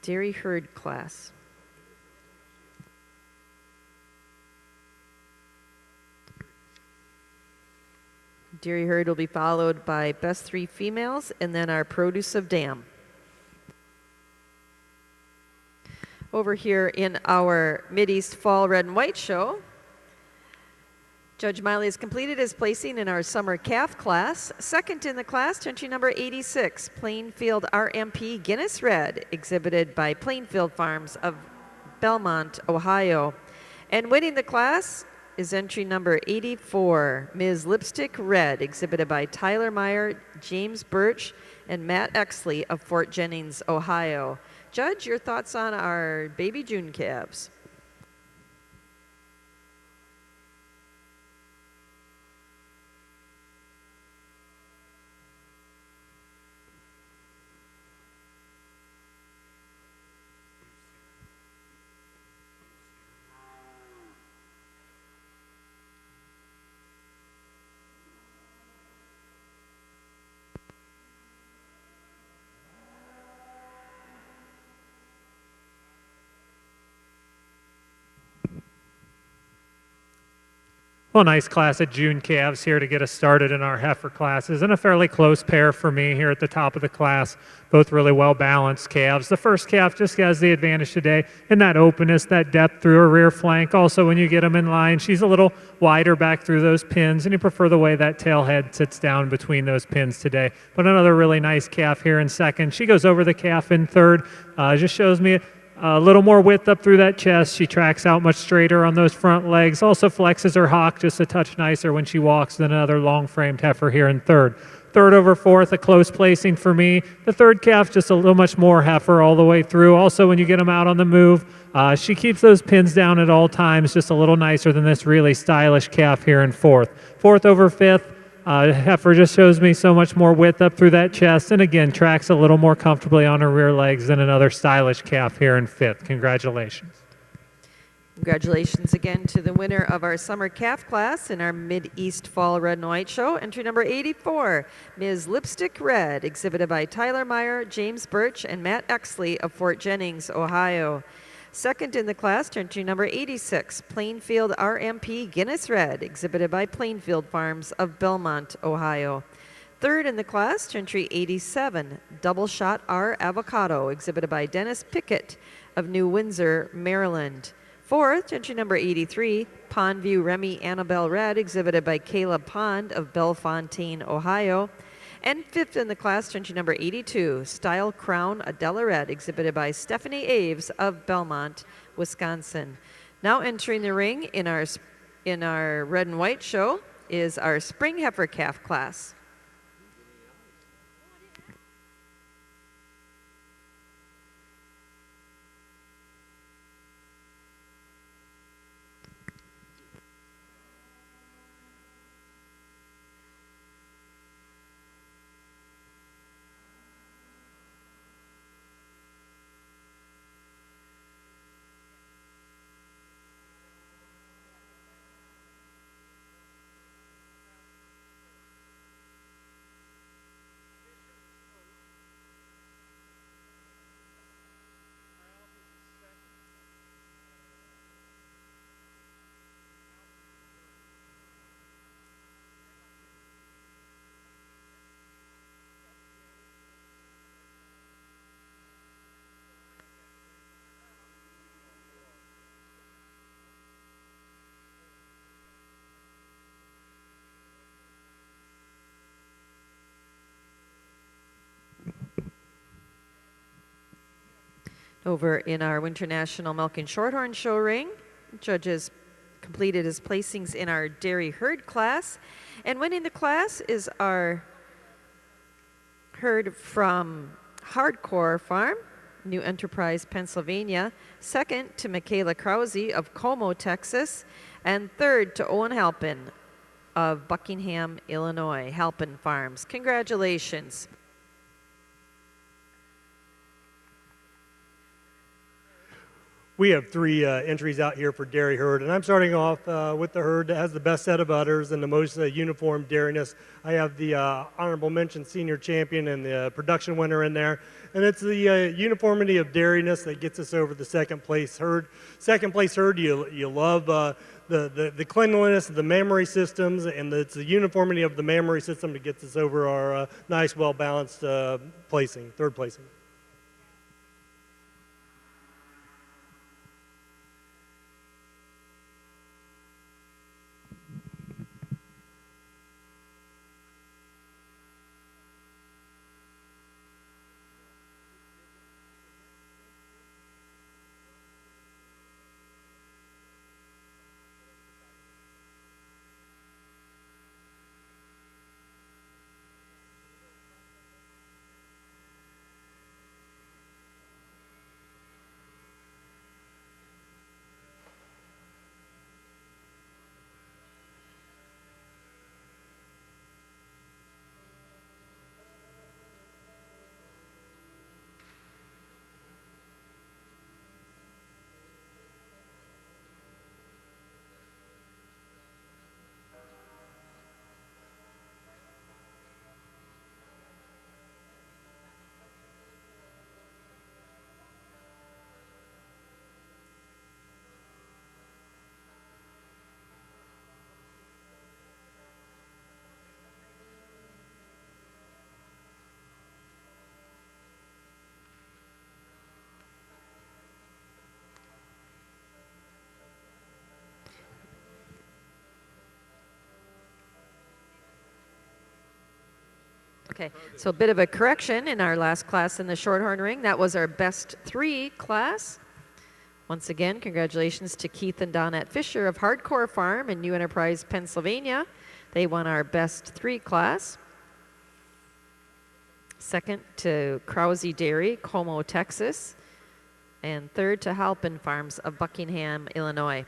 Speaker 1: dairy herd class. Dairy herd will be followed by best 3 females and then our produce of dam. Over here in our Mideast Fall Red and White show, Judge Miley has completed his placing in our summer calf class. Second in the class, entry number 86, Plainfield RMP Guinness Red, exhibited by Plainfield Farms of Belmont, Ohio. And winning the class is entry number 84, Ms. Lipstick Red, exhibited by Tyler Meyer, James Birch, and Matt Exley of Fort Jennings, Ohio. Judge, your thoughts on our baby June calves?
Speaker 3: Well, nice class of June calves here to get us started in our heifer classes, and a fairly close pair for me here at the top of the class. Both really well-balanced calves. The first calf just has the advantage today in that openness, that depth through her rear flank. Also, when you get them in line, she's a little wider back through those pins, and you prefer the way that tail head sits down between those pins today. But another really nice calf here in second. She goes over the calf in third. Just shows me a little more width up through that chest. She tracks out much straighter on those front legs. Also flexes her hock just a touch nicer when she walks than another long-framed heifer here in third. Third over fourth, a close placing for me. The third calf, just a little much more heifer all the way through. Also, when you get them out on the move, she keeps those pins down at all times, just a little nicer than this really stylish calf here in fourth. Fourth over fifth, heifer just shows me so much more width up through that chest, and again, tracks a little more comfortably on her rear legs than another stylish calf here in fifth. Congratulations.
Speaker 1: Congratulations again to the winner of our summer calf class in our Mideast Fall Red and White show. Entry number 84, Ms. Lipstick Red, exhibited by Tyler Meyer, James Birch, and Matt Exley of Fort Jennings, Ohio. Second in the class, entry number 86, Plainfield RMP Guinness Red, exhibited by Plainfield Farms of Belmont, Ohio. Third in the class, entry 87, Double Shot R Avocado, exhibited by Dennis Pickett of New Windsor, Maryland. Fourth, entry number 83, Pondview Remy Annabelle Red, exhibited by Caleb Pond of Bellefontaine, Ohio. And fifth in the class, entry number 82, Style Crown Adela Red, exhibited by Stephanie Aves of Belmont, Wisconsin. Now entering the ring in our red and white show is our spring heifer calf class. Over in our Winter National Milk and Shorthorn show ring, judges completed his placings in our dairy herd class. And winning the class is our herd from Hardcore Farm, New Enterprise, Pennsylvania. Second to Michaela Krause of Como, Texas. And third to Owen Halpin of Buckingham, Illinois, Halpin Farms. Congratulations.
Speaker 2: We have three entries out here for dairy herd, and I'm starting off with the herd that has the best set of udders and the most uniform dairiness. I have the honorable mention senior champion and the production winner in there, and it's the uniformity of dairiness that gets us over the second place herd. Second place herd, you love the cleanliness of the mammary systems, and it's the uniformity of the mammary system that gets us over our nice, well-balanced placing, third placing.
Speaker 1: Okay, so a bit of a correction in our last class in the Shorthorn ring. That was our best 3 class. Once again, congratulations to Keith and Donette Fisher of Hardcore Farm in New Enterprise, Pennsylvania. They won our best 3 class. Second to Krause Dairy, Como, Texas. And third to Halpin Farms of Buckingham, Illinois.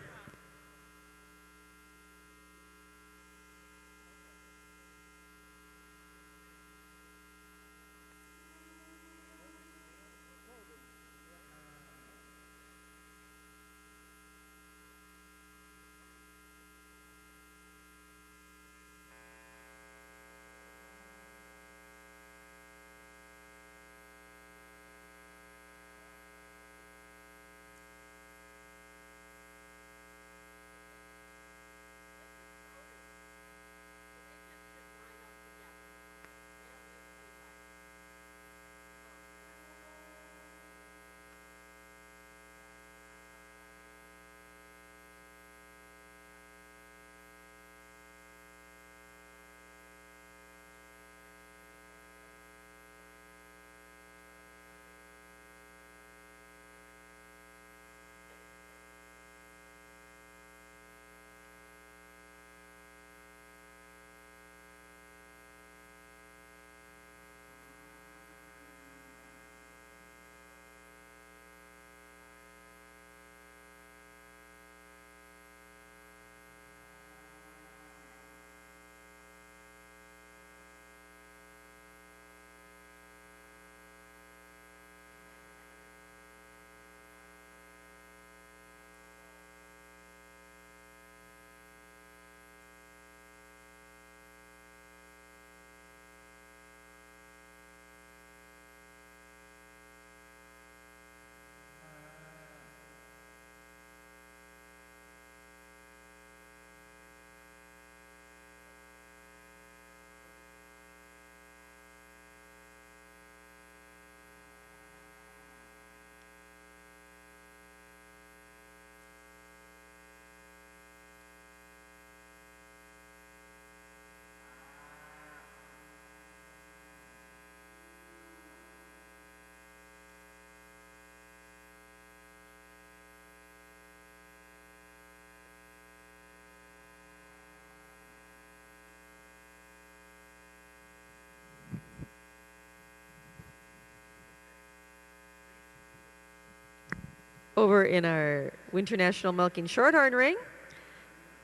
Speaker 1: Over in our Winter National Milking Shorthorn ring,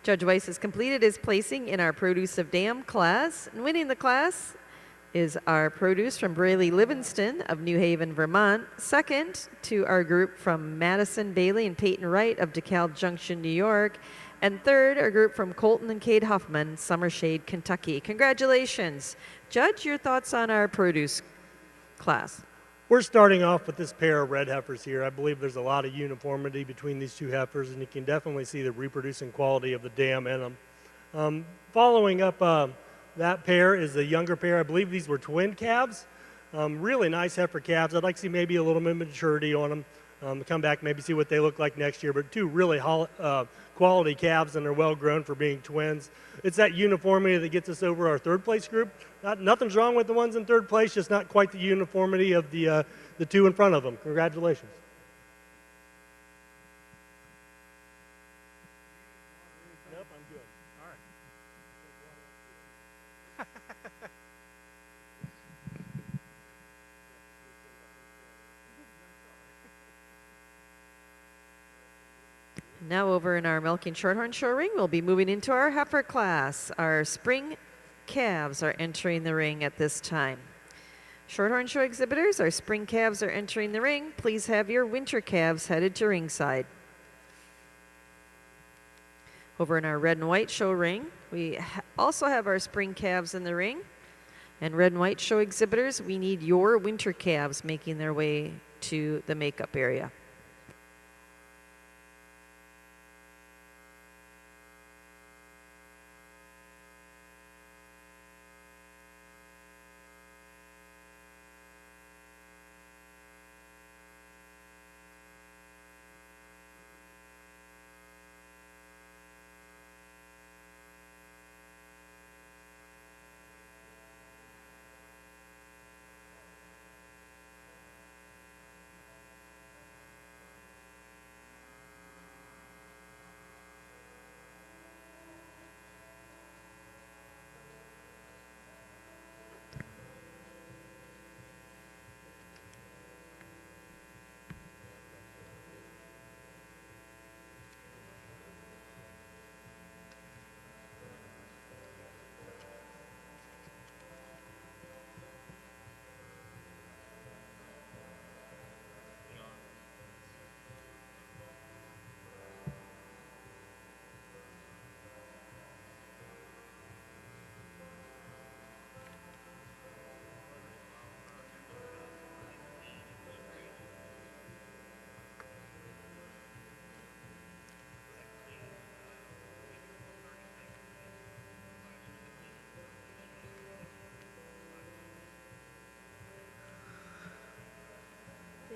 Speaker 1: Judge Weiss has completed his placing in our Produce of Dam class. And winning the class is our produce from Braley Livingston of New Haven, Vermont. Second to our group from Madison Bailey and Peyton Wright of DeKalb Junction, New York. And third, our group from Colton and Cade Huffman, Summershade, Kentucky. Congratulations. Judge, your thoughts on our produce class?
Speaker 2: We're starting off with this pair of red heifers here. I believe there's a lot of uniformity between these 2 heifers, and you can definitely see the reproducing quality of the dam in them. Following up that pair is the younger pair. I believe these were twin calves. Really nice heifer calves. I'd like to see maybe a little bit of maturity on them. Come back, maybe see what they look like next year. But 2 really quality calves, and they're well grown for being twins. It's that uniformity that gets us over our 3rd place group. Nothing's wrong with the ones in 3rd place, just not quite the uniformity of the 2 in front of them. Congratulations. Nope, I'm good.
Speaker 3: All right.
Speaker 1: Now over in our Milking Shorthorn show ring, we'll be moving into our heifer class. Our spring calves are entering the ring at this time. Shorthorn show exhibitors, our spring calves are entering the ring. Please have your winter calves headed to ringside. Over in our red and white show ring, we also have our spring calves in the ring. And red and white show exhibitors, we need your winter calves making their way to the makeup area.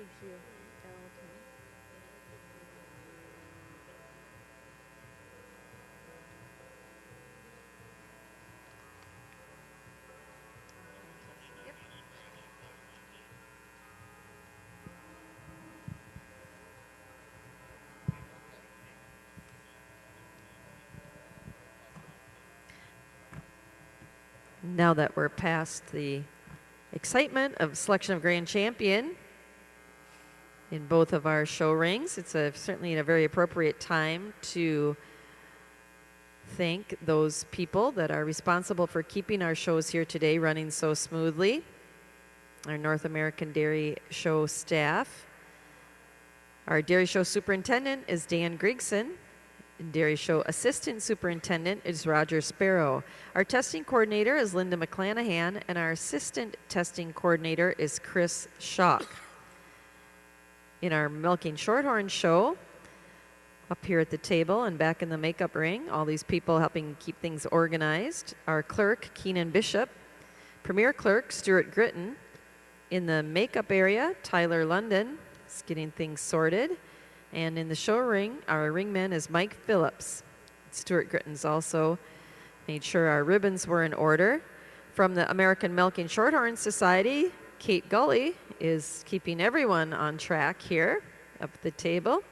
Speaker 1: Thank you. Okay. Yep. Now that we're past the excitement of selection of grand champion in both of our show rings, it's certainly a very appropriate time to thank those people that are responsible for keeping our shows here today running so smoothly. Our North American Dairy Show staff. Our Dairy Show Superintendent is Dan Grigson. Dairy Show Assistant Superintendent is Roger Sparrow. Our testing coordinator is Linda McClanahan, and our Assistant Testing Coordinator is Chris Schock. In our Milking Shorthorn show, up here at the table and back in the makeup ring, all these people helping keep things organized. Our clerk, Keenan Bishop. Premier Clerk, Stuart Gritton. In the makeup area, Tyler London is getting things sorted. And in the show ring, our ringman is Mike Phillips. Stuart Gritton's also made sure our ribbons were in order. From the American Milking Shorthorn Society, Kate Gully is keeping everyone on track here up at the table.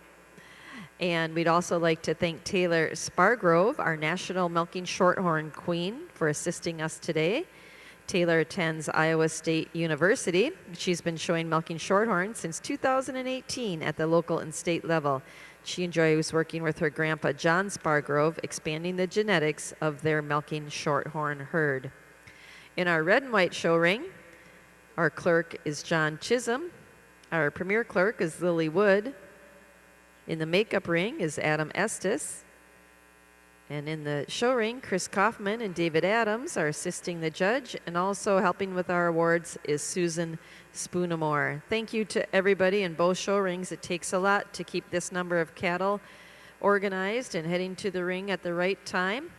Speaker 1: And we'd also like to thank Taylor Spargrove, our National Milking Shorthorn Queen, for assisting us today. Taylor attends Iowa State University. She's been showing milking shorthorn since 2018 at the local and state level. She enjoys working with her grandpa, John Spargrove, expanding the genetics of their milking shorthorn herd. In our red and white show ring, our clerk is John Chisholm. Our premier clerk is Lily Wood. In the makeup ring is Adam Estes. And in the show ring, Chris Kaufman and David Adams are assisting the judge, and also helping with our awards is Susan Spoonamore. Thank you to everybody in both show rings. It takes a lot to keep this number of cattle organized and heading to the ring at the right time.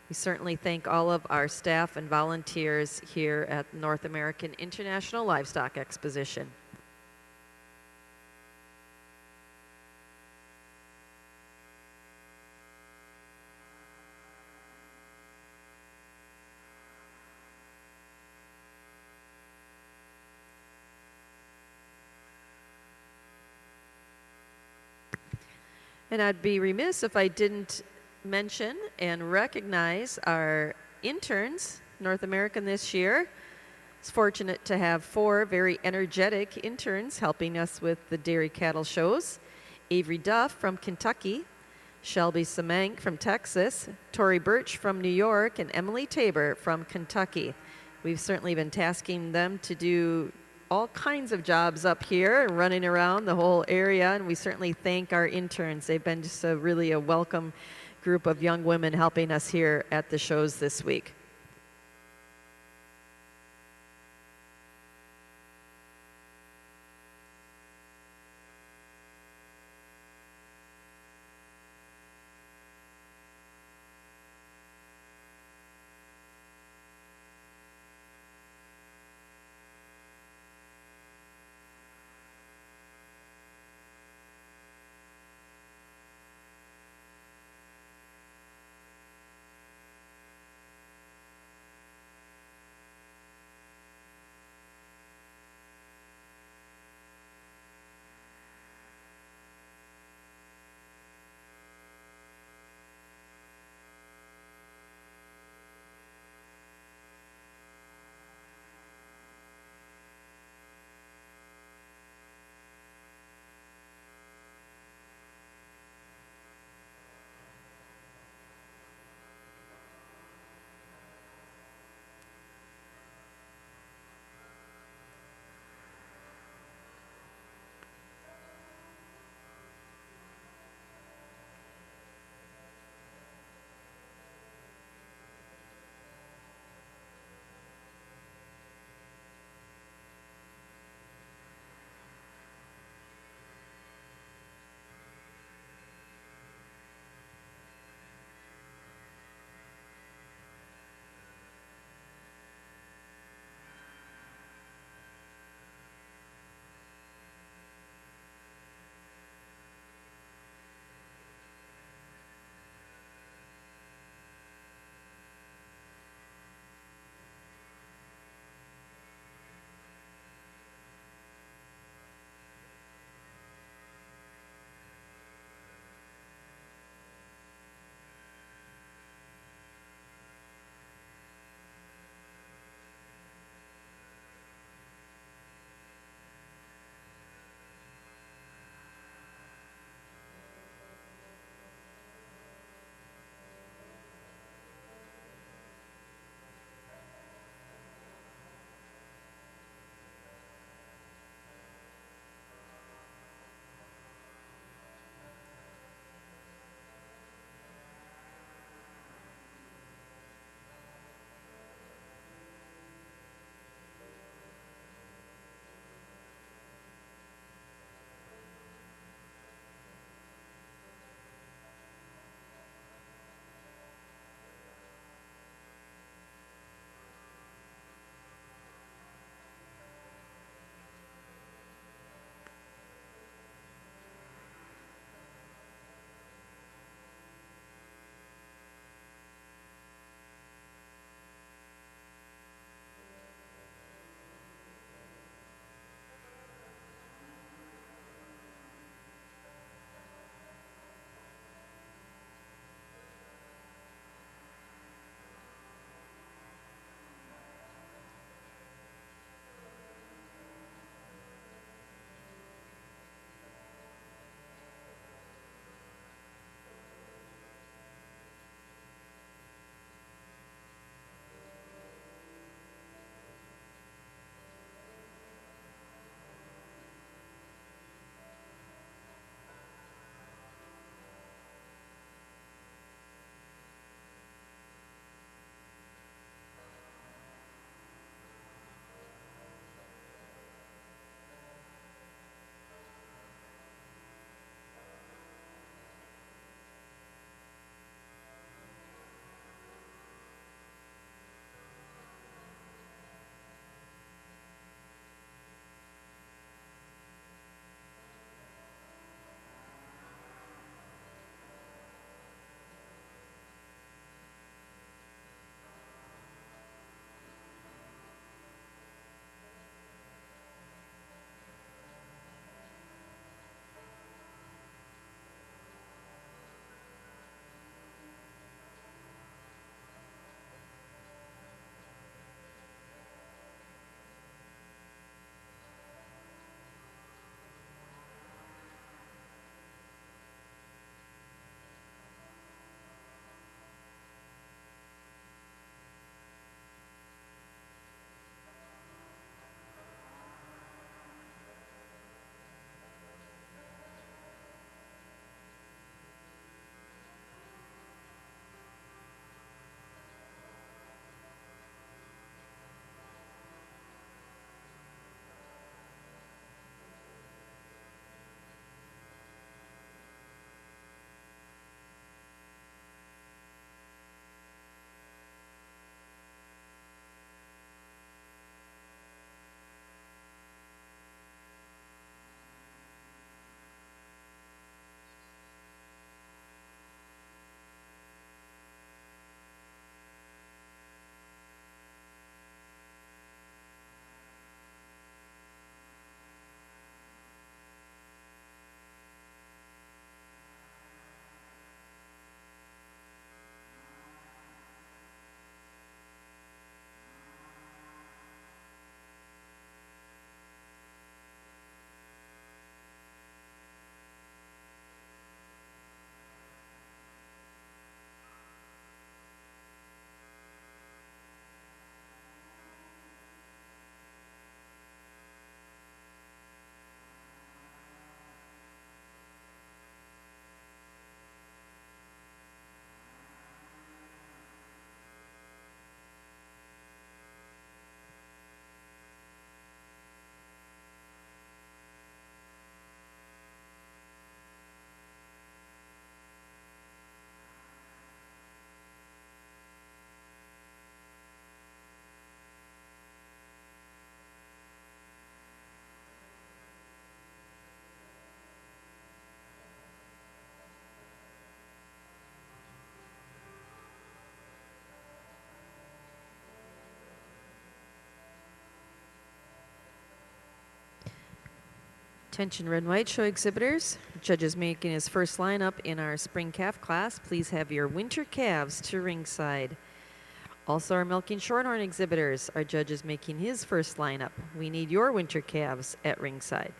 Speaker 1: We certainly thank all of our staff and volunteers here at North American International Livestock Exposition. And I'd be remiss if I didn't mention and recognize our interns, North American this year. It's fortunate to have 4 very energetic interns helping us with the dairy cattle shows. Avery Duff from Kentucky, Shelby Semenk from Texas, Tori Birch from New York, and Emily Tabor from Kentucky. We've certainly been tasking them to do all kinds of jobs up here, running around the whole area, and we certainly thank our interns. They've been just really a welcome group of young women helping us here at the shows this week. Attention red and white show exhibitors. Judge is making his first lineup in our spring calf class. Please have your winter calves to ringside. Also our milking shorthorn exhibitors. Our judge is making his first lineup. We need your winter calves at ringside.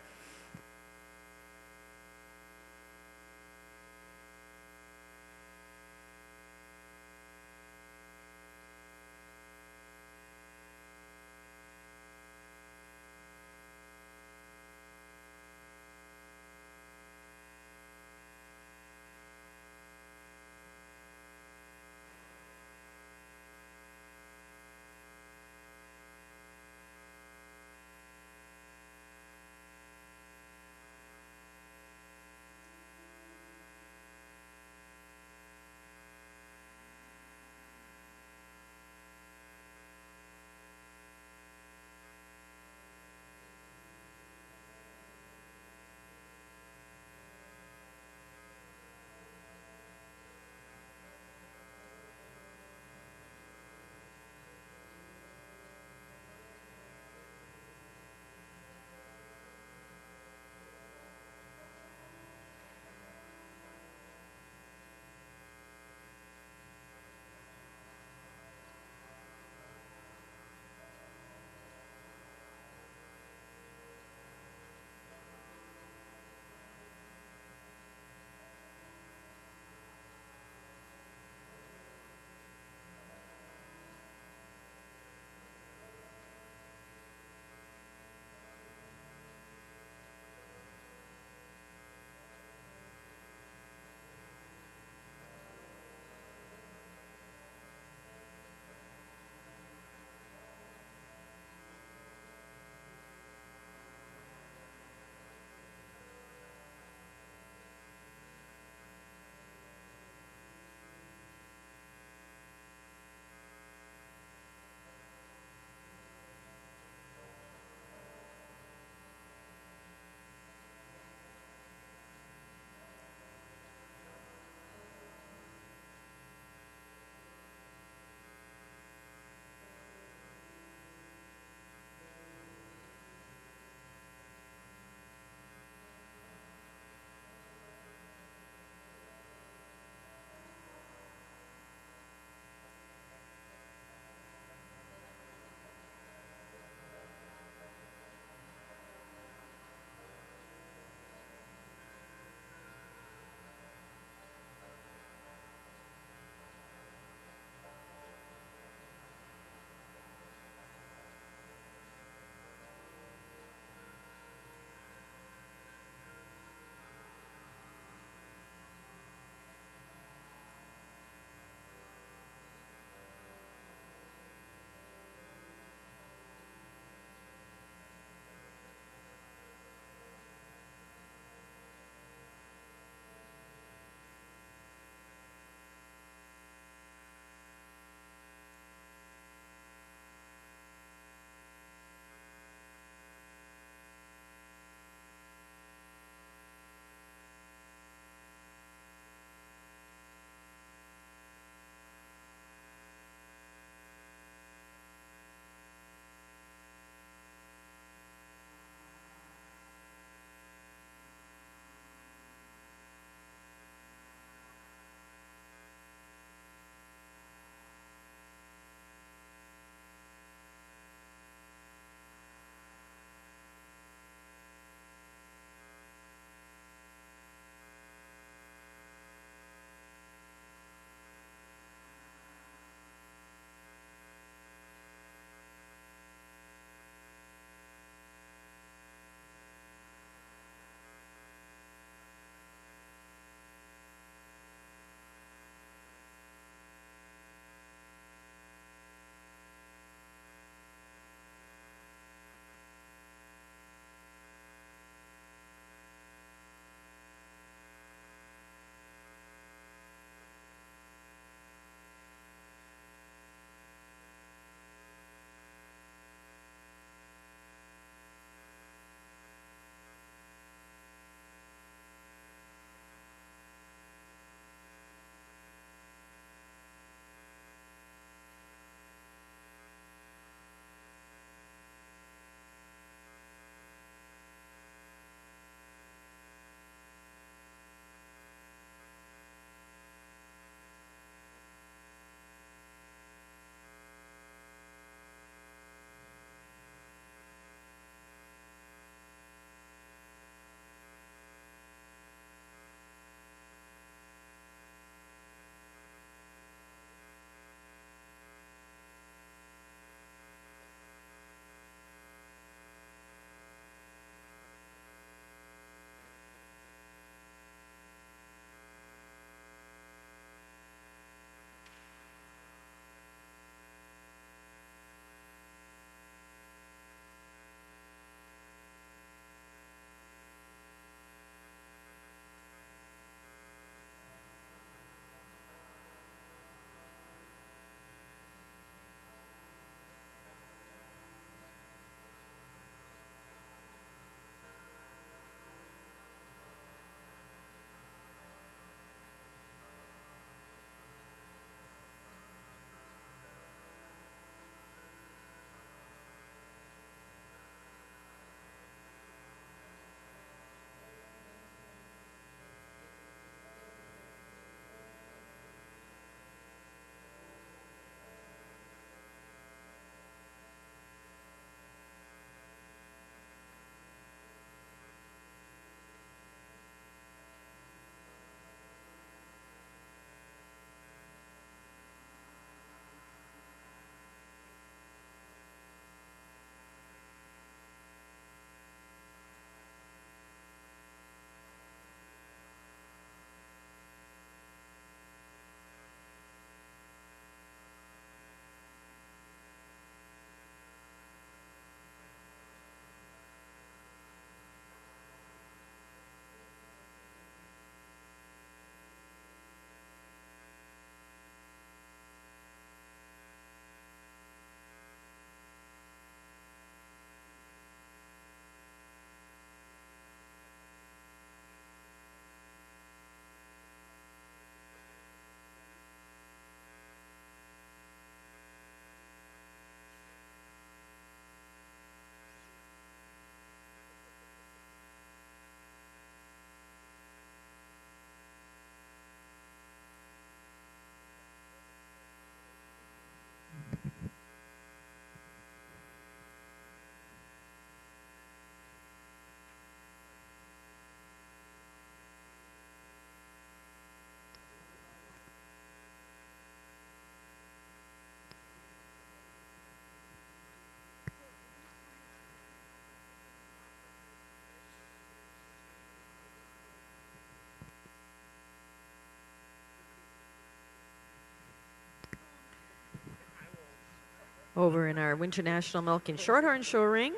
Speaker 1: Over in our Winter National Milk and Shorthorn show ring,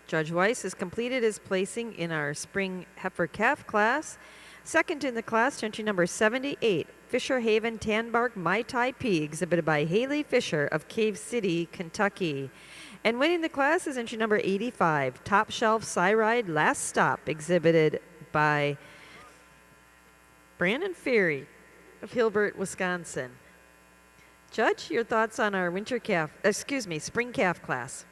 Speaker 1: Judge Weiss has completed his placing in our spring heifer calf class. Second in the class to entry number 78, Fisher Haven Tanbark Mai Tai P, exhibited by Haley Fisher of Cave City, Kentucky. And winning the class is entry number 85, Top Shelf Cyride Last Stop, exhibited by Brandon Ferry of Hilbert, Wisconsin. Judge, your thoughts on our spring calf class?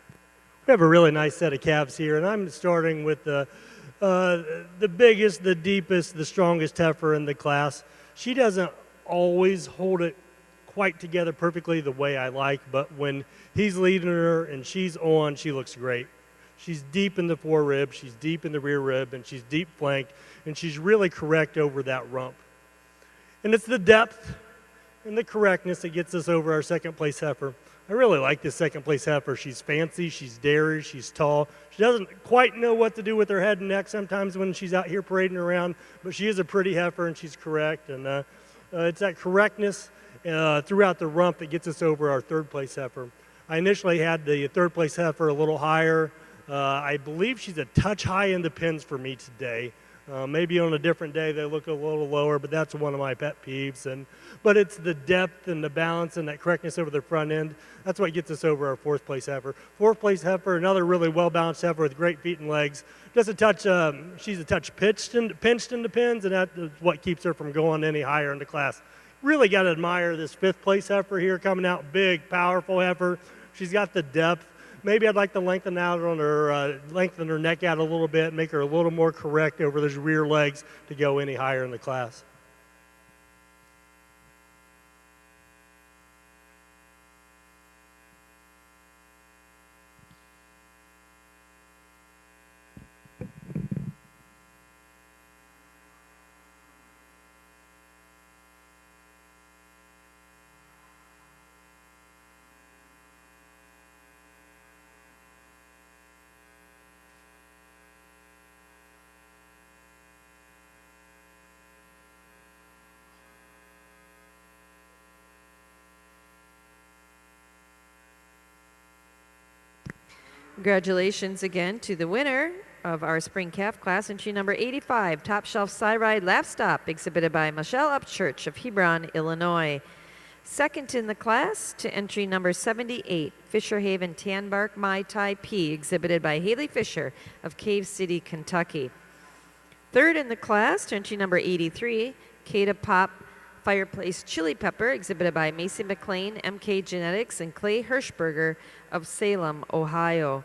Speaker 2: We have a really nice set of calves here, and I'm starting with the biggest, the deepest, the strongest heifer in the class. She doesn't always hold it quite together perfectly the way I like, but when he's leading her and she's on, she looks great. She's deep in the forerib, she's deep in the rear rib, and she's deep flanked, and she's really correct over that rump. And it's the depth and the correctness that gets us over our second place heifer. I really like this second place heifer. She's fancy, she's dairy, she's tall. She doesn't quite know what to do with her head and neck sometimes when she's out here parading around, but she is a pretty heifer and she's correct. And it's that correctness throughout the rump that gets us over our third place heifer. I initially had the third place heifer a little higher. I believe she's a touch high in the pins for me today. Maybe on a different day they look a little lower, but that's one of my pet peeves. But it's the depth and the balance and that correctness over the front end. That's what gets us over our fourth place heifer. Fourth place heifer, another really well-balanced heifer with great feet and legs. Just a touch, she's a touch pinched in the pins, and that's what keeps her from going any higher in the class. Really got to admire this fifth place heifer here coming out big, powerful heifer. She's got the depth. Maybe I'd like to lengthen her neck out a little bit, make her a little more correct over those rear legs to go any higher in the class.
Speaker 1: Congratulations again to the winner of our spring calf class, entry number 85, Top Shelf Cyride Lap Stop, exhibited by Michelle Upchurch of Hebron, Illinois. Second in the class to entry number 78, Fisher Haven Tanbark Mai Tai P, exhibited by Haley Fisher of Cave City, Kentucky. Third in the class to entry number 83, Cada Pop Fireplace Chili Pepper, exhibited by Macy McLean, MK Genetics, and Clay Hirschberger of Salem, Ohio.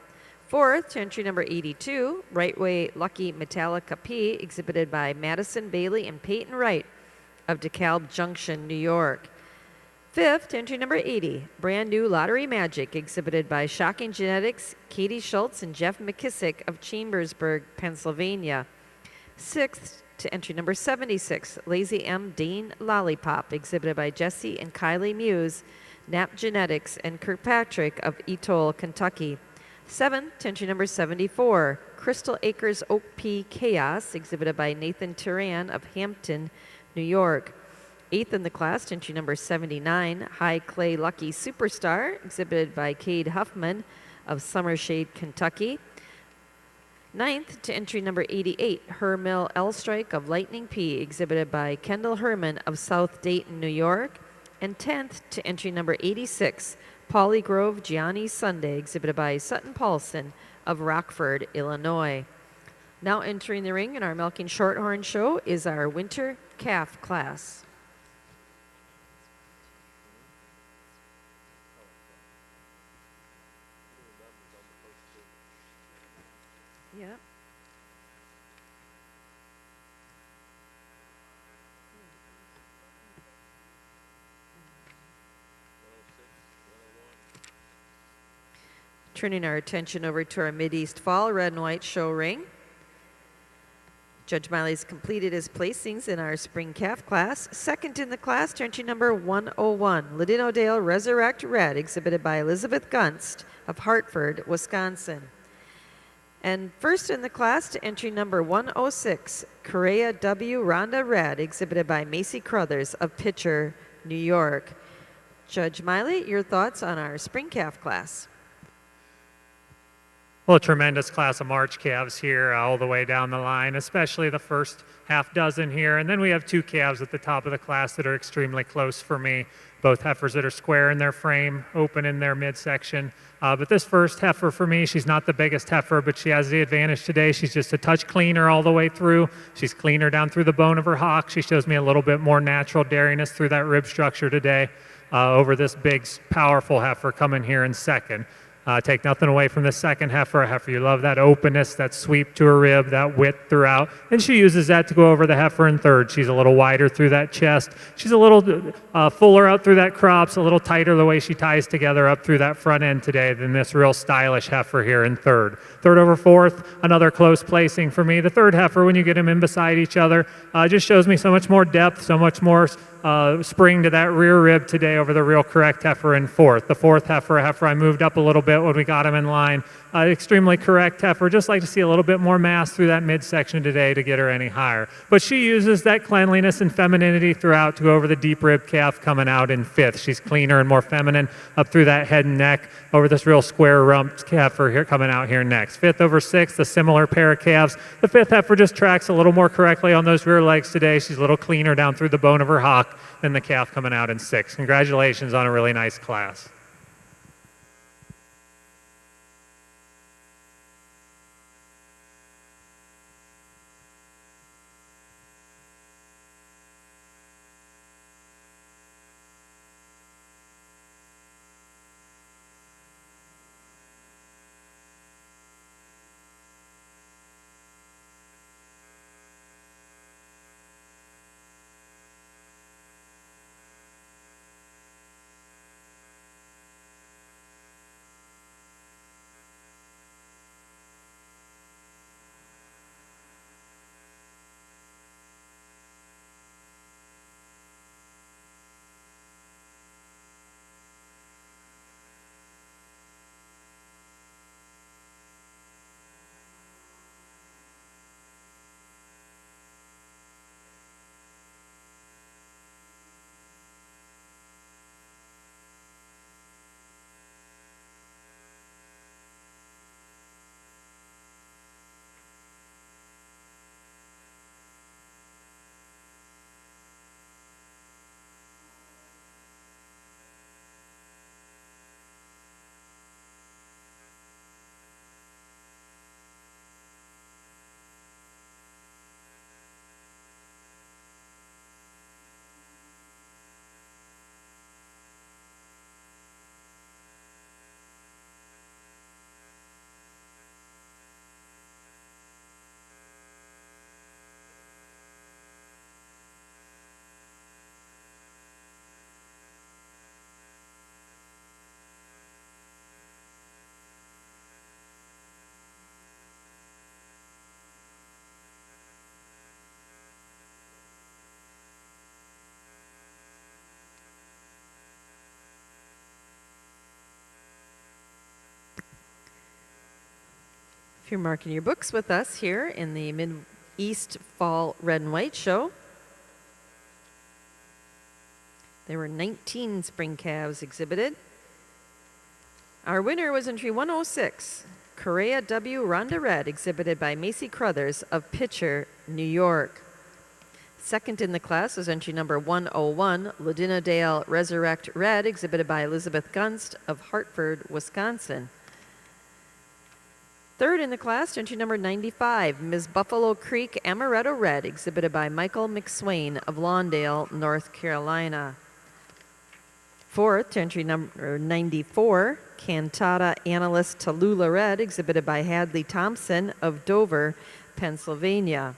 Speaker 1: Fourth to entry number 82, Right Way Lucky Metallica P, exhibited by Madison Bailey and Peyton Wright of DeKalb Junction, New York. Fifth to entry number 80, Brand New Lottery Magic, exhibited by Shocking Genetics, Katie Schultz and Jeff McKissick of Chambersburg, Pennsylvania. Sixth to entry number 76, Lazy M Dean Lollipop, exhibited by Jesse and Kylie Muse, Knapp Genetics, and Kirkpatrick of Etoll, Kentucky. Seventh to entry number 74, Crystal Acres Oak Pea Chaos, exhibited by Nathan Turan of Hampton, New York. Eighth in the class to entry number 79, High Clay Lucky Superstar, exhibited by Cade Huffman of Summershade, Kentucky. Ninth to entry number 88, Hermill L Strike of Lightning P, exhibited by Kendall Herman of South Dayton, New York. And 10th to entry number 86, Polly Grove Gianni Sunday, exhibited by Sutton Paulson of Rockford, Illinois. Now entering the ring in our Milking Shorthorn show is our winter calf class. Yep. Turning our attention over to our Mideast Fall Red and White show ring. Judge Miley's completed his placings in our spring calf class. Second in the class to entry number 101, Ladino-Dale Resurrect Red, exhibited by Elizabeth Gunst of Hartford, Wisconsin. And first in the class to entry number 106, Correa W. Ronda Red, exhibited by Macy Crothers of Pitcher, New York. Judge Miley, your thoughts on our spring calf class?
Speaker 3: Well, a tremendous class of March calves here all the way down the line, especially the first half dozen here. And then we have 2 calves at the top of the class that are extremely close for me, both heifers that are square in their frame, open in their midsection. But this first heifer for me, she's not the biggest heifer, but she has the advantage today. She's just a touch cleaner all the way through. She's cleaner down through the bone of her hock. She shows me a little bit more natural dairiness through that rib structure today over this big, powerful heifer coming here in second. Take nothing away from the second heifer. You love that openness, that sweep to her rib, that width throughout. And she uses that to go over the heifer in third. She's a little wider through that chest. She's a little fuller out through that crops, a little tighter the way she ties together up through that front end today than this real stylish heifer here in third. Third over fourth, another close placing for me. The third heifer, when you get them in beside each other, just shows me so much more depth, so much more spring to that rear rib today over the real correct heifer in fourth. The fourth heifer, a heifer I moved up a little bit when we got him in line. Extremely correct heifer. Just like to see a little bit more mass through that midsection today to get her any higher. But she uses that cleanliness and femininity throughout to go over the deep rib calf coming out in fifth. She's cleaner and more feminine up through that head and neck over this real square rumped heifer here coming out here next. Fifth over sixth, a similar pair of calves. The fifth heifer just tracks a little more correctly on those rear legs today. She's a little cleaner down through the bone of her hock than the calf coming out in sixth. Congratulations on a really nice class.
Speaker 1: If you're marking your books with us here in the Mid-East Fall Red and White Show, there were 19 spring calves exhibited. Our winner was entry 106, Correa W. Ronda Red, exhibited by Macy Crothers of Pitcher, New York. Second in the class was entry number 101, Ladina Dale Resurrect Red, exhibited by Elizabeth Gunst of Hartford, Wisconsin. Third in the class, entry number 95, Ms. Buffalo Creek Amaretto Red, exhibited by Michael McSwain of Lawndale, North Carolina. Fourth, entry number 94, Cantata Analyst Tallulah Red, exhibited by Hadley Thompson of Dover, Pennsylvania.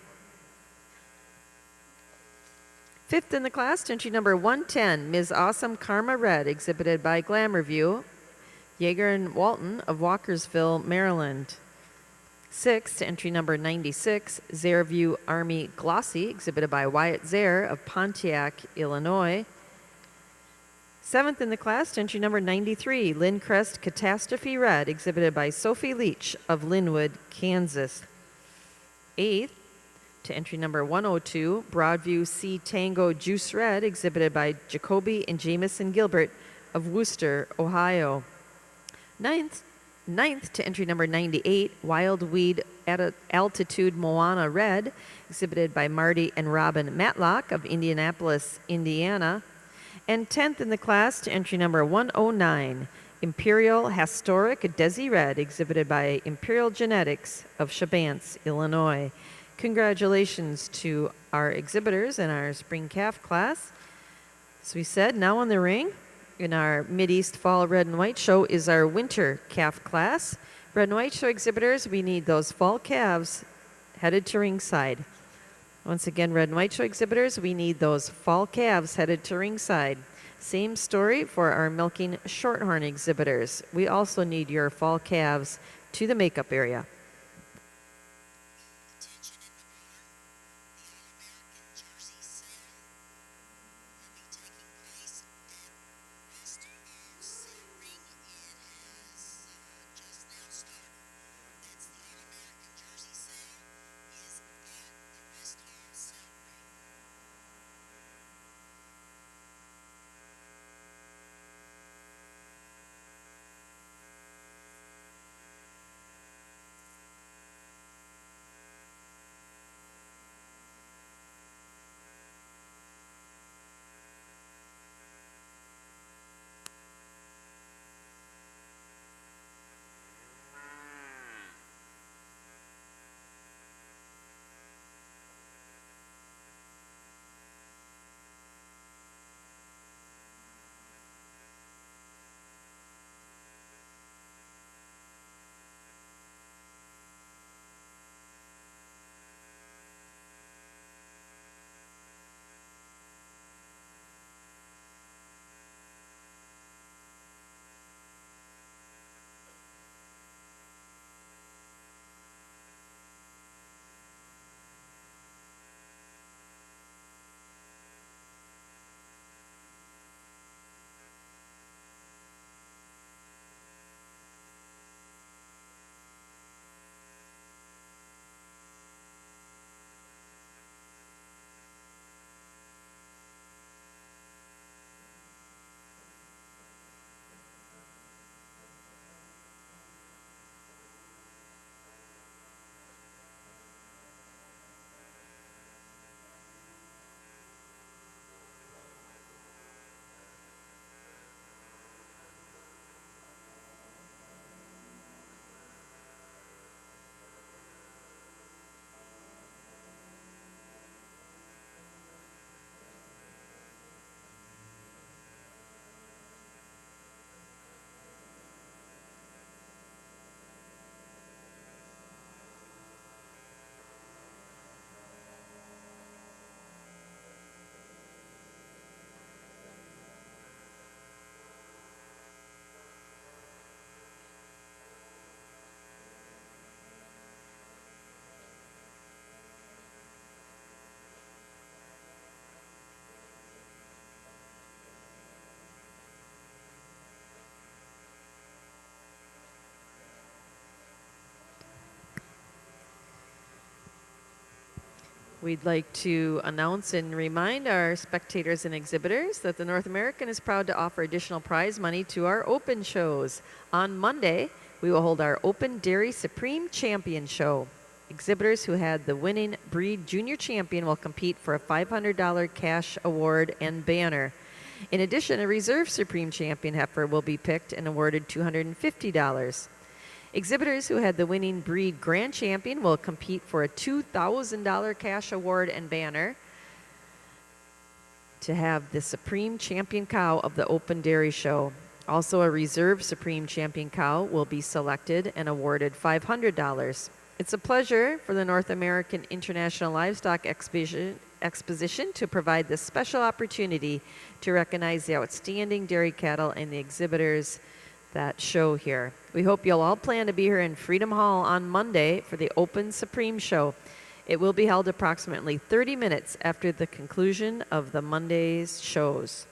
Speaker 1: Fifth in the class, entry number 110, Ms. Awesome Karma Red, exhibited by Glamour View, Yeager and Walton of Walkersville, Maryland. Sixth, entry number 96, Zairview Army Glossy, exhibited by Wyatt Zaire of Pontiac, Illinois. Seventh in the class, entry number 93, Lindcrest Catastrophe Red, exhibited by Sophie Leach of Linwood, Kansas. Eighth, to entry number 102, Broadview C Tango Juice Red, exhibited by Jacoby and Jamison Gilbert of Worcester, Ohio. Ninth to entry number 98, Wild Weed Altitude Moana Red, exhibited by Marty and Robin Matlock of Indianapolis, Indiana. And 10th in the class to entry number 109, Imperial Historic Desi Red, exhibited by Imperial Genetics of Shabance, Illinois. Congratulations to our exhibitors and our spring calf class. As we said, now in the ring in our Mideast Fall Red and White Show is our winter calf class. Red and White Show exhibitors, we need those fall calves headed to ringside. Once again, Red and White Show exhibitors, we need those fall calves headed to ringside. Same story for our milking Shorthorn exhibitors. We also need your fall calves to the makeup area. We'd like to announce and remind our spectators and exhibitors that the North American is proud to offer additional prize money to our open shows. On Monday, we will hold our Open Dairy Supreme Champion Show. Exhibitors who had the winning breed junior champion will compete for a $500 cash award and banner. In addition, a reserve Supreme Champion heifer will be picked and awarded $250. Exhibitors who had the winning breed grand champion will compete for a $2,000 cash award and banner to have the Supreme Champion cow of the Open Dairy Show. Also, a reserve Supreme Champion cow will be selected and awarded $500. It's a pleasure for the North American International Livestock Exposition to provide this special opportunity to recognize the outstanding dairy cattle and the exhibitors that show here. We hope you'll all plan to be here in Freedom Hall on Monday for the Open Supreme Show. It will be held approximately 30 minutes after the conclusion of the Monday's shows.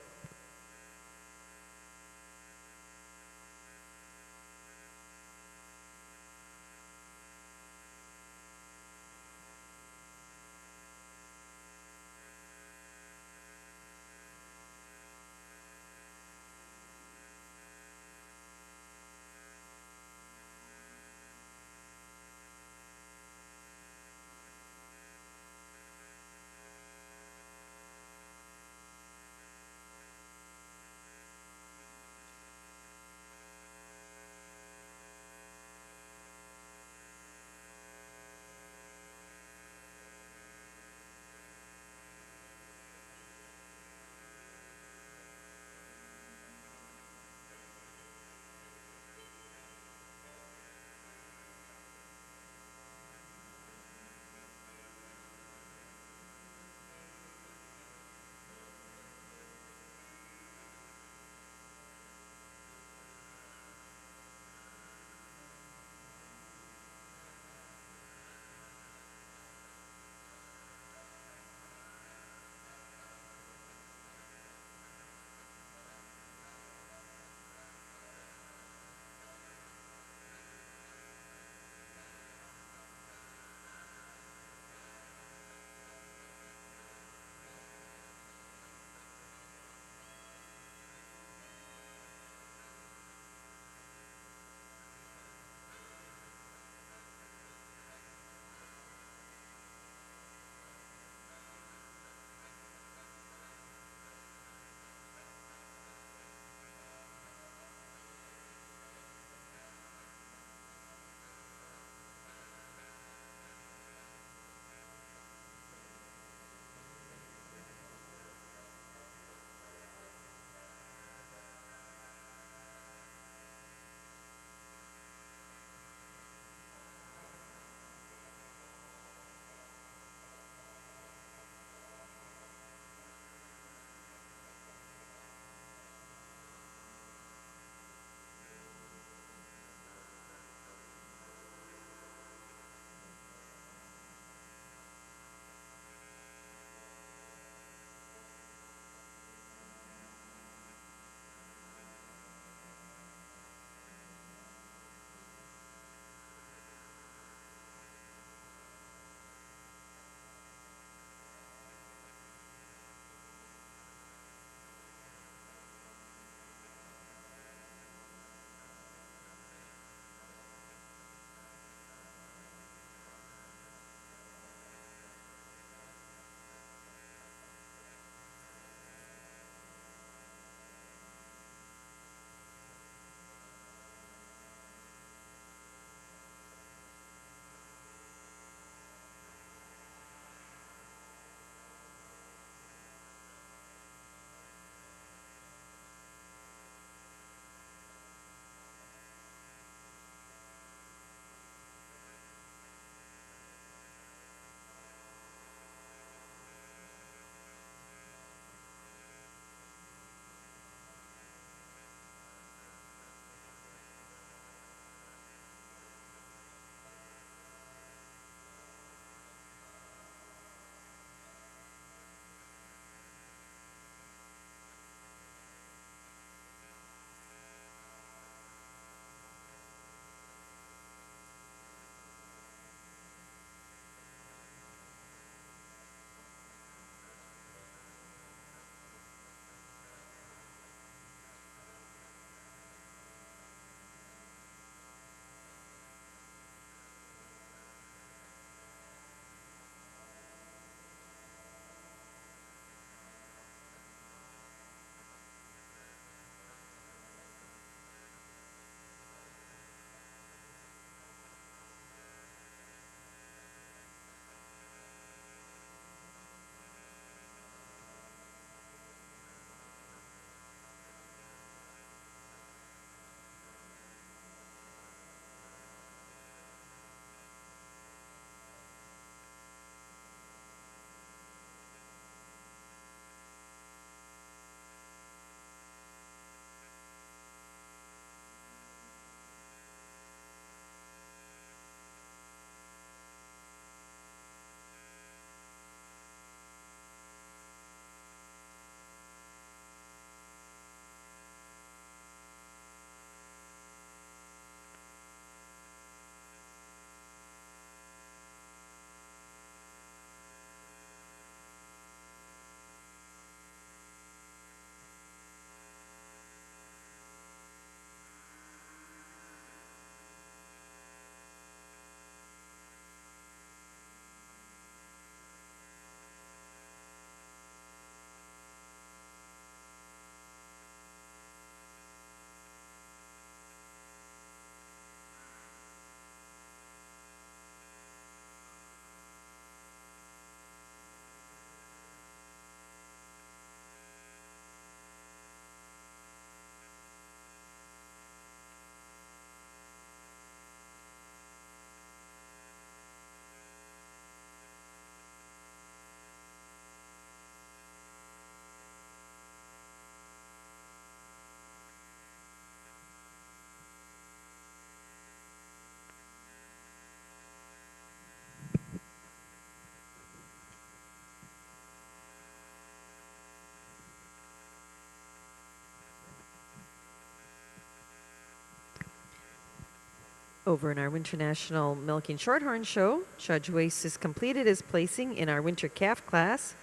Speaker 1: Over in our Winter National Milking Shorthorn show, Judge Wace has completed his placing in our Winter Calf class.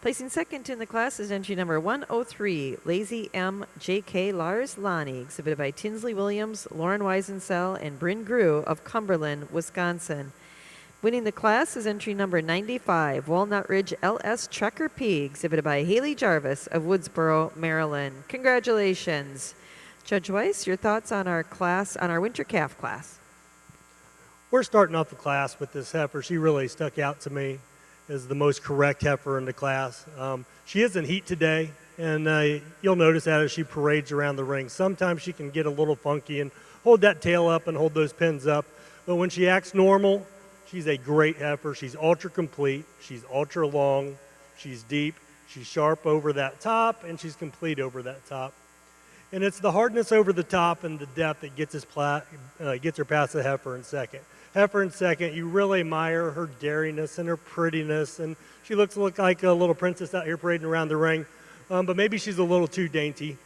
Speaker 1: Placing second in the class is entry number 103, Lazy M. J.K. Lars Lonnie, exhibited by Tinsley Williams, Lauren Weisensell, and Bryn Grew of Cumberland, Wisconsin. Winning the class is entry number 95, Walnut Ridge L.S. Trekker P, exhibited by Haley Jarvis of Woodsboro, Maryland. Congratulations. Judge Weiss, your thoughts on our class, on our Winter Calf class?
Speaker 2: We're starting off the class with this heifer. She really stuck out to me as the most correct heifer in the class. She is in heat today, and you'll notice that as she parades around the ring. Sometimes she can get a little funky and hold that tail up and hold those pins up, but when she acts normal, she's a great heifer. She's ultra complete, she's ultra long, she's deep, she's sharp over that top, and she's complete over that top. And it's the hardness over the top and the depth that gets her past the heifer in second. Heifer in second, you really admire her dariness and her prettiness, and she looks like a little princess out here parading around the ring, but maybe she's a little too dainty.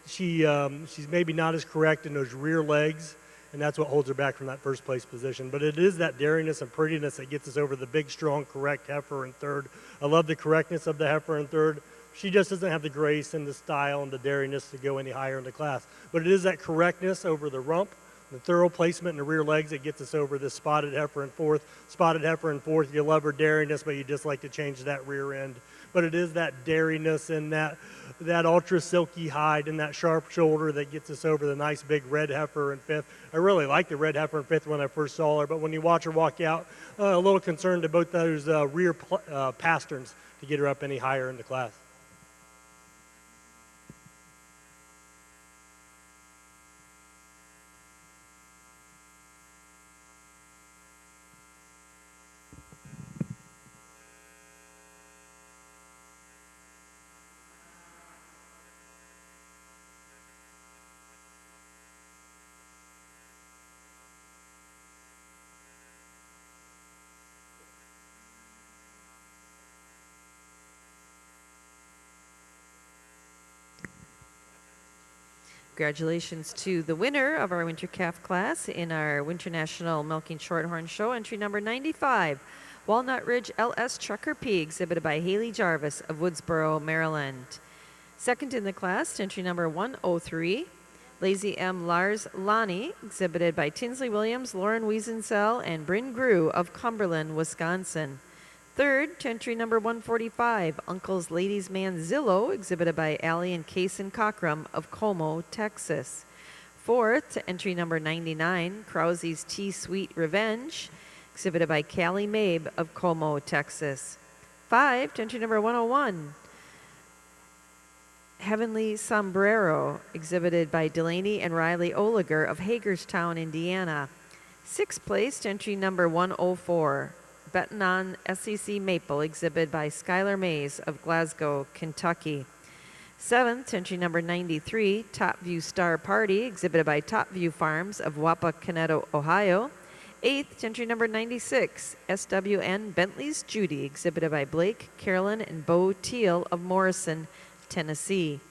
Speaker 2: She's maybe not as correct in those rear legs, and that's what holds her back from that first place position. But it is that dariness and prettiness that gets us over the big, strong, correct heifer in third. I love the correctness of the heifer in third. She just doesn't have the grace and the style and the dariness to go any higher in the class. But it is that correctness over the rump, the thorough placement in the rear legs that gets us over this spotted heifer in fourth. Spotted heifer in fourth, you love her dariness, but you just like to change that rear end. But it is that dariness and that ultra silky hide and that sharp shoulder that gets us over the nice big red heifer in fifth. I really liked the red heifer in fifth when I first saw her, but when you watch her walk out, a little concerned about those rear pasterns to get her up any higher in the class.
Speaker 1: Congratulations to the winner of our Winter Calf class in our Winter National Milking Shorthorn show, entry number 95, Walnut Ridge L.S. Trekker P, exhibited by Haley Jarvis of Woodsboro, Maryland. Second in the class, entry number 103, Lazy M. Lars Lonnie, exhibited by Tinsley Williams, Lauren Weisensell, and Bryn Grew of Cumberland, Wisconsin. Third, to entry number 145, Uncle's Ladies Man Zillow, exhibited by Allie and Kaysen Cockrum of Como, Texas. Fourth, to entry number 99, Krause's T-Sweet Revenge, exhibited by Callie Mabe of Como, Texas. 5, to entry number 101, Heavenly Sombrero, exhibited by Delaney and Riley Oliger of Hagerstown, Indiana. 6th place, to entry number 104, Bettenon SEC Maple, exhibited by Skylar Mays of Glasgow, Kentucky. 7th, entry number 93, Top View Star Party, exhibited by Top View Farms of Wapakoneta, Ohio. 8th, entry number 96, SWN Bentley's Judy, exhibited by Blake, Carolyn, and Bo Teal of Morrison, Tennessee.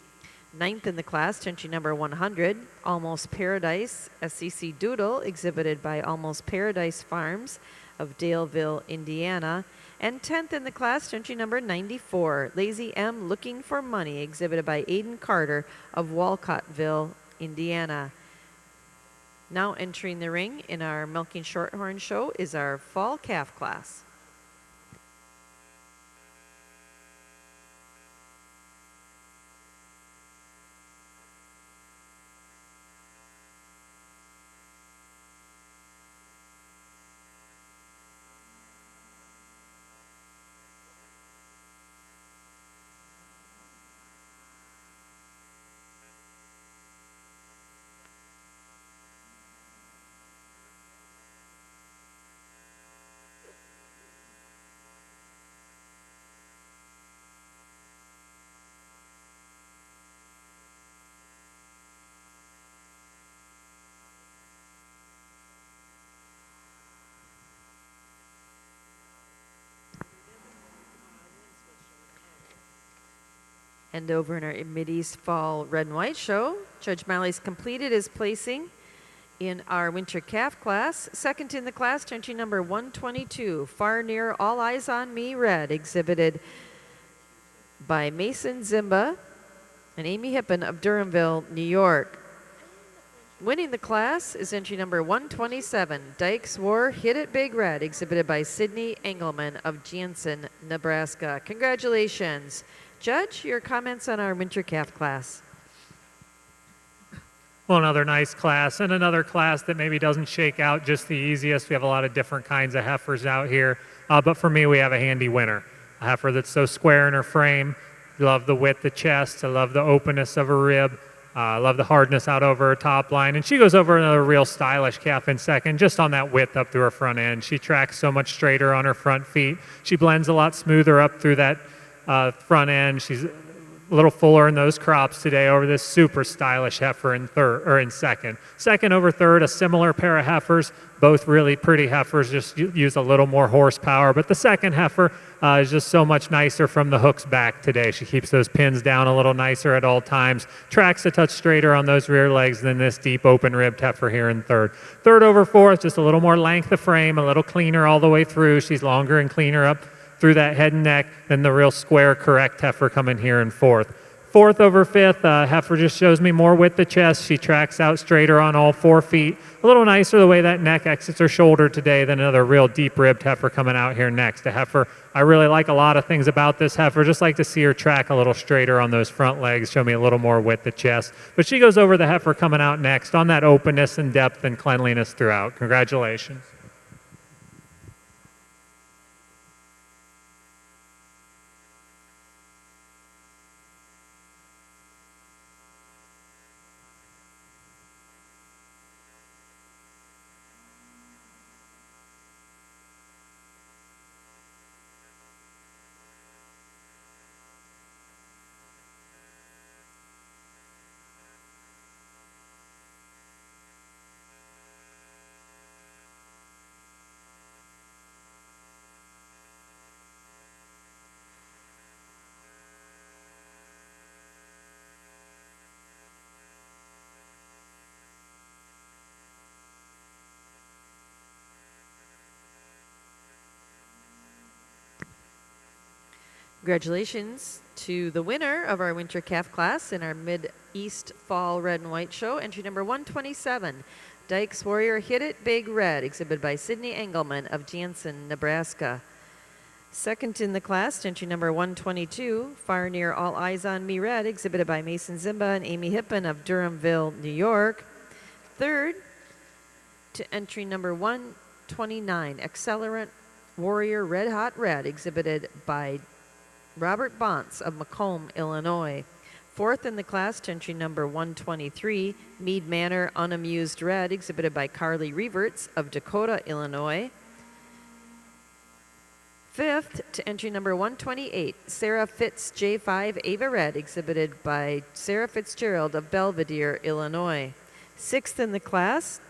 Speaker 1: 9th in the class, entry number 100, Almost Paradise SEC Doodle, exhibited by Almost Paradise Farms of Daleville, Indiana. And 10th in the class, entry number 94, Lazy M Looking for Money, exhibited by Aiden Carter of Walcottville, Indiana. Now entering the ring in our Milking Shorthorn show is our fall calf class. And over in our Mideast Fall Red and White show, Judge Malley's completed his placing In our winter calf class, second in the class, entry number 122, Far Near All Eyes on Me Red, exhibited by Mason Zimba and Amy Hippen of Durhamville, New York. Winning the class is entry number 127, Dykes War Hit It Big Red, exhibited by Sydney Engelman of Jansen, Nebraska. Congratulations. Judge, your comments on our winter calf class.
Speaker 3: Well, another nice class, and another class that maybe doesn't shake out just the easiest. We have a lot of different kinds of heifers out here, but for me, we have a handy winner. A heifer that's so square in her frame. I love the width of chest. I love the openness of her rib. I love the hardness out over her top line. And she goes over another real stylish calf in second, just on that width up through her front end. She tracks so much straighter on her front feet. She blends a lot smoother up through that front end. She's a little fuller in those crops today over this super stylish heifer in third or in second. Second over third, a similar pair of heifers, both really pretty heifers, just use a little more horsepower. But the second heifer is just so much nicer from the hooks back today. She keeps those pins down a little nicer at all times, tracks a touch straighter on those rear legs than this deep open ribbed heifer here in third. Third over fourth, just a little more length of frame, a little cleaner all the way through. She's longer and cleaner up through that head and neck than the real square correct heifer coming here in fourth. Fourth over fifth, heifer just shows me more width of chest. She tracks out straighter on all 4 feet. A little nicer the way that neck exits her shoulder today than another real deep-ribbed heifer coming out here next. A heifer, I really like a lot of things about this heifer. Just like to see her track a little straighter on those front legs, show me a little more width of chest. But she goes over the heifer coming out next on that openness and depth and cleanliness throughout. Congratulations.
Speaker 1: Congratulations to the winner of our winter calf class in our Mid-East Fall Red and White Show, entry number 127, Dykes Warrior Hit It Big Red, exhibited by Sydney Engelman of Jansen, Nebraska. Second in the class, entry number 122, Far Near All Eyes on Me Red, exhibited by Mason Zimba and Amy Hippen of Durhamville, New York. Third to entry number 129, Accelerant Warrior Red Hot Red, exhibited by Robert Bontz of Macomb, Illinois. Fourth in the class, to entry number 123, Mead Manor Unamused Red, exhibited by Carly Reverts of Dakota, Illinois. Fifth to entry number 128, Sarah Fitz J5 Ava Red, exhibited by Sarah Fitzgerald of Belvedere, Illinois. Sixth in the class,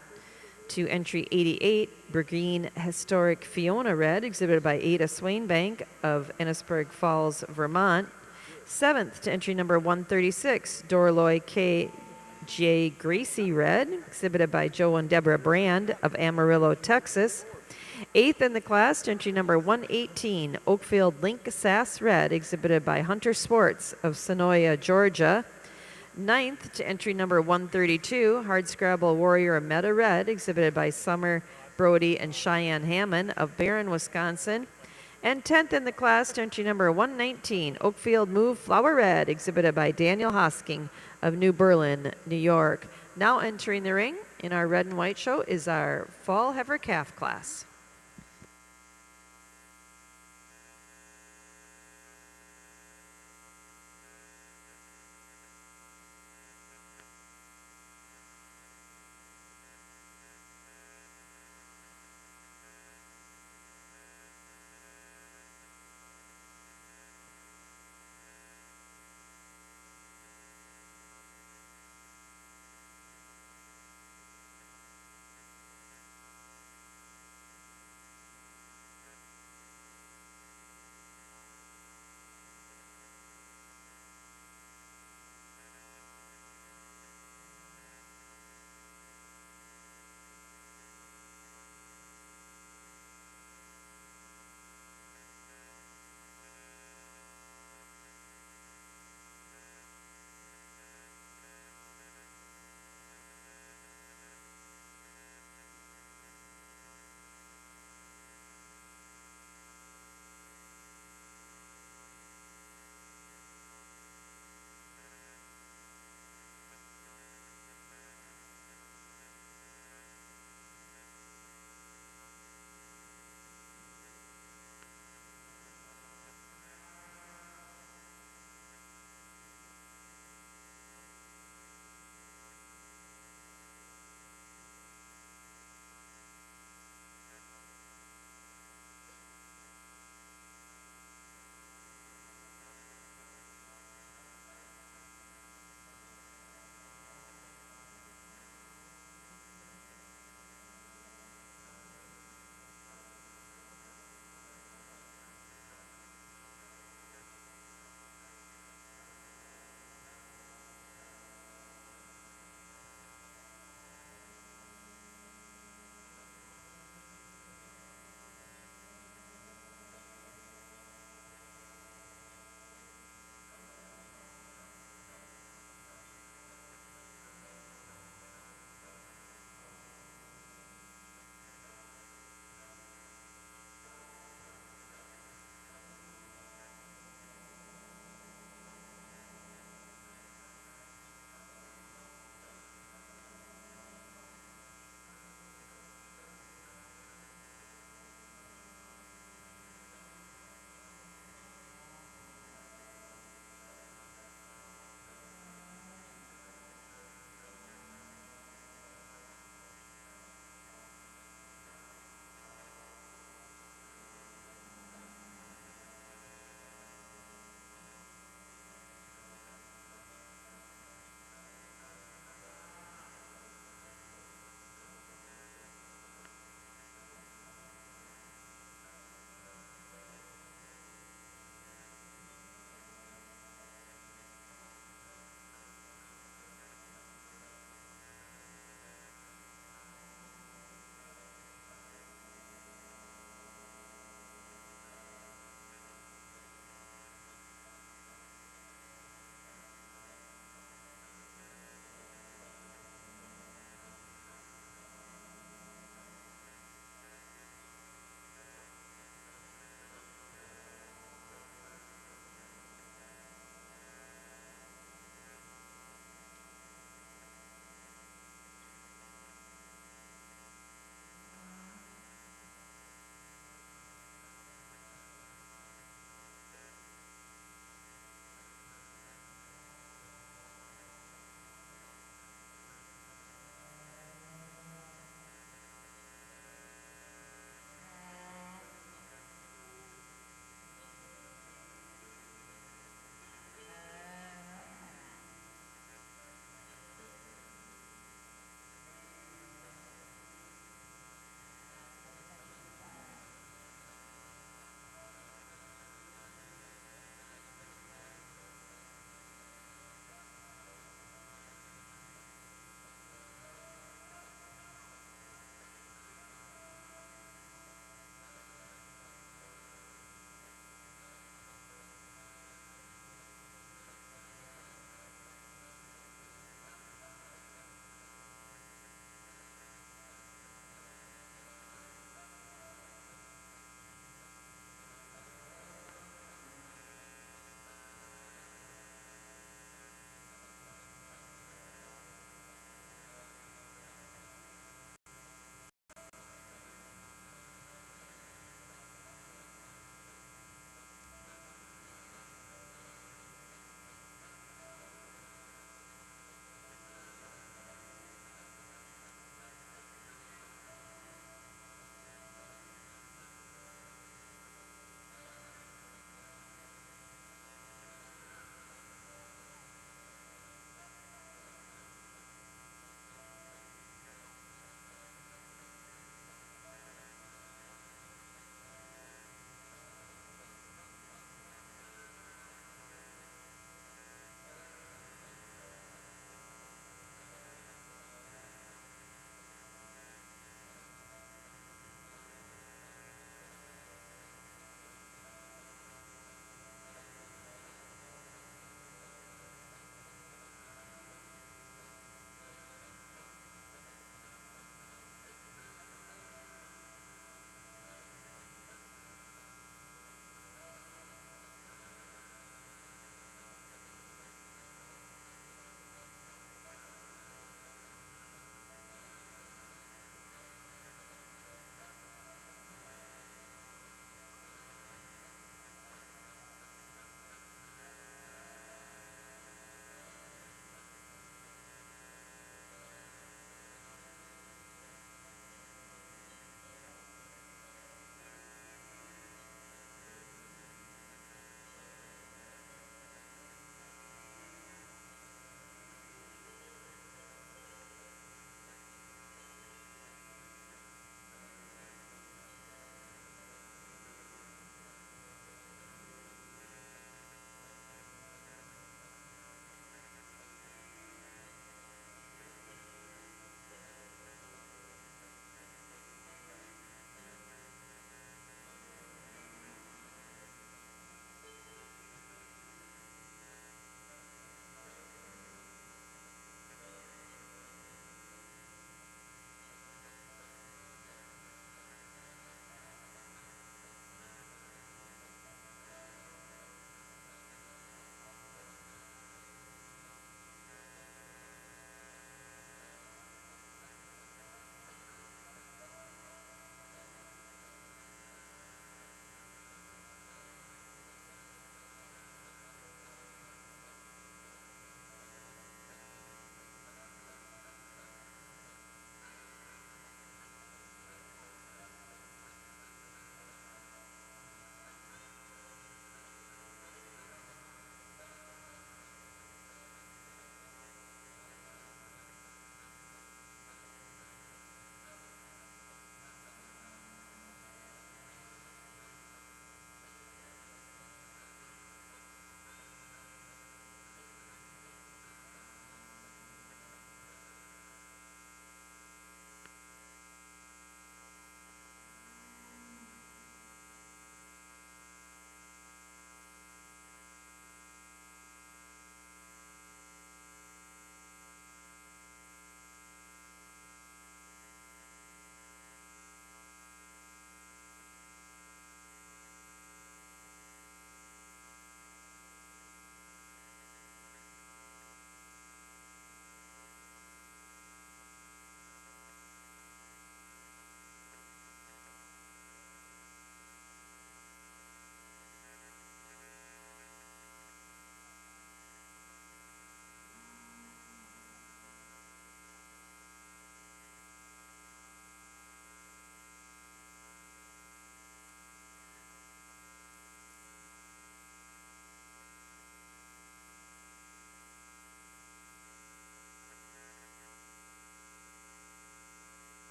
Speaker 1: to entry 88, Bergeen Historic Fiona Red, exhibited by Ada Swainbank of Ennisburg Falls, Vermont. Seventh to entry number 136, Dorloy K. J. Gracie Red, exhibited by Joe and Deborah Brand of Amarillo, Texas. Eighth in the class, to entry number 118, Oakfield Link Sass Red, exhibited by Hunter Sports of Sonoya, Georgia. Ninth to entry number 132, Hardscrabble Warrior Meta Red, exhibited by Summer Brody and Cheyenne Hammond of Barron, Wisconsin. And 10th in the class, to entry number 119, Oakfield Move Flower Red, exhibited by Daniel Hosking of New Berlin, New York. Now entering the ring in our red and white show is our Fall Heifer Calf class.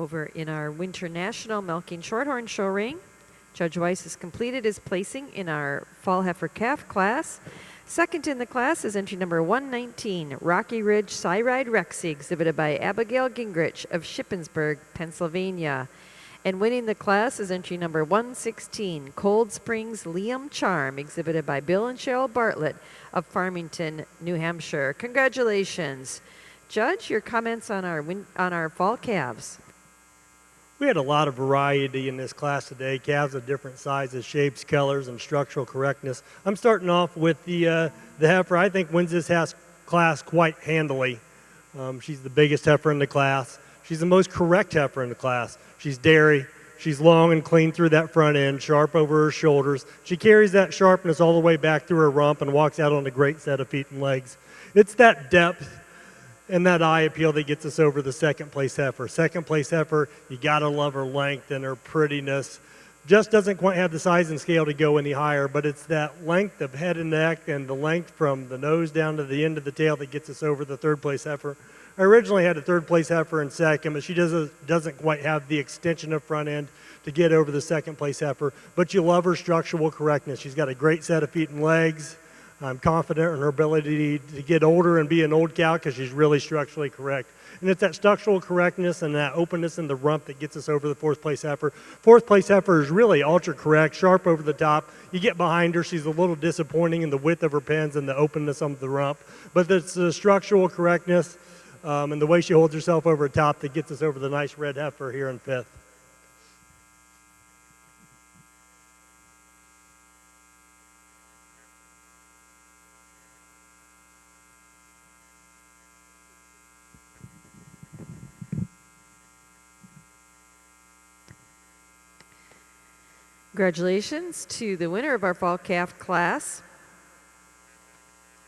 Speaker 1: Over in our Winter National Milking Shorthorn show ring, Judge Weiss has completed his placing in our Fall Heifer Calf class. Second in the class is entry number 119, Rocky Ridge Cyride Rexy, exhibited by Abigail Gingrich of Shippensburg, Pennsylvania. And winning the class is entry number 116, Cold Springs Liam Charm, exhibited by Bill and Cheryl Bartlett of Farmington, New Hampshire. Congratulations. Judge, your comments on our fall calves.
Speaker 2: We had a lot of variety in this class today, calves of different sizes, shapes, colors, and structural correctness. I'm starting off with the heifer. I think wins this class quite handily. She's the biggest heifer in the class. She's the most correct heifer in the class. She's dairy. She's long and clean through that front end, sharp over her shoulders. She carries that sharpness all the way back through her rump and walks out on a great set of feet and legs. It's that depth and that eye appeal that gets us over the second place heifer. Second place heifer, you gotta love her length and her prettiness. Just doesn't quite have the size and scale to go any higher, but it's that length of head and neck and the length from the nose down to the end of the tail that gets us over the third place heifer. I originally had a third place heifer in second, but she doesn't quite have the extension of front end to get over the second place heifer, but you love her structural correctness. She's got a great set of feet and legs. I'm confident in her ability to get older and be an old cow because she's really structurally correct. And it's that structural correctness and that openness in the rump that gets us over the fourth place heifer. Fourth place heifer is really ultra correct, sharp over the top. You get behind her, she's a little disappointing in the width of her pins and the openness of the rump. But it's the structural correctness and the way she holds herself over the top that gets us over the nice red heifer here in fifth.
Speaker 1: Congratulations to the winner of our fall calf class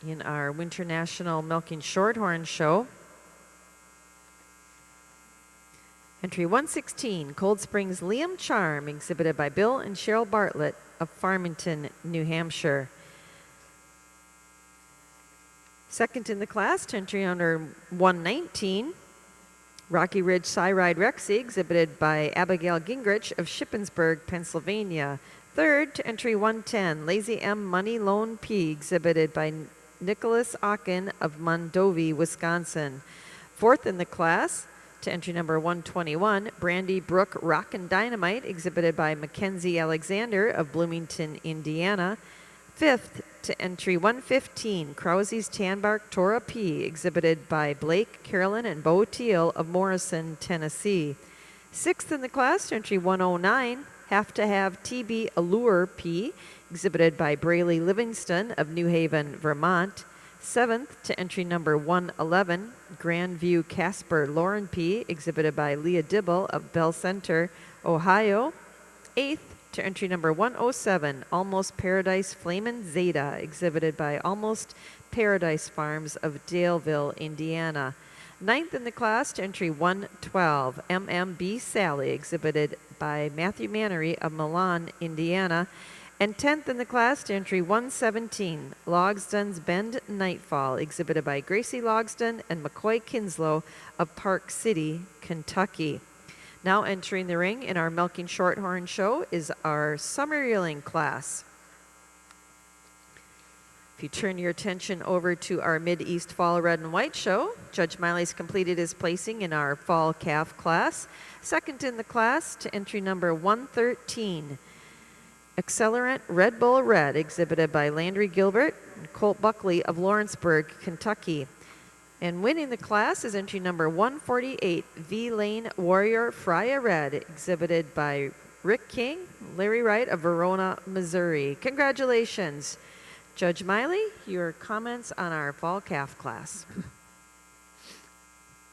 Speaker 1: in our Winter National Milking Shorthorn show. Entry 116, Cold Springs Liam Charm, exhibited by Bill and Cheryl Bartlett of Farmington, New Hampshire. Second in the class to entry under 119, Rocky Ridge Cyride Rexy, exhibited by Abigail Gingrich of Shippensburg, Pennsylvania. Third to entry 110, Lazy M Money Loan P, exhibited by Nicholas Ocken of Mondovi, Wisconsin. Fourth in the class to entry number 121, Brandy Brook Rockin' Dynamite, exhibited by Mackenzie Alexander of Bloomington, Indiana. Fifth to entry 115, Krause's Tanbark Tora P, exhibited by Blake, Carolyn, and Bo Teal of Morrison, Tennessee. Sixth in the class to entry 109, Have to Have TB Allure P, exhibited by Braley Livingston of New Haven, Vermont. Seventh to entry number 111, Grandview Casper Lauren P, exhibited by Leah Dibble of Bell Center, Ohio. Eighth to entry number 107, Almost Paradise Flamin' Zeta, exhibited by Almost Paradise Farms of Daleville, Indiana. Ninth in the class to entry 112, MMB Sally, exhibited by Matthew Mannery of Milan, Indiana. And 10th in the class to entry 117, Logsdon's Bend Nightfall, exhibited by Gracie Logsdon and McCoy Kinslow of Park City, Kentucky. Now entering the ring in our Milking Shorthorn show is our summer yearling class. If you turn your attention over to our Mid-East Fall Red and White show, Judge Miley's completed his placing in our fall calf class. Second in the class to entry number 113, Accelerant Red Bull Red, exhibited by Landry Gilbert and Colt Buckley of Lawrenceburg, Kentucky. And winning the class is entry number 148, V-Lane Warrior Freya Red, exhibited by Rick King, Larry Wright of Verona, Missouri. Congratulations. Judge Miley, your comments on our fall calf class.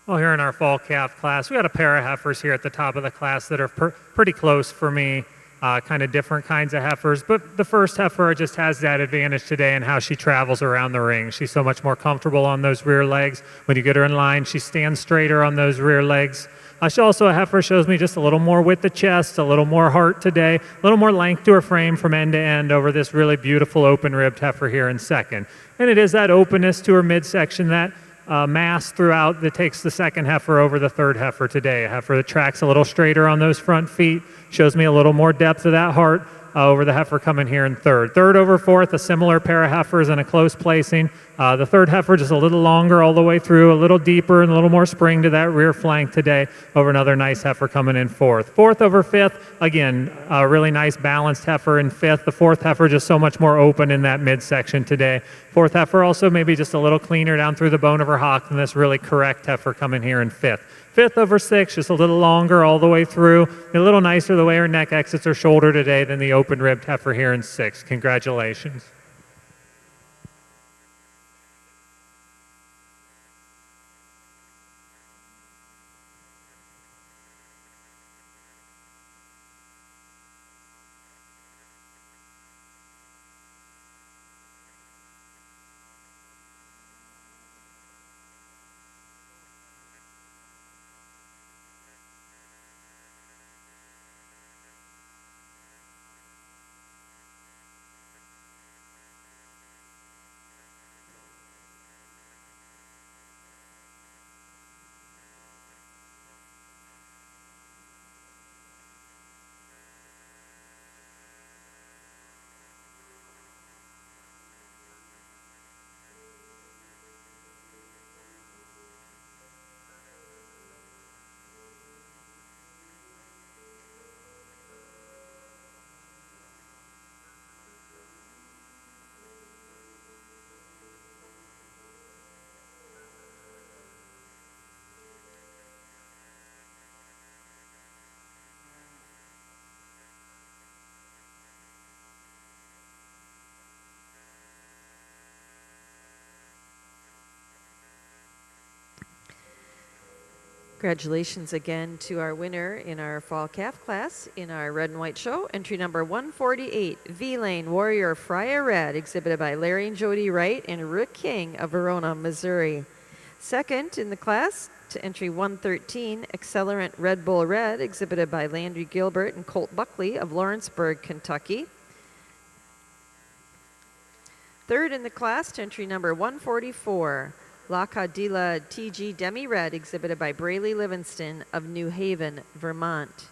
Speaker 3: Well, here in our fall calf class, we got a pair of heifers here at the top of the class that are pretty close for me. Kind of different kinds of heifers, but the first heifer just has that advantage today in how she travels around the ring. She's so much more comfortable on those rear legs. When you get her in line, she stands straighter on those rear legs. She also, a heifer, shows me just a little more width of chest, a little more heart today, a little more length to her frame from end to end over this really beautiful open-ribbed heifer here in second. And it is that openness to her midsection, that mass throughout that takes the second heifer over the third heifer today. A heifer that tracks a little straighter on those front feet, shows me a little more depth of that heart over the heifer coming here in third. Third over fourth, a similar pair of heifers in a close placing. The third heifer just a little longer all the way through, a little deeper and a little more spring to that rear flank today over another nice heifer coming in fourth. Fourth over fifth, again, a really nice balanced heifer in fifth. The fourth heifer just so much more open in that midsection today. Fourth heifer also maybe just a little cleaner down through the bone of her hock than this really correct heifer coming here in fifth. Fifth over six, just a little longer all the way through. A little nicer the way her neck exits her shoulder today than the open-ribbed heifer here in sixth. Congratulations.
Speaker 1: Congratulations again to our winner in our fall calf class in our red and white show. Entry number 148, V-Lane Warrior Friar Red, exhibited by Larry and Jody Wright and Rick King of Verona, Missouri. Second in the class to entry 113, Accelerant Red Bull Red, exhibited by Landry Gilbert and Colt Buckley of Lawrenceburg, Kentucky. Third in the class to entry number 144, La Cadilla TG Demi Red, exhibited by Braley Livingston of New Haven, Vermont.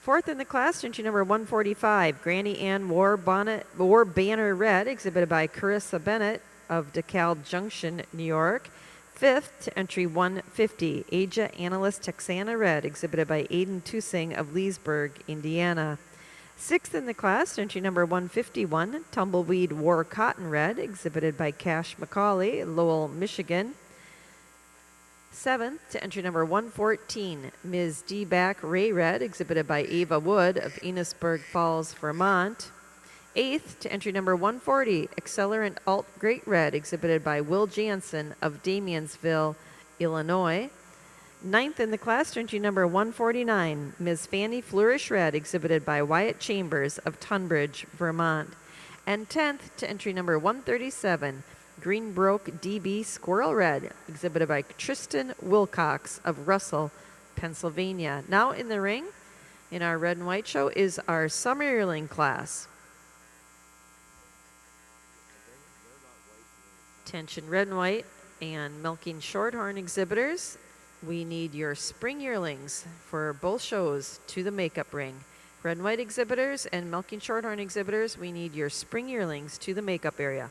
Speaker 1: Fourth in the class, entry number 145, Granny Ann War Banner Red, exhibited by Carissa Bennett of DeKalb Junction, New York. Fifth to entry 150, Aja Analyst Texana Red, exhibited by Aiden Tusing of Leesburg, Indiana. Sixth in the class, entry number 151, Tumbleweed War Cotton Red, exhibited by Cash McCauley, Lowell, Michigan. Seventh to entry number 114, Ms. D-Back Ray Red, exhibited by Ava Wood of Enosburg Falls, Vermont. Eighth to entry number 140, Accelerant Alt Great Red, exhibited by Will Jansen of Damiansville, Illinois. Ninth in the class, entry number 149, Ms. Fanny Flourish Red, exhibited by Wyatt Chambers of Tunbridge, Vermont. And 10th to entry number 137, Greenbroke DB Squirrel Red, exhibited by Tristan Wilcox of Russell, Pennsylvania. Now in the ring, in our red and white show, is our summer yearling class. Attention red and white and milking shorthorn exhibitors. We need your spring yearlings for both shows to the makeup ring. Red and white exhibitors and milking shorthorn exhibitors, we need your spring yearlings to the makeup area.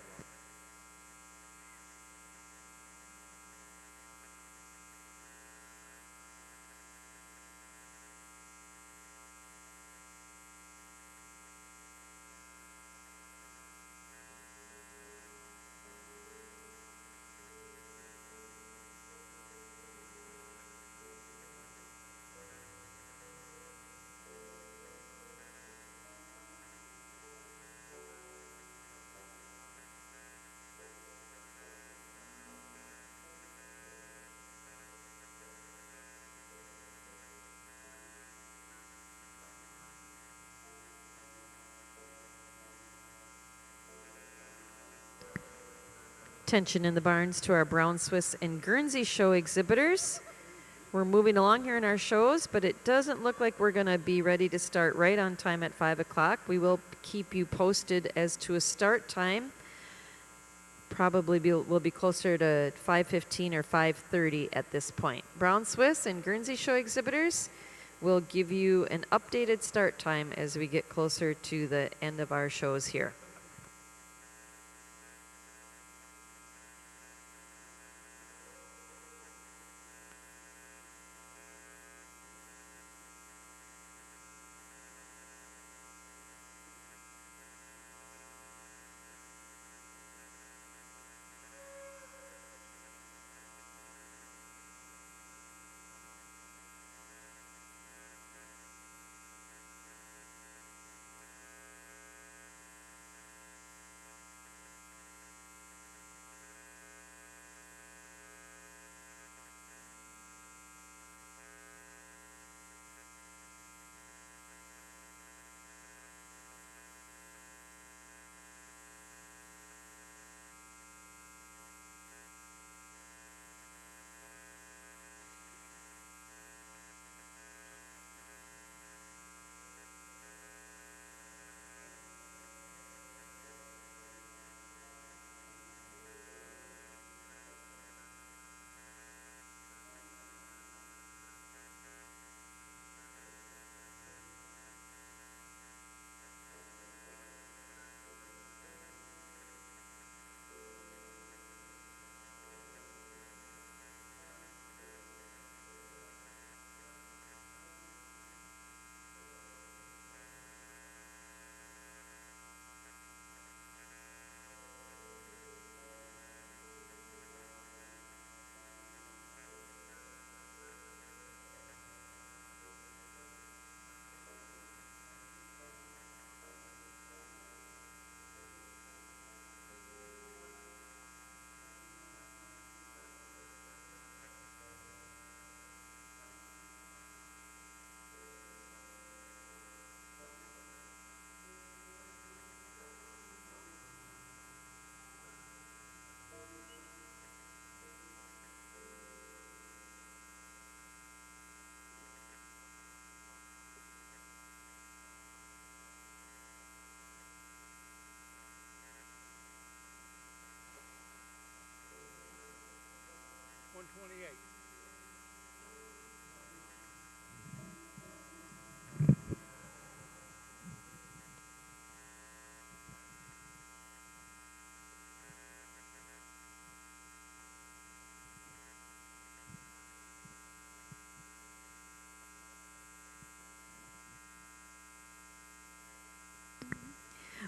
Speaker 1: Attention in the barns to our Brown Swiss and Guernsey show exhibitors. We're moving along here in our shows, but it doesn't look like we're going to be ready to start right on time at 5 o'clock. We will keep you posted as to a start time. probably will be closer to 5:15 or 5:30 at this point. Brown Swiss and Guernsey show exhibitors will give you an updated start time as we get closer to the end of our shows here.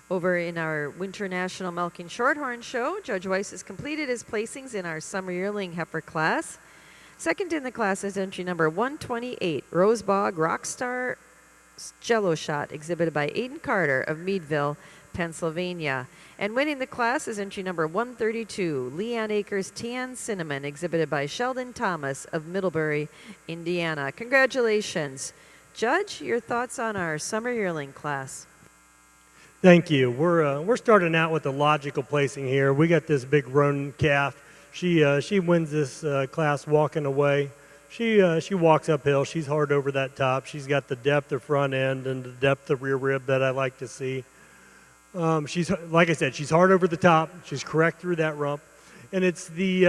Speaker 1: Over in our Winter National Milking Shorthorn show, Judge Weiss has completed his placings in our Summer Yearling Heifer class. Second in the class is entry number 128, Rosebog Rockstar Jello Shot, exhibited by Aiden Carter of Meadville, Pennsylvania. And winning the class is entry number 132, Leon Acres Tan Cinnamon, exhibited by Sheldon Thomas of Middlebury, Indiana. Congratulations. Judge, your thoughts on our Summer Yearling class?
Speaker 2: Thank you. We're starting out with a logical placing here. We got this big roan calf. She wins this class walking away. She walks uphill. She's hard over that top. She's got the depth of front end and the depth of rear rib that I like to see. She's, like I said, she's hard over the top. She's correct through that rump. And it's the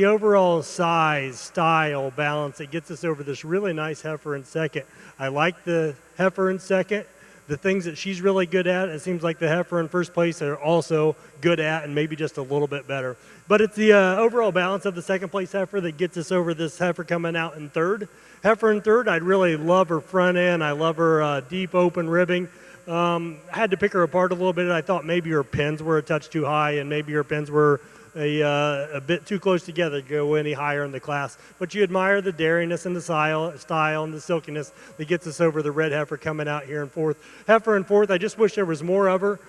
Speaker 2: overall size, style, balance that gets us over this really nice heifer in second. I like the heifer in second. The things that she's really good at, it seems like the heifer in first place are also good at and maybe just a little bit better. But it's the overall balance of the second place heifer that gets us over this heifer coming out in third. Heifer in third, I really love her front end. I love her deep open ribbing. I had to pick her apart a little bit. I thought maybe her pins were a touch too high and maybe her pins were a bit too close together to go any higher in the class. But you admire the dariness and the style and the silkiness that gets us over the red heifer coming out here in fourth. Heifer in fourth, I just wish there was more of her.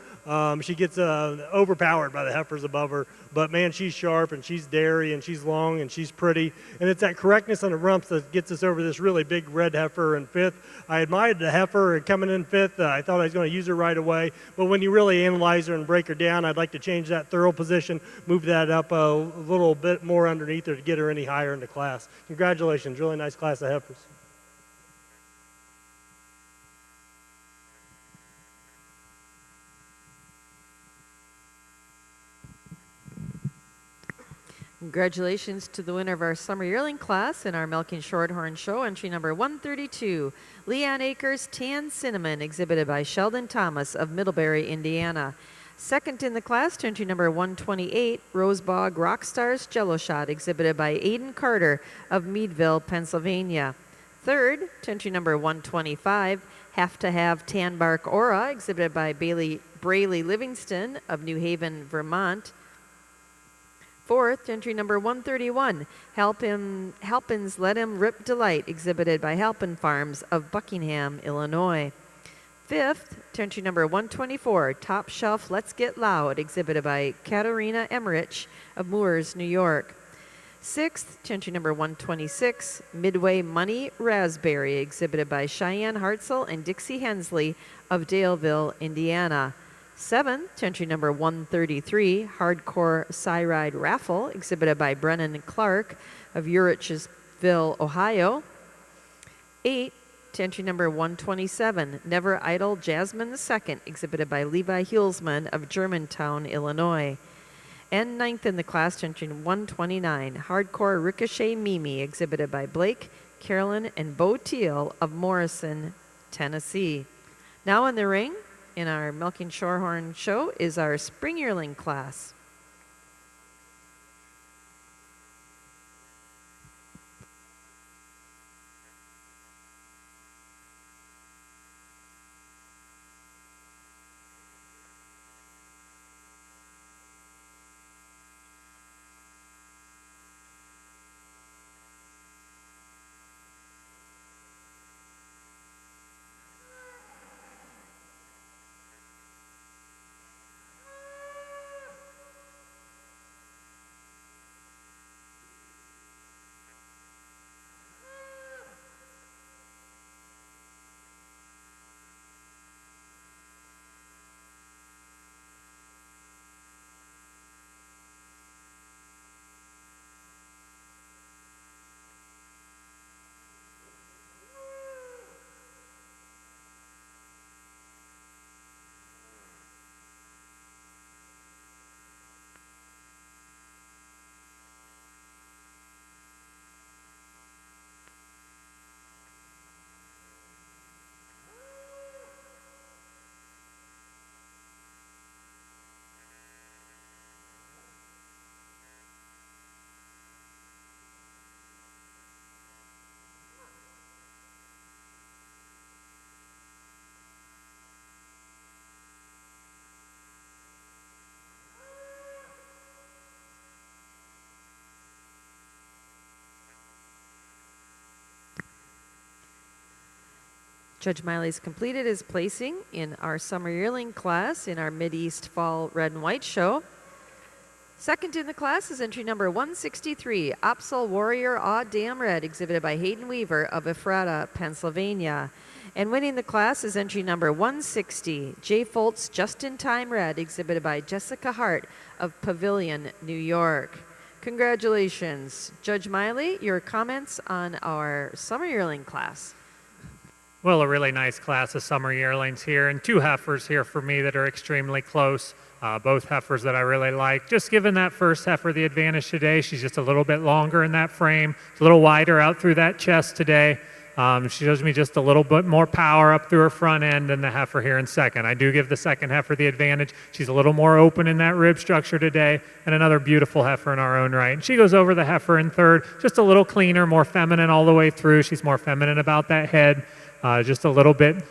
Speaker 2: She gets overpowered by the heifers above her, but man, she's sharp and she's dairy and she's long and she's pretty. And it's that correctness on the rumps that gets us over this really big red heifer in fifth. I admired the heifer coming in fifth. I thought I was going to use her right away, but when you really analyze her and break her down, I'd like to change that thorough position, move that up a little bit more underneath her to get her any higher in the class. Congratulations, really nice class of heifers.
Speaker 1: Congratulations to the winner of our summer yearling class in our Milking Shorthorn show, entry number 132, Leon Acres Tan Cinnamon, exhibited by Sheldon Thomas of Middlebury, Indiana. Second in the class, to entry number 128, Rosebog Rockstars Jello Shot, exhibited by Aiden Carter of Meadville, Pennsylvania. Third, to entry number 125, Have to Have Tan Bark Aura, exhibited by Brayley Livingston of New Haven, Vermont. Fourth, entry number 131, Halpin's Let 'Em Rip Delight, exhibited by Halpin Farms of Buckingham, Illinois. Fifth, entry number 124, Top Shelf Let's Get Loud, exhibited by Katarina Emmerich of Moores, New York. Sixth, entry number 126, Midway Money Raspberry, exhibited by Cheyenne Hartzell and Dixie Hensley of Daleville, Indiana. Seventh, entry number 133, Hardcore Cyride Raffle, exhibited by Brennan Clark of Urichsville, Ohio. 8, entry number 127, Never Idle Jasmine II, exhibited by Levi Hulsman of Germantown, Illinois. And ninth in the class, entry 129, Hardcore Ricochet Mimi, exhibited by Blake, Carolyn, and Bo Teal of Morrison, Tennessee. Now in the ring, in our Milking Shorthorn show, is our spring yearling class. Judge Miley's completed his placing in our summer yearling class in our Mid-East Fall Red and White show. Second in the class is entry number 163, Opsal Warrior Aw Damn Red, exhibited by Hayden Weaver of Ephrata, Pennsylvania. And winning the class is entry number 160, J. Foltz Just in Time Red, exhibited by Jessica Hart of Pavilion, New York. Congratulations. Judge Miley, your comments on our summer yearling class.
Speaker 3: Well, a really nice class of summer yearlings here, and two heifers here for me that are extremely close. Both heifers that I really like. Just giving that first heifer the advantage today. She's just a little bit longer in that frame, a little wider out through that chest today. She shows me just a little bit more power up through her front end than the heifer here in second. I do give the second heifer the advantage. She's a little more open in that rib structure today, and another beautiful heifer in our own right. And she goes over the heifer in third, just a little cleaner, more feminine all the way through. She's more feminine about that head. Just a little bit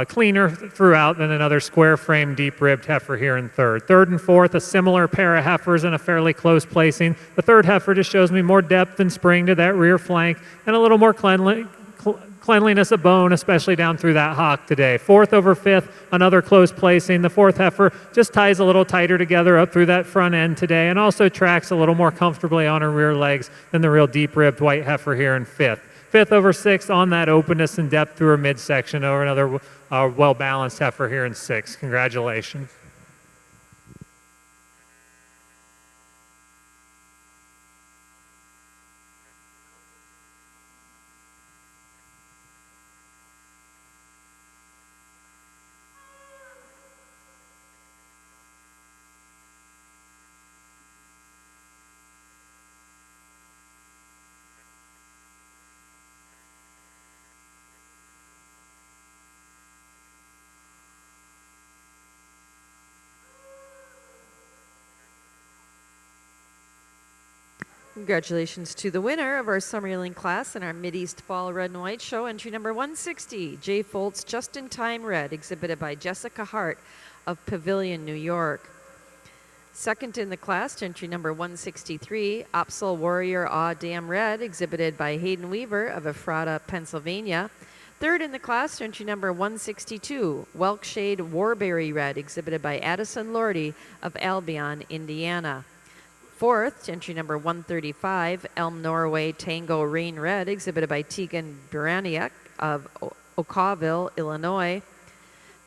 Speaker 3: cleaner throughout than another square frame, deep ribbed heifer here in third. Third and fourth, a similar pair of heifers in a fairly close placing. The third heifer just shows me more depth and spring to that rear flank and a little more cleanliness of bone, especially down through that hock today. Fourth over fifth, another close placing. The fourth heifer just ties a little tighter together up through that front end today and also tracks a little more comfortably on her rear legs than the real deep ribbed white heifer here in fifth. Fifth over sixth on that openness and depth through her midsection over another well-balanced heifer here in sixth. Congratulations.
Speaker 1: Congratulations to the winner of our Summer Yearling class in our Mideast Fall Red and White Show, entry number 160, J. Foltz Just in Time Red, exhibited by Jessica Hart of Pavilion, New York. Second in the class, entry number 163, Opsal Warrior Aw Damn Red, exhibited by Hayden Weaver of Ephrata, Pennsylvania. Third in the class, entry number 162, Welkshade Warberry Red, exhibited by Addison Lordy of Albion, Indiana. Fourth, entry number 135, Elm Norway Tango Rain Red, exhibited by Tegan Buraniak of Okawville, Illinois.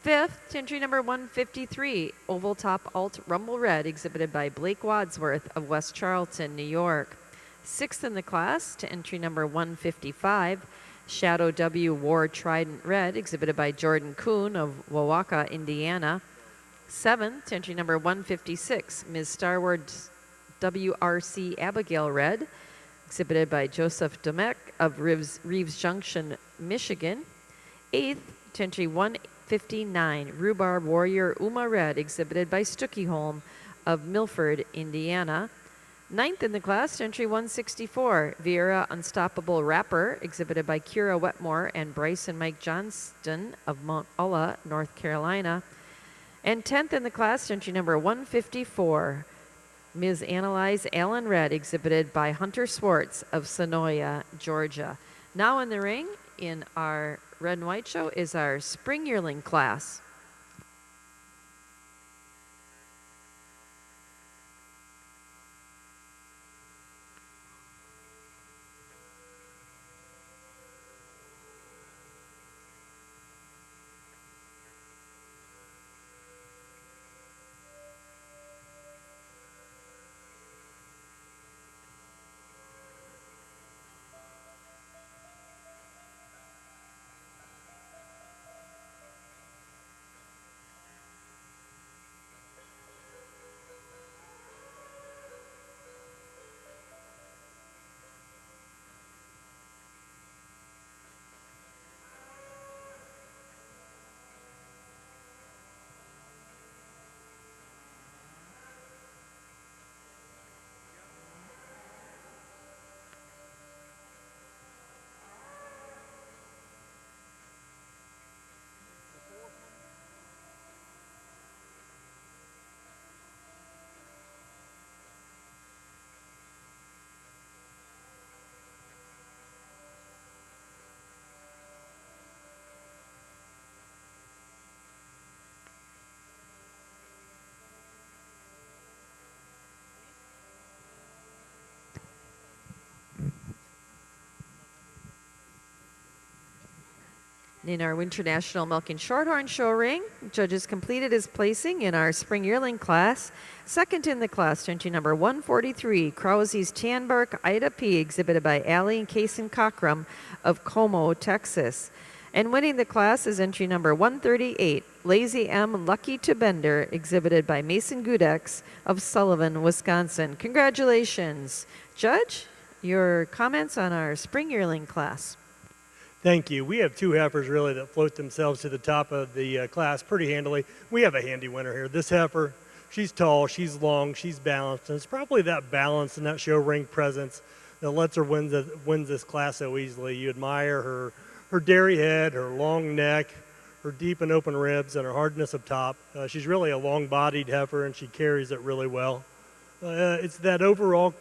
Speaker 1: Fifth, entry number 153, Oval Top Alt Rumble Red, exhibited by Blake Wadsworth of West Charlton, New York. Sixth in the class, to entry number 155, Shadow W War Trident Red, exhibited by Jordan Kuhn of Wauwaka, Indiana. Seventh, entry number 156, Ms. Starward WRC Abigail Red, exhibited by Joseph Domek of Reeves Junction, Michigan. Eighth, entry 159, Rhubarb Warrior Uma Red, exhibited by Stookie Holm of Milford, Indiana. Ninth in the class, entry 164, Vieira Unstoppable Rapper, exhibited by Kira Wetmore and Bryce and Mike Johnston of Mount Ulla, North Carolina. And 10th in the class, entry number 154, Ms. Analyze Allen Red, exhibited by Hunter Swartz of Sonoya, Georgia. Now in the ring, in our Red and White Show, is our Spring Yearling class. In our Winter National Milk and Shorthorn show ring, judges completed his placing in our Spring Yearling class. Second in the class, entry number 143, Krause's Tanbark Ida P, exhibited by Allie and Kaysen Cockrum of Como, Texas. And winning the class is entry number 138, Lazy M Lucky to Bender, exhibited by Mason Gudex of Sullivan, Wisconsin. Congratulations. Judge, your comments on our Spring Yearling class.
Speaker 2: Thank you. We have two heifers really that float themselves to the top of the class pretty handily. We have a handy winner here. This heifer, she's tall, she's long, she's balanced, and it's probably that balance and that show ring presence that lets her win this class so easily. You admire her dairy head, her long neck, her deep and open ribs, and her hardness up top. She's really a long-bodied heifer, and she carries it really well. It's that overall...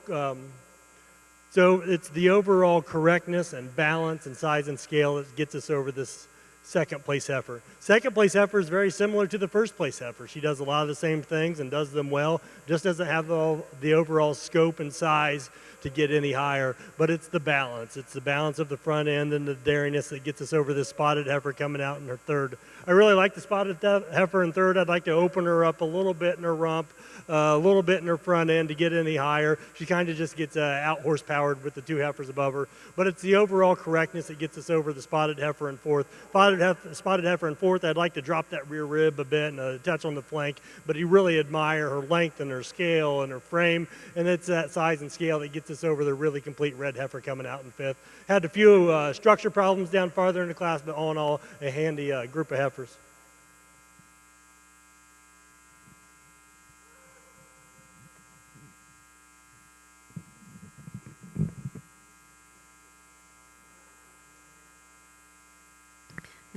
Speaker 2: So it's the overall correctness and balance and size and scale that gets us over this second place heifer. Second place heifer is very similar to the first place heifer. She does a lot of the same things and does them well, just doesn't have the overall scope and size to get any higher, but it's the balance. It's the balance of the front end and the dairiness that gets us over this spotted heifer coming out in her third. I really like the spotted heifer in third. I'd like to open her up a little bit in her rump, a little bit in her front end to get any higher. She kind of just gets out horsepowered with the two heifers above her, but it's the overall correctness that gets us over the spotted heifer in fourth. Spotted heifer in fourth, I'd like to drop that rear rib a bit and a touch on the flank, but you really admire her length and her scale and her frame, and it's that size and scale that gets us over the really complete red heifer coming out in fifth. Had a few structure problems down farther in the class, but all in all, a handy group of heifers.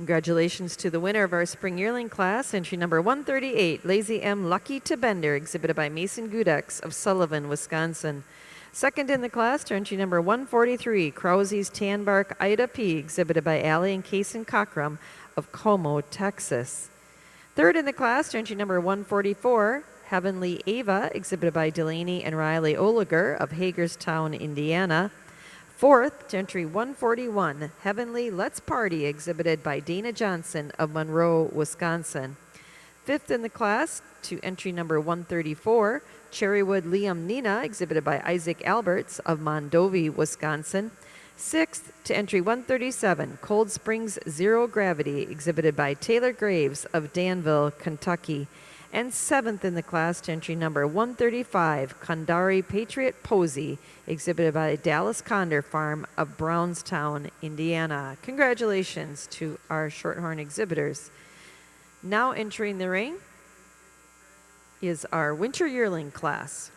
Speaker 1: Congratulations to the winner of our spring yearling class, entry number 138, Lazy M Lucky to Bender, exhibited by Mason Gudex of Sullivan, Wisconsin. Second in the class to entry number 143, Krause's Tan Bark Ida P, exhibited by Allie and Kason Cockrum of Como, Texas. Third in the class to entry number 144, Heavenly Ava, exhibited by Delaney and Riley Oliger of Hagerstown, Indiana. Fourth to entry 141, Heavenly Let's Party, exhibited by Dana Johnson of Monroe, Wisconsin. Fifth in the class to entry number 134, Cherrywood Liam Nina, exhibited by Isaac Alberts of Mondovi, Wisconsin. Sixth to entry 137, Cold Springs Zero Gravity, exhibited by Taylor Graves of Danville, Kentucky. And seventh in the class to entry number 135, Kandari Patriot Posey, exhibited by Dallas Condor Farm of Brownstown, Indiana. Congratulations to our Shorthorn exhibitors. Now entering the ring is our Winter Yearling class.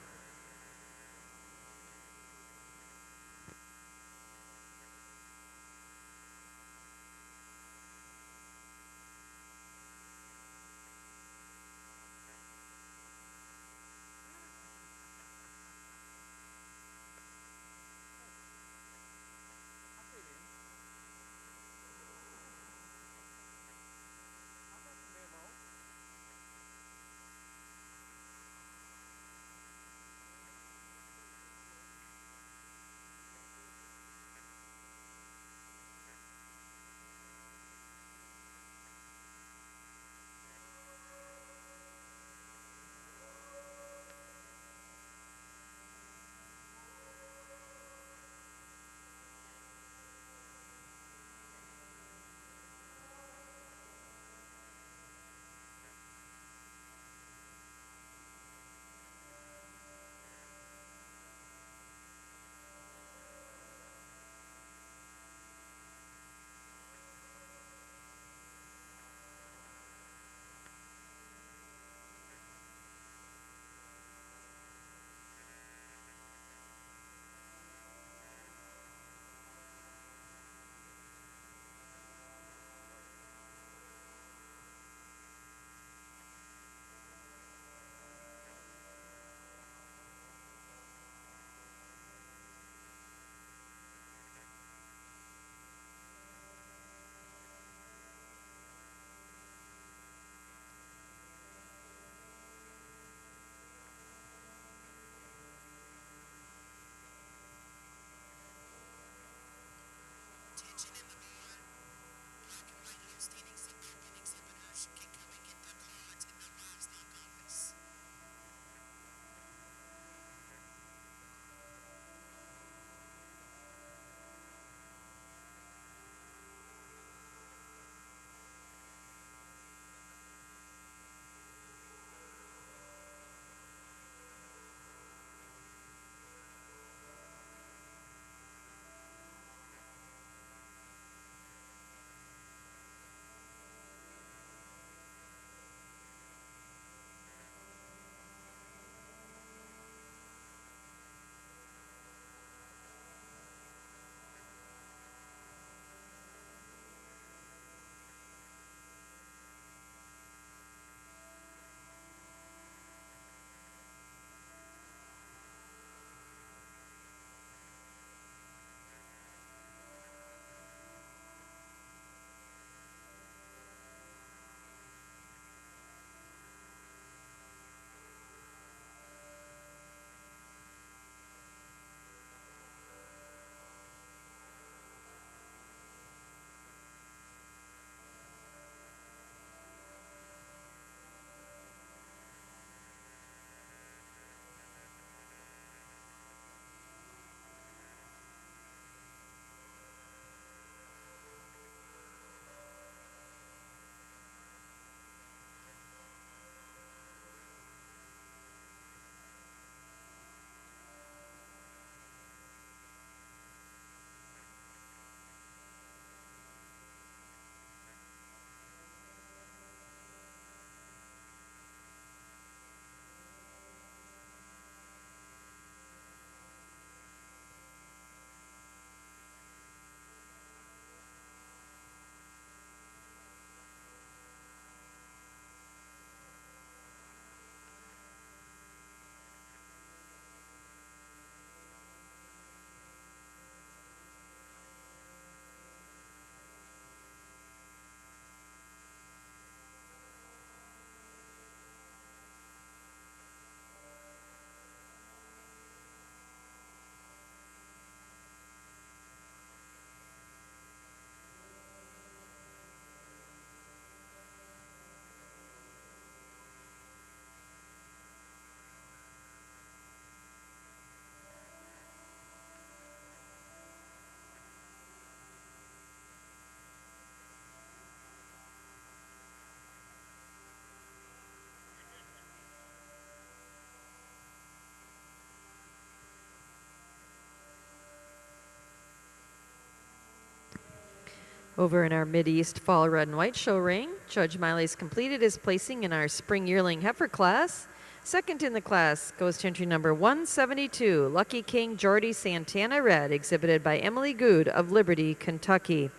Speaker 1: Over in our Mideast Fall Red and White show ring, Judge Miley's completed his placing in our Spring Yearling Heifer class. Second in the class goes to entry number 172, Lucky King Jordy Santana Red, exhibited by Emily Good of Liberty, Kentucky.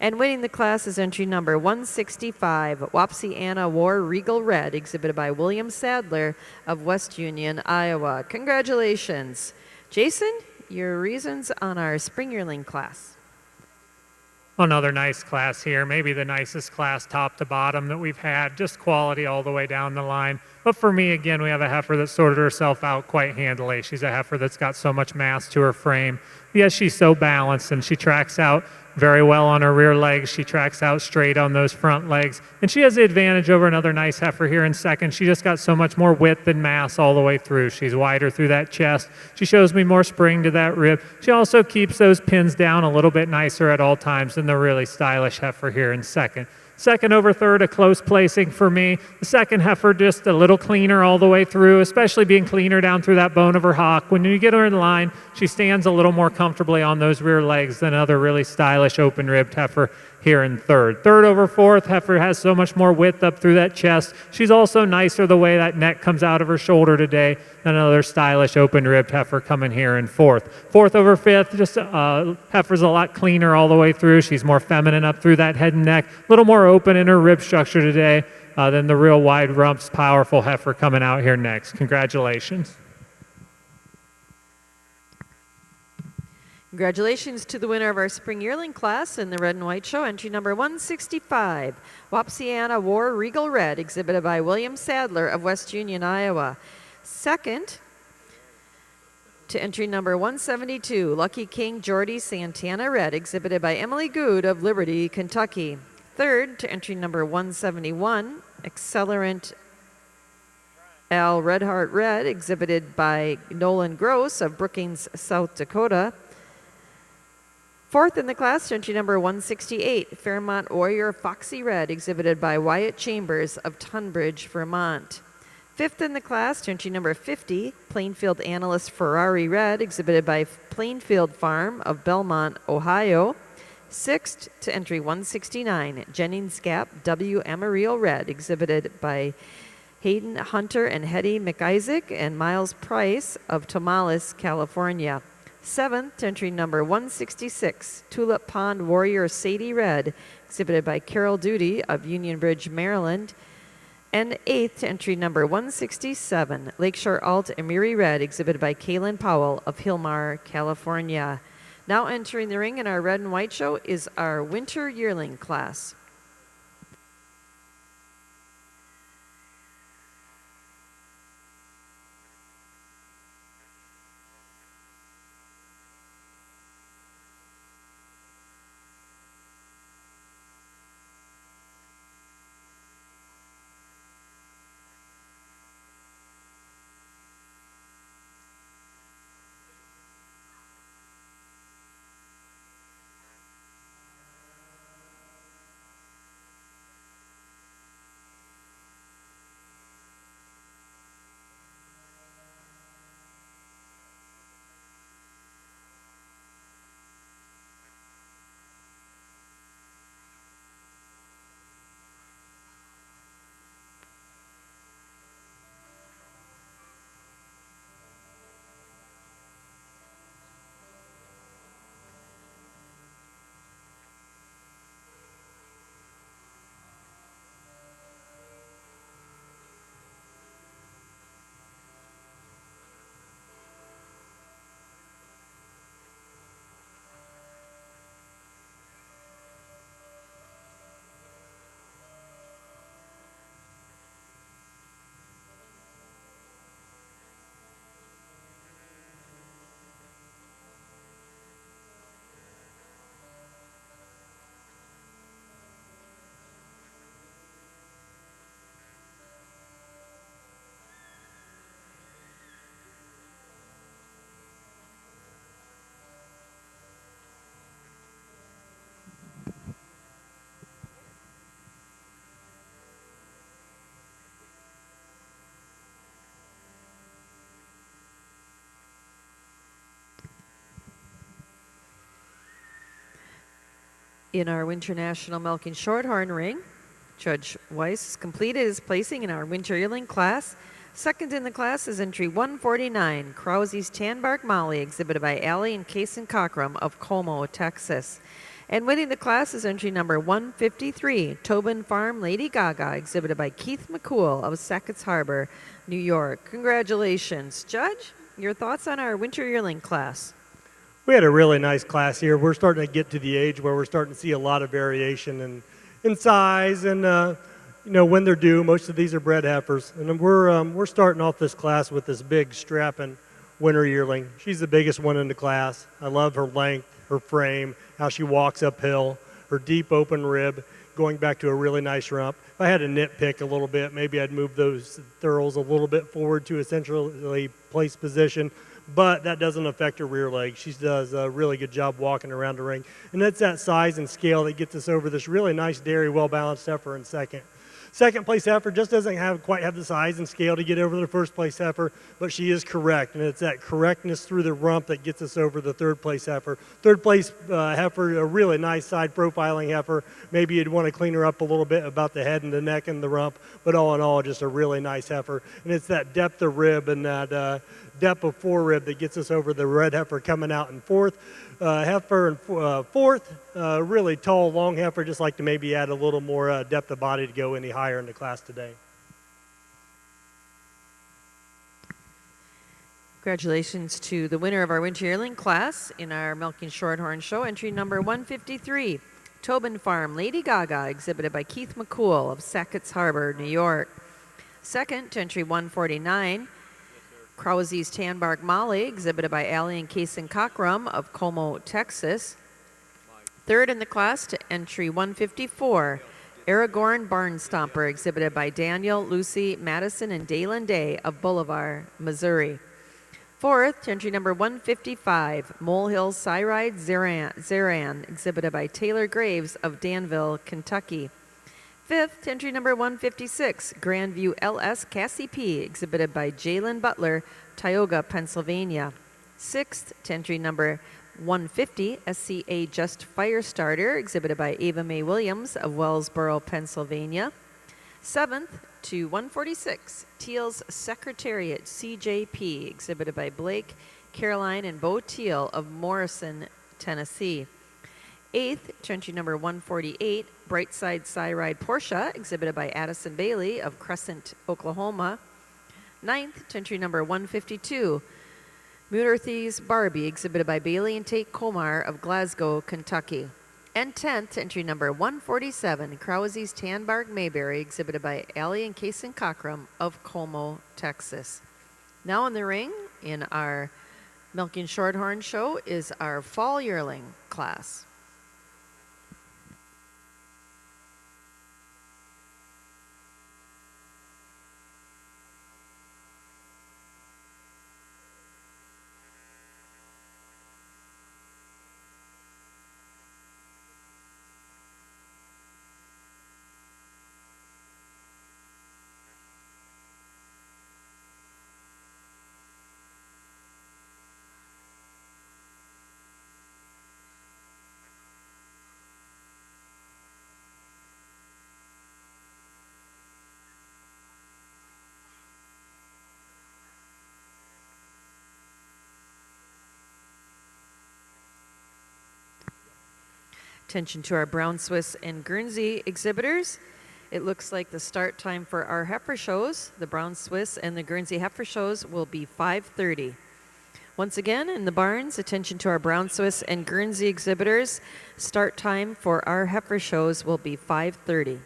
Speaker 1: And winning the class is entry number 165, Wapsie Anna War Regal Red, exhibited by William Sadler of West Union, Iowa. Congratulations. Jason, your reasons on our Spring Yearling class.
Speaker 3: Another nice class here, maybe the nicest class top to bottom that we've had, just quality all the way down the line. But for me, again, we have a heifer that sorted herself out quite handily. She's a heifer that's got so much mass to her frame. Yes, she's so balanced, and she tracks out very well on her rear legs. She tracks out straight on those front legs. And she has the advantage over another nice heifer here in second. She just got so much more width and mass all the way through. She's wider through that chest. She shows me more spring to that rib. She also keeps those pins down a little bit nicer at all times than the really stylish heifer here in second. Second over third, a close placing for me. The second heifer just a little cleaner all the way through, especially being cleaner down through that bone of her hock. When you get her in line, she stands a little more comfortably on those rear legs than other really stylish open-ribbed heifer here in third. Third over fourth, heifer has so much more width up through that chest. She's also nicer the way that neck comes out of her shoulder today than another stylish open-ribbed heifer coming here in fourth. Fourth over fifth, just heifer's a lot cleaner all the way through. She's more feminine up through that head and neck, a little more open in her rib structure today than the real wide rumps, powerful heifer coming out here next. Congratulations.
Speaker 1: Congratulations to the winner of our Spring Yearling class in the Red and White show, entry number 165, Wapsie Anna War Regal Red, exhibited by William Sadler of West Union, Iowa. Second to entry number 172, Lucky King Jordy Santana Red, exhibited by Emily Good of Liberty, Kentucky. Third to entry number 171, Accelerant Al Redheart Red, exhibited by Nolan Gross of Brookings, South Dakota. Fourth in the class, entry number 168, Fairmont Warrior Foxy Red, exhibited by Wyatt Chambers of Tunbridge, Vermont. Fifth in the class, entry number 50, Plainfield Analyst Ferrari Red, exhibited by Plainfield Farm of Belmont, Ohio. Sixth to entry 169, Jennings Gap W. Amarillo Red, exhibited by Hayden Hunter and Hetty McIsaac and Miles Price of Tomales, California. Seventh, entry number 166, Tulip Pond Warrior Sadie Red, exhibited by Carol Duty of Union Bridge, Maryland. And eighth, entry number 167, Lakeshore Alt Emiri Red, exhibited by Kaylin Powell of Hilmar, California. Now entering the ring in our Red and White show is our Winter Yearling class. In our Winter National Milking Shorthorn ring, Judge Weiss completed his placing in our Winter Yearling class. Second in the class is entry 149, Krause's Tanbark Molly, exhibited by Allie and Kason Cockrum of Como, Texas. And winning the class is entry number 153, Tobin Farm Lady Gaga, exhibited by Keith McCool of Sackett's Harbor, New York. Congratulations. Judge, your thoughts on our Winter Yearling class?
Speaker 2: We had a really nice class here. We're starting to get to the age where we're starting to see a lot of variation in size and when they're due. Most of these are bred heifers, and we're starting off this class with this big strapping winter yearling. She's the biggest one in the class. I love her length, her frame, how she walks uphill, her deep open rib, going back to a really nice rump. If I had to nitpick a little bit, maybe I'd move those thurls a little bit forward to a centrally placed position. But that doesn't affect her rear leg. She does a really good job walking around the ring. And that's that size and scale that gets us over this really nice dairy, well-balanced heifer in second. Second place heifer just doesn't quite have the size and scale to get over the first place heifer, but she is correct. And it's that correctness through the rump that gets us over the third place heifer. Third place heifer, a really nice side profiling heifer. Maybe you'd want to clean her up a little bit about the head and the neck and the rump, but all in all, just a really nice heifer. And it's that depth of rib and that depth of forerib that gets us over the red heifer coming out in fourth. Heifer in fourth, really tall, long heifer. Just like to maybe add a little more depth of body to go any higher in the class today.
Speaker 1: Congratulations to the winner of our Winter Yearling class in our Milking Shorthorn show, entry number 153, Tobin Farm Lady Gaga, exhibited by Keith McCool of Sackett's Harbor, New York. Second, entry 149, Krause's Tanbark Molly, exhibited by Allie and Kason Cockrum of Como, Texas. Third in the class to entry 154, Aragorn Barn Stomper, exhibited by Daniel, Lucy, Madison, and Dalen Day of Bolivar, Missouri. Fourth to entry number 155, Molehill Cyride Zeran, exhibited by Taylor Graves of Danville, Kentucky. Fifth, to entry number 156, Grandview LS Cassie P, exhibited by Jalen Butler, Tioga, Pennsylvania. Sixth, to entry number 150, SCA Just Firestarter, exhibited by Ava Mae Williams of Wellsboro, Pennsylvania. Seventh to 146, Teal's Secretariat CJP, exhibited by Blake, Caroline, and Bo Teal of Morrison, Tennessee. Eighth, to entry number 148, Brightside Cyride Porsche, exhibited by Addison Bailey of Crescent, Oklahoma. Ninth, to entry number 152, Muirthy's Barbie, exhibited by Bailey and Tate Komar of Glasgow, Kentucky. And 10th, to entry number 147, Krause's Tanbark Mayberry, exhibited by Allie and Kason Cockrum of Como, Texas. Now in the ring, in our Milking Shorthorn show, is our Fall Yearling class. Attention to our Brown Swiss and Guernsey exhibitors. It looks like the start time for our heifer shows, the Brown Swiss and the Guernsey heifer shows, will be 5:30. Once again, in the barns, attention to our Brown Swiss and Guernsey exhibitors. Start time for our heifer shows will be 5:30.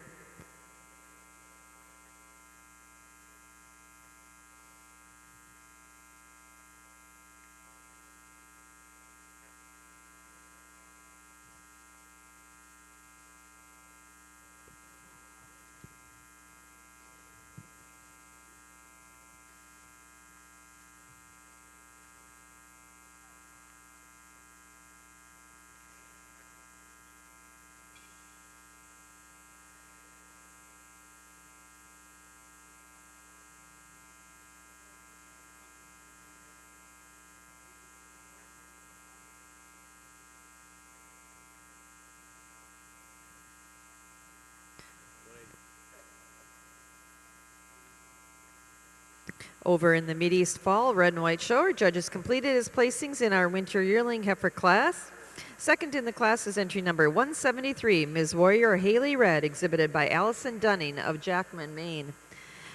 Speaker 1: Over in the Mideast Fall Red and White Show, our judges completed his placings in our Winter Yearling Heifer class. Second in the class is entry number 173, Ms. Warrior Haley Red, exhibited by Allison Dunning of Jackman, Maine.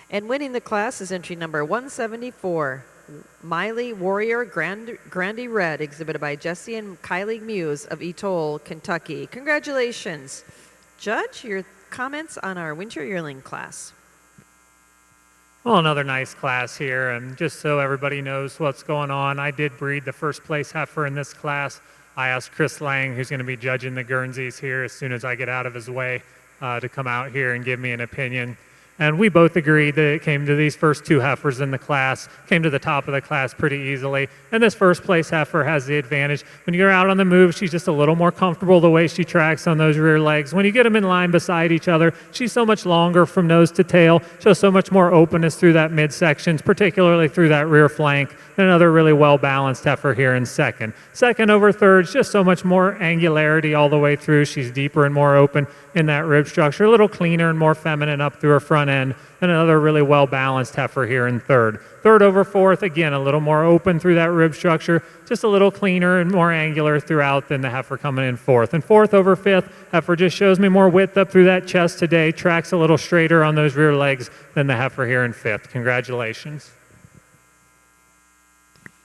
Speaker 1: And winning the class is entry number 174, Miley Warrior Grandi Red, exhibited by Jesse and Kylie Muse of Etoll, Kentucky. Congratulations. Judge, your comments on our Winter Yearling class.
Speaker 3: Well, another nice class here, and just so everybody knows what's going on, I did breed the first place heifer in this class. I asked Chris Lang, who's going to be judging the Guernseys here as soon as I get out of his way, to come out here and give me an opinion. And we both agreed that it came to these first two heifers in the class, came to the top of the class pretty easily. And this first place heifer has the advantage. When you're out on the move, she's just a little more comfortable the way she tracks on those rear legs. When you get them in line beside each other, she's so much longer from nose to tail, shows so much more openness through that midsection, particularly through that rear flank. And another really well-balanced heifer here in second. Second over third, just so much more angularity all the way through. She's deeper and more open in that rib structure, a little cleaner and more feminine up through her front end, and another really well-balanced heifer here in third. Third over fourth, again, a little more open through that rib structure, just a little cleaner and more angular throughout than the heifer coming in fourth. And fourth over fifth, heifer just shows me more width up through that chest today, tracks a little straighter on those rear legs than the heifer here in fifth. Congratulations.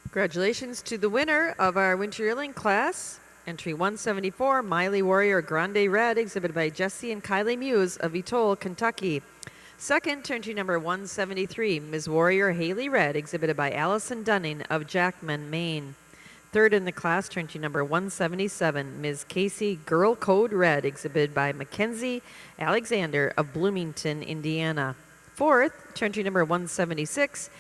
Speaker 1: Congratulations to the winner of our Winter Yearling class, entry 174, Miley Warrior Grande Red, exhibited by Jesse and Kylie Muse of Etoll, Kentucky. Second to entry number 173, Ms. Warrior Haley Red, exhibited by Allison Dunning of Jackman, Maine. Third in the class to entry number 177, Ms. Casey Girl Code Red, exhibited by Mackenzie Alexander of Bloomington, Indiana. Fourth to entry number 176,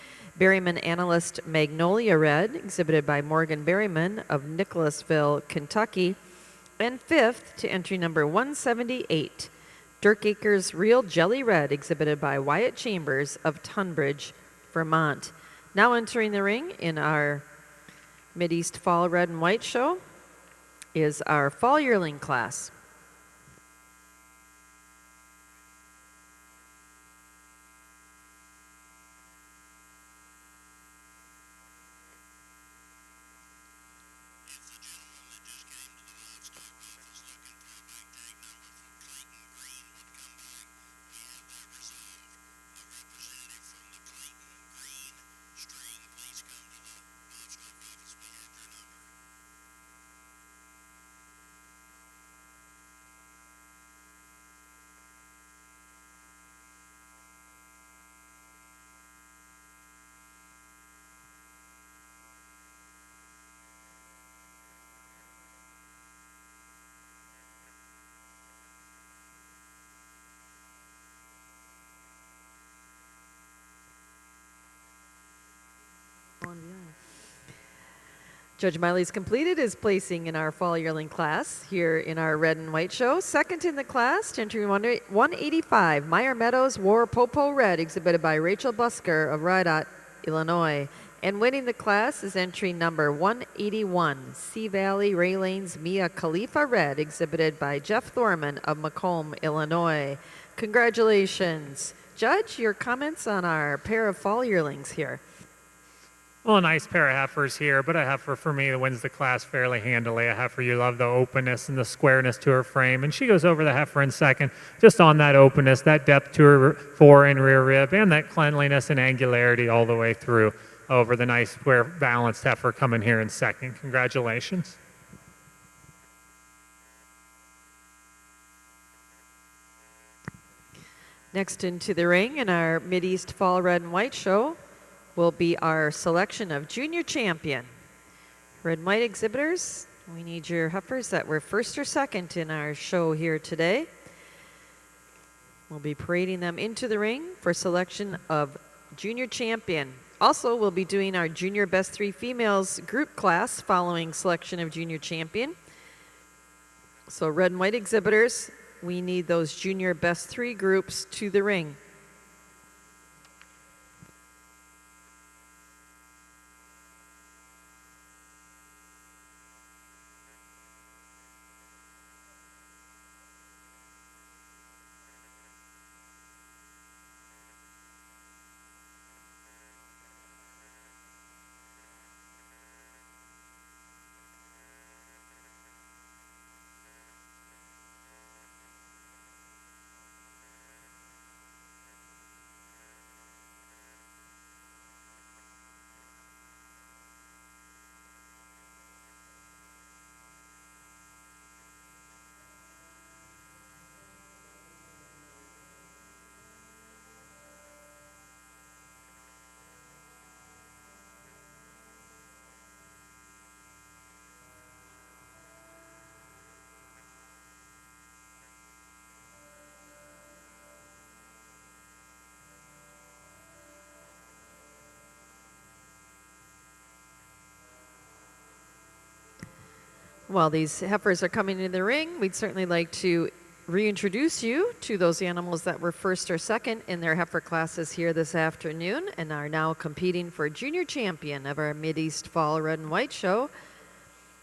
Speaker 1: Berryman Analyst Magnolia Red, exhibited by Morgan Berryman of Nicholasville, Kentucky. And fifth to entry number 178, Dirk Acres Real Jelly Red, exhibited by Wyatt Chambers of Tunbridge, Vermont. Now entering the ring in our Mideast Fall Red and White Show is our Fall Yearling class. Judge Miley's completed his placing in our Fall Yearling class here in our Red and White Show. Second in the class, to entry 185, Meyer Meadows War Popo Red, exhibited by Rachel Busker of Rydot, Illinois. And winning the class is entry number 181, Sea Valley Raylane's Mia Khalifa Red, exhibited by Jeff Thorman of Macomb, Illinois. Congratulations. Judge, your comments on our pair of Fall Yearlings here.
Speaker 3: Well, a nice pair of heifers here, but a heifer for me that wins the class fairly handily. A heifer, you love the openness and the squareness to her frame, and she goes over the heifer in second, just on that openness, that depth to her fore and rear rib, and that cleanliness and angularity all the way through over the nice square balanced heifer coming here in second. Congratulations.
Speaker 1: Next into the ring in our Mideast Fall Red and White Show will be our selection of junior champion. Red and white exhibitors, we need your heifers that were first or second in our show here today. We'll be parading them into the ring for selection of junior champion. Also, we'll be doing our junior best three females group class following selection of junior champion. So red and white exhibitors, we need those junior best three groups to the ring. While these heifers are coming into the ring, we'd certainly like to reintroduce you to those animals that were first or second in their heifer classes here this afternoon and are now competing for junior champion of our Mideast Fall Red and White Show.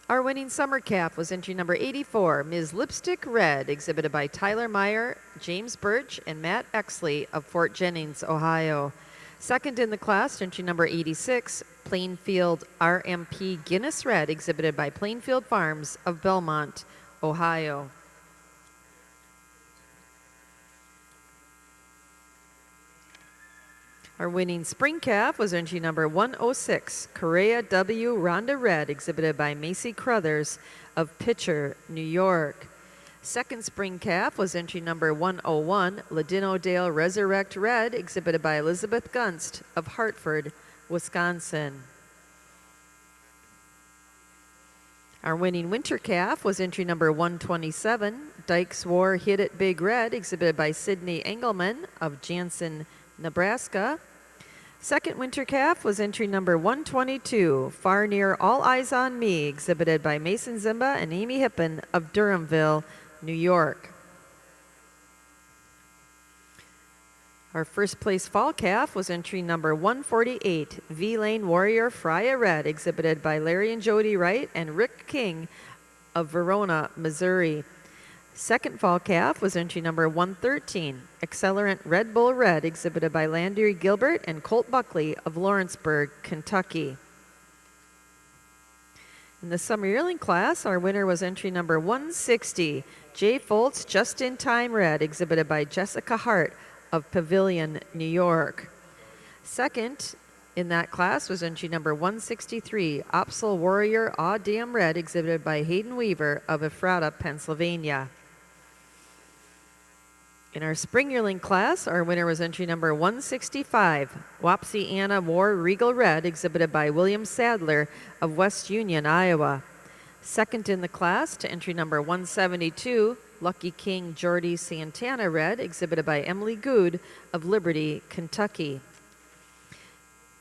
Speaker 1: Our winning summer calf was entry number 84, Ms. Lipstick Red, exhibited by Tyler Meyer, James Birch, and Matt Exley of Fort Jennings, Ohio. Second in the class, entry number 86, Plainfield RMP Guinness Red, exhibited by Plainfield Farms of Belmont, Ohio. Our winning spring calf was entry number 106, Correa W. Ronda Red, exhibited by Macy Crothers of Pitcher, New York. Second spring calf was entry number 101, Ladino Dale Resurrect Red, exhibited by Elizabeth Gunst of Hartford, Wisconsin. Our winning winter calf was entry number 127, Dykes War Hit It Big Red, exhibited by Sidney Engelman of Jansen, Nebraska. Second winter calf was entry number 122, Far Near All Eyes on Me, exhibited by Mason Zimba and Amy Hippen of Durhamville, New York. Our first place fall calf was entry number 148, V-Lane Warrior Freya Red, exhibited by Larry and Jody Wright and Rick King of Verona, Missouri. Second fall calf was entry number 113, Accelerant Red Bull Red, exhibited by Landry Gilbert and Colt Buckley of Lawrenceburg, Kentucky. In the summer yearling class, our winner was entry number 160, Jay Foltz Just in Time Red, exhibited by Jessica Hart of Pavilion, New York. Second in that class was entry number 163, Opsal Warrior Aw Damn Red, exhibited by Hayden Weaver of Ephrata, Pennsylvania. In our spring yearling class, our winner was entry number 165, Wapsie Anna War Regal Red, exhibited by William Sadler of West Union, Iowa. Second in the class to entry number 172, Lucky King Jordy Santana Red, exhibited by Emily Good of Liberty, Kentucky.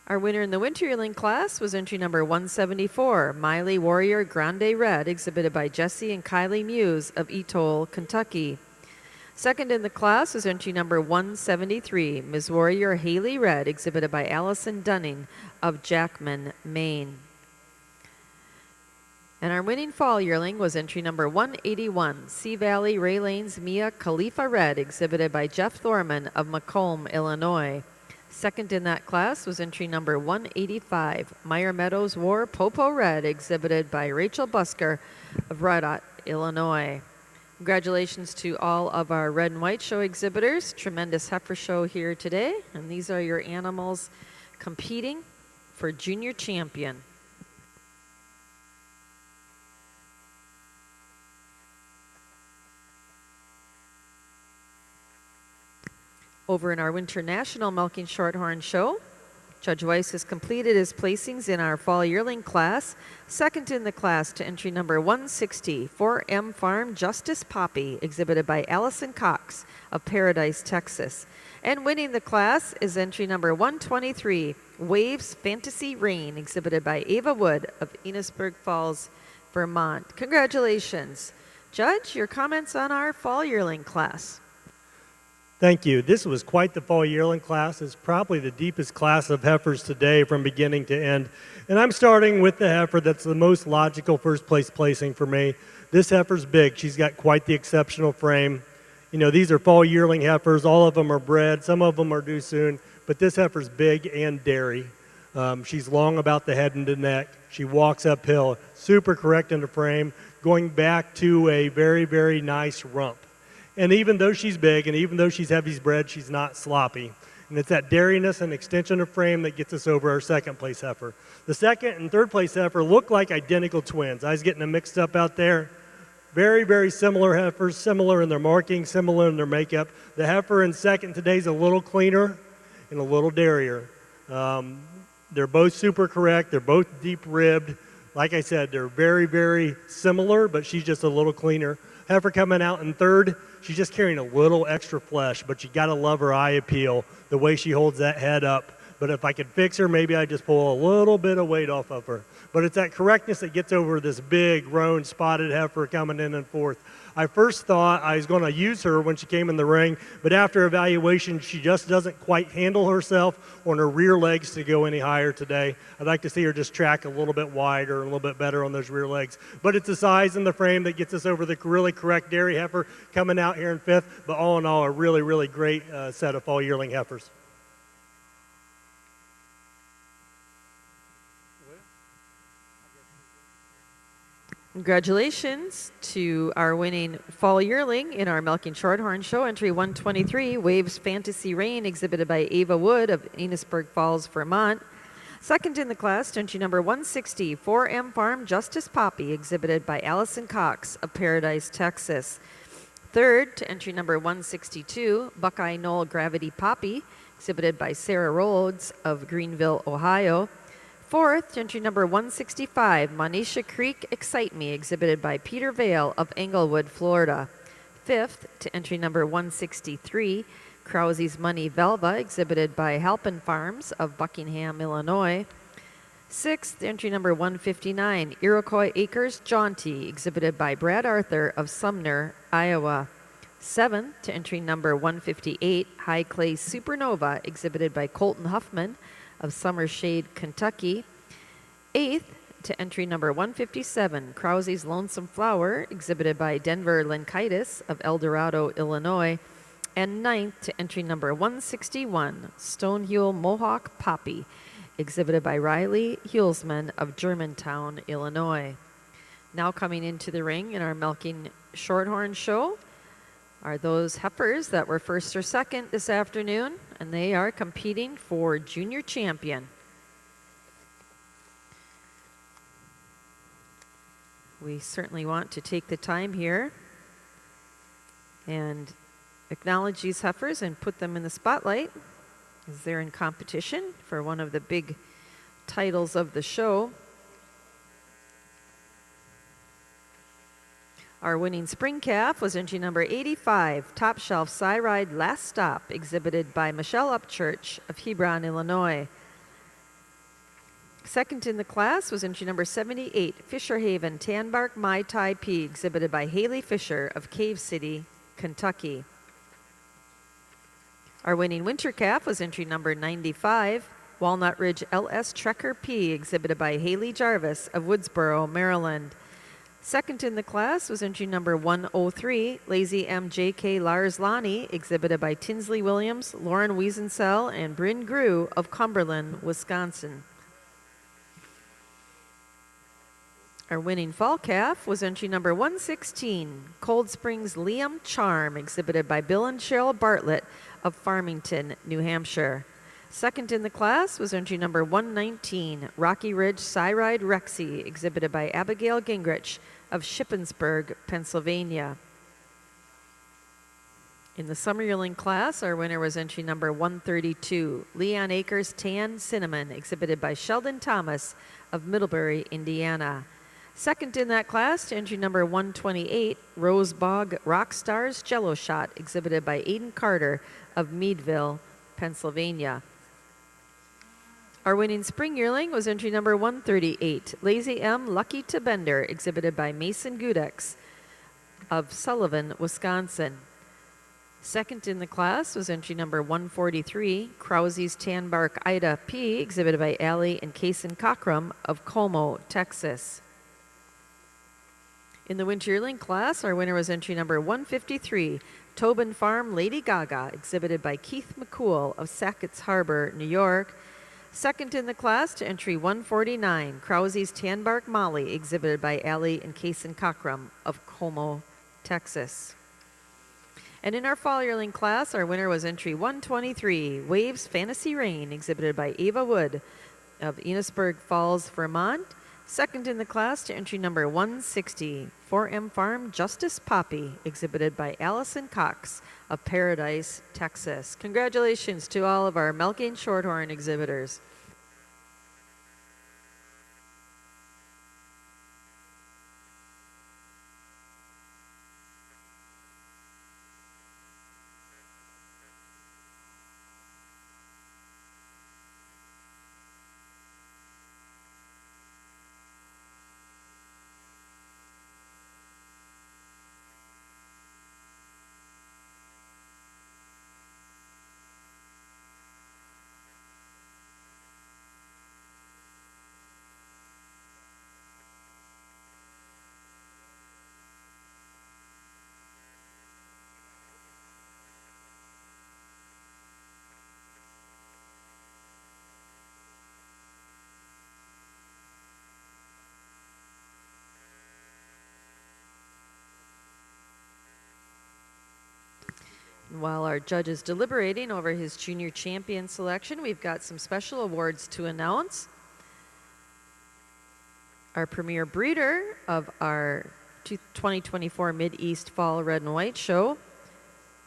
Speaker 1: Our winner in the winter yearling class was entry number 174, Miley Warrior Grande Red, exhibited by Jesse and Kylie Muse of Etoll, Kentucky. Second in the class was entry number 173, Ms. Warrior Haley Red, exhibited by Allison Dunning of Jackman, Maine. And our winning fall yearling was entry number 181, Sea Valley Ray Lane's Mia Khalifa Red, exhibited by Jeff Thorman of Macomb, Illinois. Second in that class was entry number 185, Meyer Meadows War Popo Red, exhibited by Rachel Busker of Rodot, Illinois. Congratulations to all of our Red and White Show exhibitors. Tremendous heifer show here today. And these are your animals competing for junior champion. Over in our Winter National Milking Shorthorn Show, Judge Weiss has completed his placings in our fall yearling class. Second in the class to entry number 160, 4M Farm Justice Poppy, exhibited by Allison Cox of Paradise, Texas. And winning the class is entry number 123, Waves Fantasy Rain, exhibited by Ava Wood of Enosburg Falls, Vermont. Congratulations. Judge, your comments on our fall yearling class.
Speaker 2: Thank you. This was quite the fall yearling class. It's probably the deepest class of heifers today from beginning to end. And I'm starting with the heifer that's the most logical first place placing for me. This heifer's big. She's got quite the exceptional frame. You know, these are fall yearling heifers. All of them are bred. Some of them are due soon. But this heifer's big and dairy. She's long about the head and the neck. She walks uphill. Super correct in the frame. Going back to a very, very nice rump. And even though she's big and even though she's heavy bred, she's not sloppy. And it's that dairiness and extension of frame that gets us over our second place heifer. The second and third place heifer look like identical twins. I was getting them mixed up out there. Very, very similar heifers, similar in their marking, similar in their makeup. The heifer in second today is a little cleaner and a little dairier. They're both super correct. They're both deep ribbed. Like I said, they're very, very similar, but she's just a little cleaner. Heifer coming out in third, she's just carrying a little extra flesh, but you got to love her eye appeal, the way she holds that head up. but if I could fix her, maybe I'd just pull a little bit of weight off of her. But it's that correctness that gets over this big, roan, spotted heifer coming in and forth. I first thought I was going to use her when she came in the ring, but after evaluation, she just doesn't quite handle herself on her rear legs to go any higher today. I'd like to see her just track a little bit wider, a little bit better on those rear legs. But it's the size and the frame that gets us over the really correct dairy heifer coming out here in fifth. But all in all, a really, really great set of fall yearling heifers.
Speaker 1: Congratulations to our winning fall yearling in our Milking Shorthorn show, entry 123, Waves Fantasy Rain, exhibited by Ava Wood of Enosburg Falls, Vermont. Second in the class to entry number 160, 4M Farm Justice Poppy, exhibited by Allison Cox of Paradise, Texas. Third to entry number 162, Buckeye Knoll Gravity Poppy, exhibited by Sarah Rhodes of Greenville, Ohio. Fourth, to entry number 165, Monisha Creek Excite Me, exhibited by Peter Vale of Englewood, Florida. Fifth, to entry number 163, Krause's Money Velva, exhibited by Halpin Farms of Buckingham, Illinois. Sixth, entry number 159, Iroquois Acres Jaunty, exhibited by Brad Arthur of Sumner, Iowa. Seventh, to entry number 158, High Clay Supernova, exhibited by Colton Huffman of Summer Shade, Kentucky. Eighth, to entry number 157, Krause's Lonesome Flower, exhibited by Denver Lenkaitis of El Dorado, Illinois. And ninth, to entry number 161, Stonehule Mohawk Poppy, exhibited by Riley Hulsman of Germantown, Illinois. Now coming into the ring in our Milking Shorthorn show are those heifers that were first or second this afternoon, and they are competing for junior champion. We certainly want to take the time here and acknowledge these heifers and put them in the spotlight as they're in competition for one of the big titles of the show. Our winning spring calf was entry number 85, Top Shelf Cyride Last Stop, exhibited by Michelle Upchurch of Hebron, Illinois. Second in the class was entry number 78, Fisher Haven Tanbark Mai Tai P, exhibited by Haley Fisher of Cave City, Kentucky. Our winning winter calf was entry number 95, Walnut Ridge LS Trekker P, exhibited by Haley Jarvis of Woodsboro, Maryland. Second in the class was entry number 103, Lazy MJK Lars Lonnie, exhibited by Tinsley Williams, Lauren Wiesensell, and Bryn Grew of Cumberland, Wisconsin. Our winning fall calf was entry number 116, Cold Springs Liam Charm, exhibited by Bill and Cheryl Bartlett of Farmington, New Hampshire. Second in the class was entry number 119, Rocky Ridge Cyride Rexy, exhibited by Abigail Gingrich of Shippensburg, Pennsylvania. In the summer yearling class, our winner was entry number 132, Leon Acres Tan Cinnamon, exhibited by Sheldon Thomas of Middlebury, Indiana. Second in that class, entry number 128, Rosebog Rockstars Jello Shot, exhibited by Aiden Carter of Meadville, Pennsylvania. Our winning spring yearling was entry number 138, Lazy M Lucky to Bender, exhibited by Mason Gudex of Sullivan, Wisconsin. Second in the class was entry number 143, Krause's Tanbark Ida P, exhibited by Allie and Kason Cockrum of Como, Texas. In the winter yearling class, our winner was entry number 153, Tobin Farm Lady Gaga, exhibited by Keith McCool of Sackett's Harbor, New York. Second in the class to entry 149, Krause's Tanbark Molly, exhibited by Allie and Kason Cockrum of Como, Texas. And in our fall yearling class, our winner was entry 123, Waves Fantasy Rain, exhibited by Ava Wood of Enosburg Falls, Vermont. Second in the class to entry number 160, 4M Farm Justice Poppy, exhibited by Allison Cox of Paradise, Texas. Congratulations to all of our Milking Shorthorn exhibitors. While our judge is deliberating over his junior champion selection, we've got some special awards to announce. Our premier breeder of our 2024 Mid-East Fall Red and White Show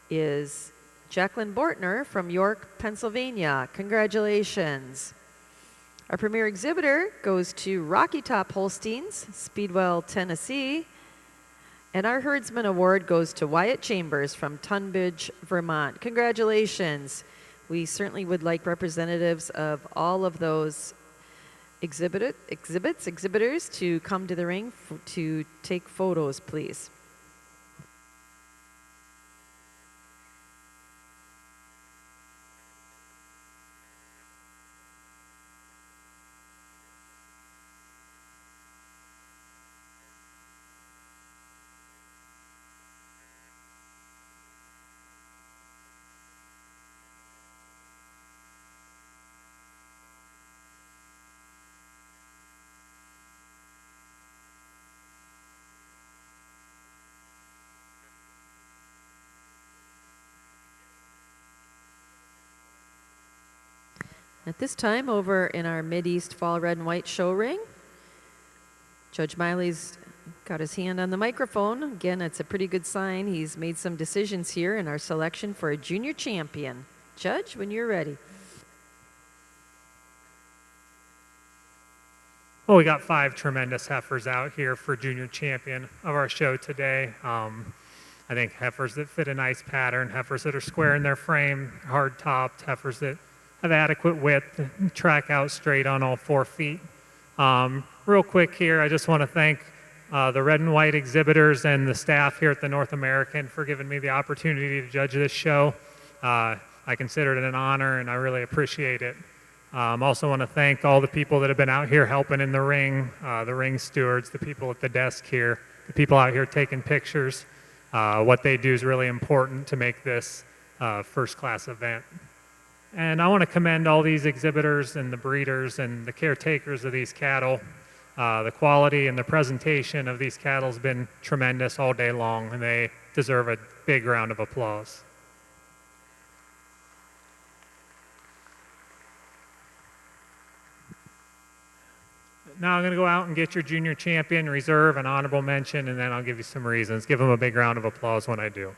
Speaker 1: is Jacqueline Bortner from York, Pennsylvania. Congratulations. Our premier exhibitor goes to Rocky Top Holsteins, Speedwell, Tennessee. And our herdsman award goes to Wyatt Chambers from Tunbridge, Vermont. Congratulations. We certainly would like representatives of all of those exhibitors to come to the ring to take photos, please. At this time, over in our Mid-East Fall Red and White show ring, Judge Miley's got his hand on the microphone. Again, it's a pretty good sign. He's made some decisions here in our selection for a junior champion. Judge, when you're ready.
Speaker 3: Well, we got 5 tremendous heifers out here for junior champion of our show today. I think heifers that fit a nice pattern, heifers that are square in their frame, hard-topped, heifers that have adequate width, track out straight on all 4 feet. Real quick here, I just want to thank the red and white exhibitors and the staff here at the North American for giving me the opportunity to judge this show. I consider it an honor and I really appreciate it. Also want to thank all the people that have been out here helping in the ring stewards, the people at the desk here, the people out here taking pictures. What they do is really important to make this first-class event. And I want to commend all these exhibitors and the breeders and the caretakers of these cattle. The quality and the presentation of these cattle has been tremendous all day long, and they deserve a big round of applause. Now I'm going to go out and get your junior champion, reserve, and honorable mention, and then I'll give you some reasons. Give them a big round of applause when I do.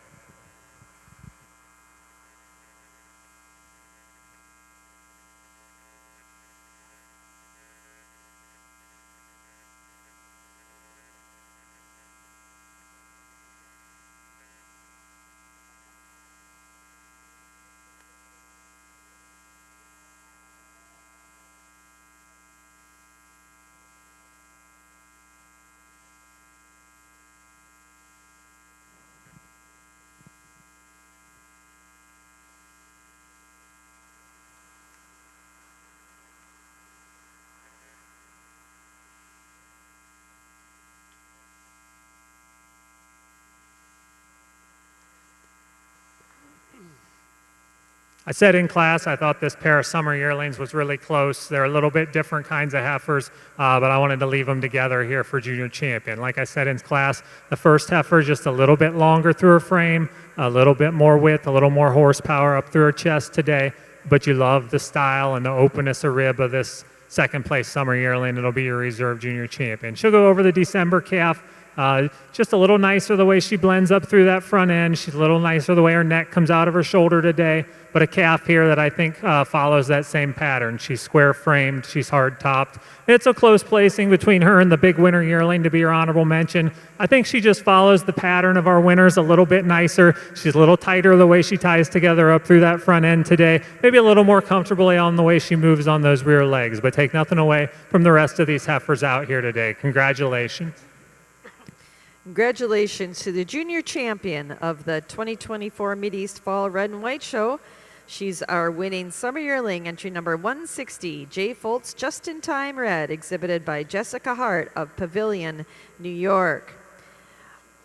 Speaker 3: I said in class I thought this pair of summer yearlings was really close. They're a little bit different kinds of heifers, but I wanted to leave them together here for junior champion. Like I said in class, the first heifer is just a little bit longer through her frame, a little bit more width, a little more horsepower up through her chest today, but you love the style and the openness of rib of this second place summer yearling. It'll be your reserve junior champion. She'll go over the December calf. Just a little nicer the way she blends up through that front end. She's a little nicer the way her neck comes out of her shoulder today. But a calf here that I think follows that same pattern. She's square framed, she's hard topped. It's a close placing between her and the big winner yearling to be your honorable mention. I think she just follows the pattern of our winners a little bit nicer. She's a little tighter the way she ties together up through that front end today. Maybe a little more comfortably on the way she moves on those rear legs. But take nothing away from the rest of these heifers out here today. Congratulations.
Speaker 1: Congratulations to the junior champion of the 2024 Mid-East Fall Red and White Show. She's our winning summer yearling, entry number 160, J. Foltz Just in Time Red, exhibited by Jessica Hart of Pavilion, New York.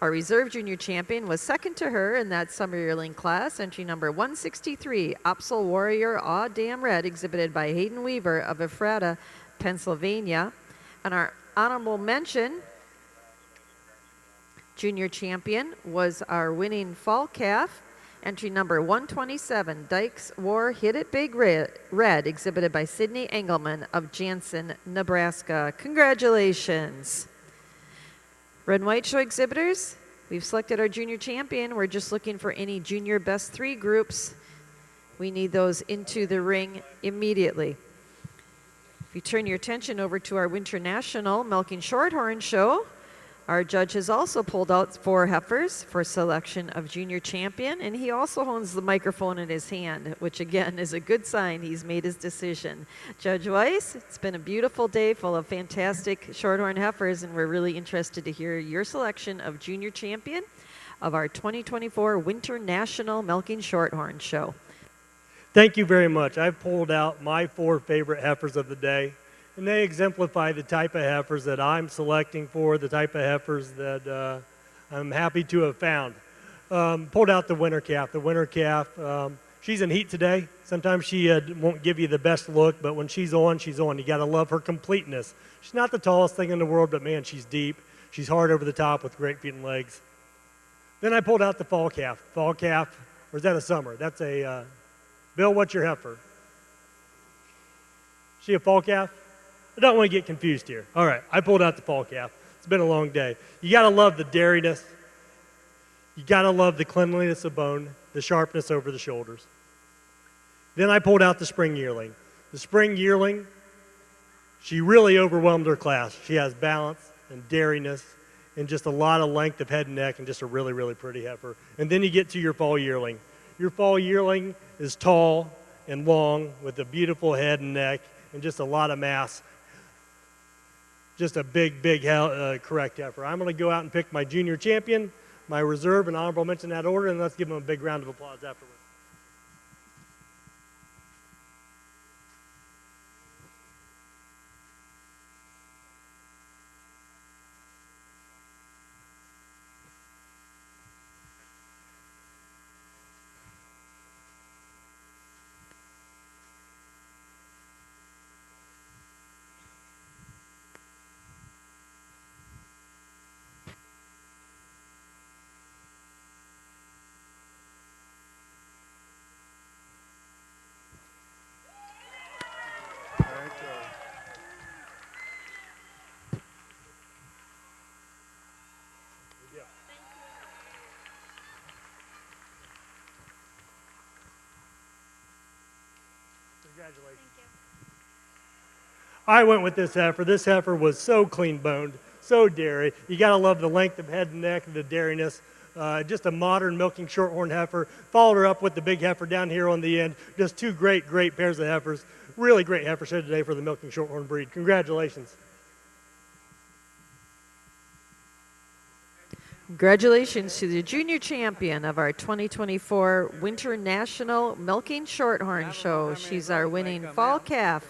Speaker 1: Our reserve junior champion was second to her in that summer yearling class, entry number 163, Opsal Warrior Aw Damn Red, exhibited by Hayden Weaver of Ephrata, Pennsylvania. And our honorable mention junior champion was our winning fall calf, Entry number 127, Dykes War Hit It Big Red, exhibited by Sydney Engelman of Jansen, Nebraska. Congratulations. Red and White Show exhibitors, we've selected our junior champion. We're just looking for any junior best 3 groups. We need those into the ring immediately. If you turn your attention over to our Winter National Milking Shorthorn show, our judge has also pulled out 4 heifers for selection of junior champion, and he also holds the microphone in his hand, which again is a good sign he's made his decision. Judge Weiss, it's been a beautiful day full of fantastic shorthorn heifers, and we're really interested to hear your selection of junior champion of our 2024 Winter National Milking Shorthorn show.
Speaker 2: Thank you very much. I've pulled out my 4 favorite heifers of the day, and they exemplify the type of heifers that I'm selecting for, the type of heifers that I'm happy to have found. Pulled out the winter calf. The winter calf, she's in heat today. Sometimes she won't give you the best look, but when she's on, she's on. You got to love her completeness. She's not the tallest thing in the world, but man, she's deep. She's hard over the top with great feet and legs. Then I pulled out the fall calf. Fall calf, or is that a summer? That's a, Bill, what's your heifer? She a fall calf? I don't want to get confused here. All right, I pulled out the fall calf. It's been a long day. You got to love the dairiness. You got to love the cleanliness of bone, the sharpness over the shoulders. Then I pulled out the spring yearling. The spring yearling, she really overwhelmed her class. She has balance and dairiness and just a lot of length of head and neck and just a really, really pretty heifer. And then you get to your fall yearling. Your fall yearling is tall and long with a beautiful head and neck and just a lot of mass. Just a big, correct heifer. I'm going to go out and pick my junior champion, my reserve, and honorable mention in that order, and let's give them a big round of applause afterwards. Congratulations.
Speaker 4: Thank you.
Speaker 2: I went with this heifer. This heifer was so clean-boned, so dairy. You got to love the length of head and neck and the dairiness. Just a modern milking shorthorn heifer. Followed her up with the big heifer down here on the end. Just 2 great pairs of heifers. Really great heifer show today for the milking shorthorn breed. Congratulations.
Speaker 1: Congratulations to the junior champion of our 2024 Winter National Milking Shorthorn show. She's our winning fall calf.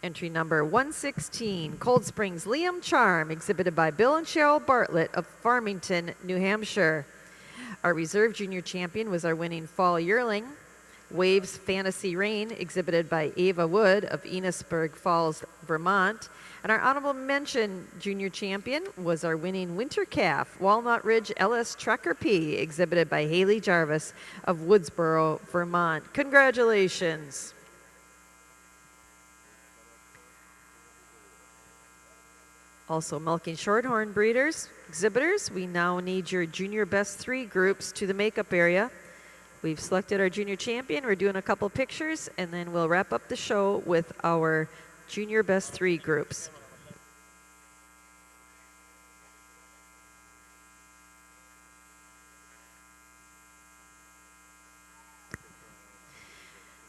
Speaker 1: Entry number 116, Cold Springs Liam Charm, exhibited by Bill and Cheryl Bartlett of Farmington, New Hampshire. Our reserve junior champion was our winning fall yearling, Waves Fantasy Rain, exhibited by Ava Wood of Enosburg Falls, Vermont. And our honorable mention junior champion was our winning winter calf, Walnut Ridge LS Trekker P, exhibited by Haley Jarvis of Woodsboro, Vermont. Congratulations. Also, milking shorthorn breeders, exhibitors, we now need your junior best 3 groups to the makeup area. We've selected our junior champion. We're doing a couple pictures, and then we'll wrap up the show with our junior best 3 groups.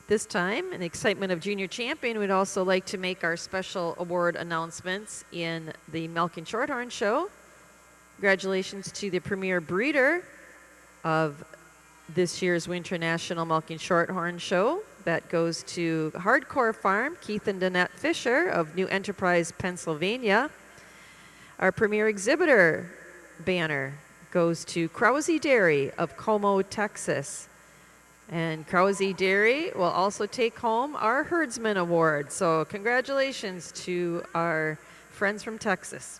Speaker 1: This time, in the excitement of junior champion, we'd also like to make our special award announcements in the Milking Shorthorn show. Congratulations to the premier breeder of this year's Winter National Milking Shorthorn show. That goes to Hardcore Farm, Keith and Danette Fisher of New Enterprise, Pennsylvania. Our premier exhibitor banner goes to Krause Dairy of Como, Texas. And Krause Dairy will also take home our Herdsman Award. So congratulations to our friends from Texas.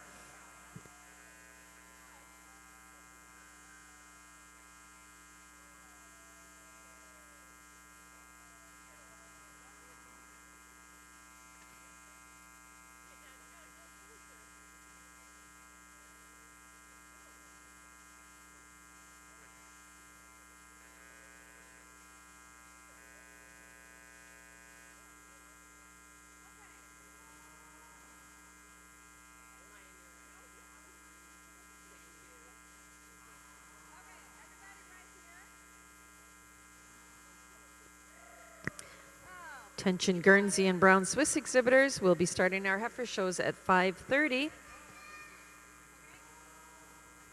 Speaker 1: Attention Guernsey and Brown Swiss exhibitors, we'll be starting our heifer shows at 5:30.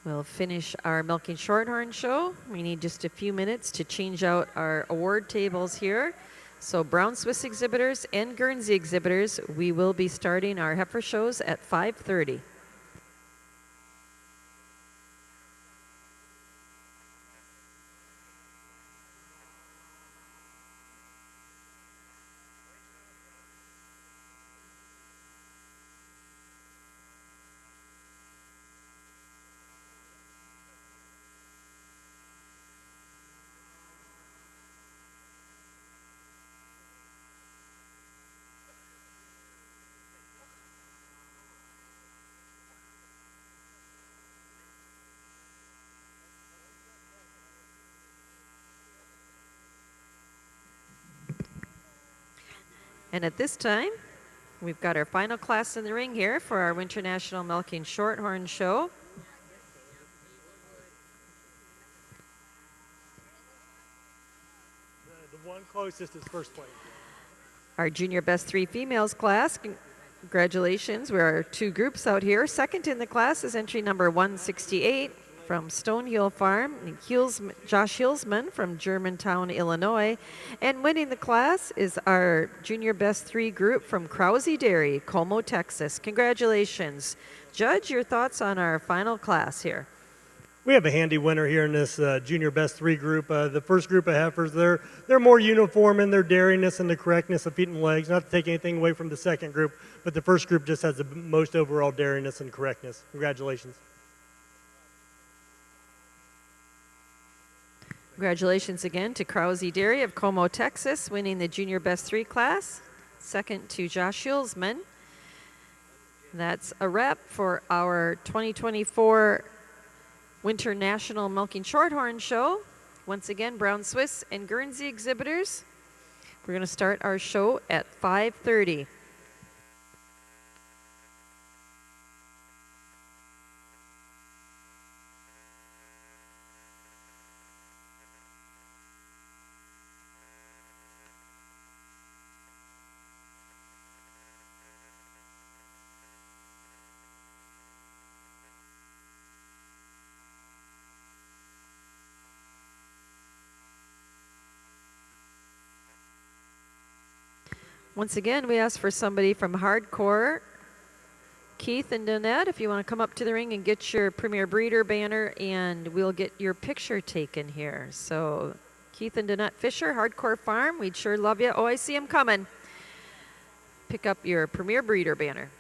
Speaker 1: We'll finish our milking shorthorn show. We need just a few minutes to change out our award tables here. So Brown Swiss exhibitors and Guernsey exhibitors, we will be starting our heifer shows at 5:30. And at this time, we've got our final class in the ring here for our Winter National Milking Shorthorn Show.
Speaker 2: The one closest is first place.
Speaker 1: Our Junior Best 3 Females class, congratulations. We are 2 groups out here. Second in the class is entry number 168 from Stonehill Farm, Josh Hilsman from Germantown, Illinois. And winning the class is our Junior Best 3 group from Krause Dairy, Como, Texas. Congratulations. Judge, your thoughts on our final class here?
Speaker 2: We have a handy winner here in this Junior Best 3 group. The first group of heifers, they're more uniform in their dairiness and the correctness of feet and legs. Not to take anything away from the second group, but the first group just has the most overall dairiness and correctness. Congratulations.
Speaker 1: Congratulations again to Krause Dairy of Como, Texas, winning the Junior Best 3 class. Second to Josh Hulsman. That's a wrap for our 2024 Winter National Milking Shorthorn Show. Once again, Brown Swiss and Guernsey exhibitors. We're going to start our show at 5:30. Once again, we ask for somebody from Hardcore, Keith and Donette, if you want to come up to the ring and get your Premier Breeder banner, and we'll get your picture taken here. So Keith and Donette Fisher, Hardcore Farm, we'd sure love you. Oh, I see him coming. Pick up your Premier Breeder banner.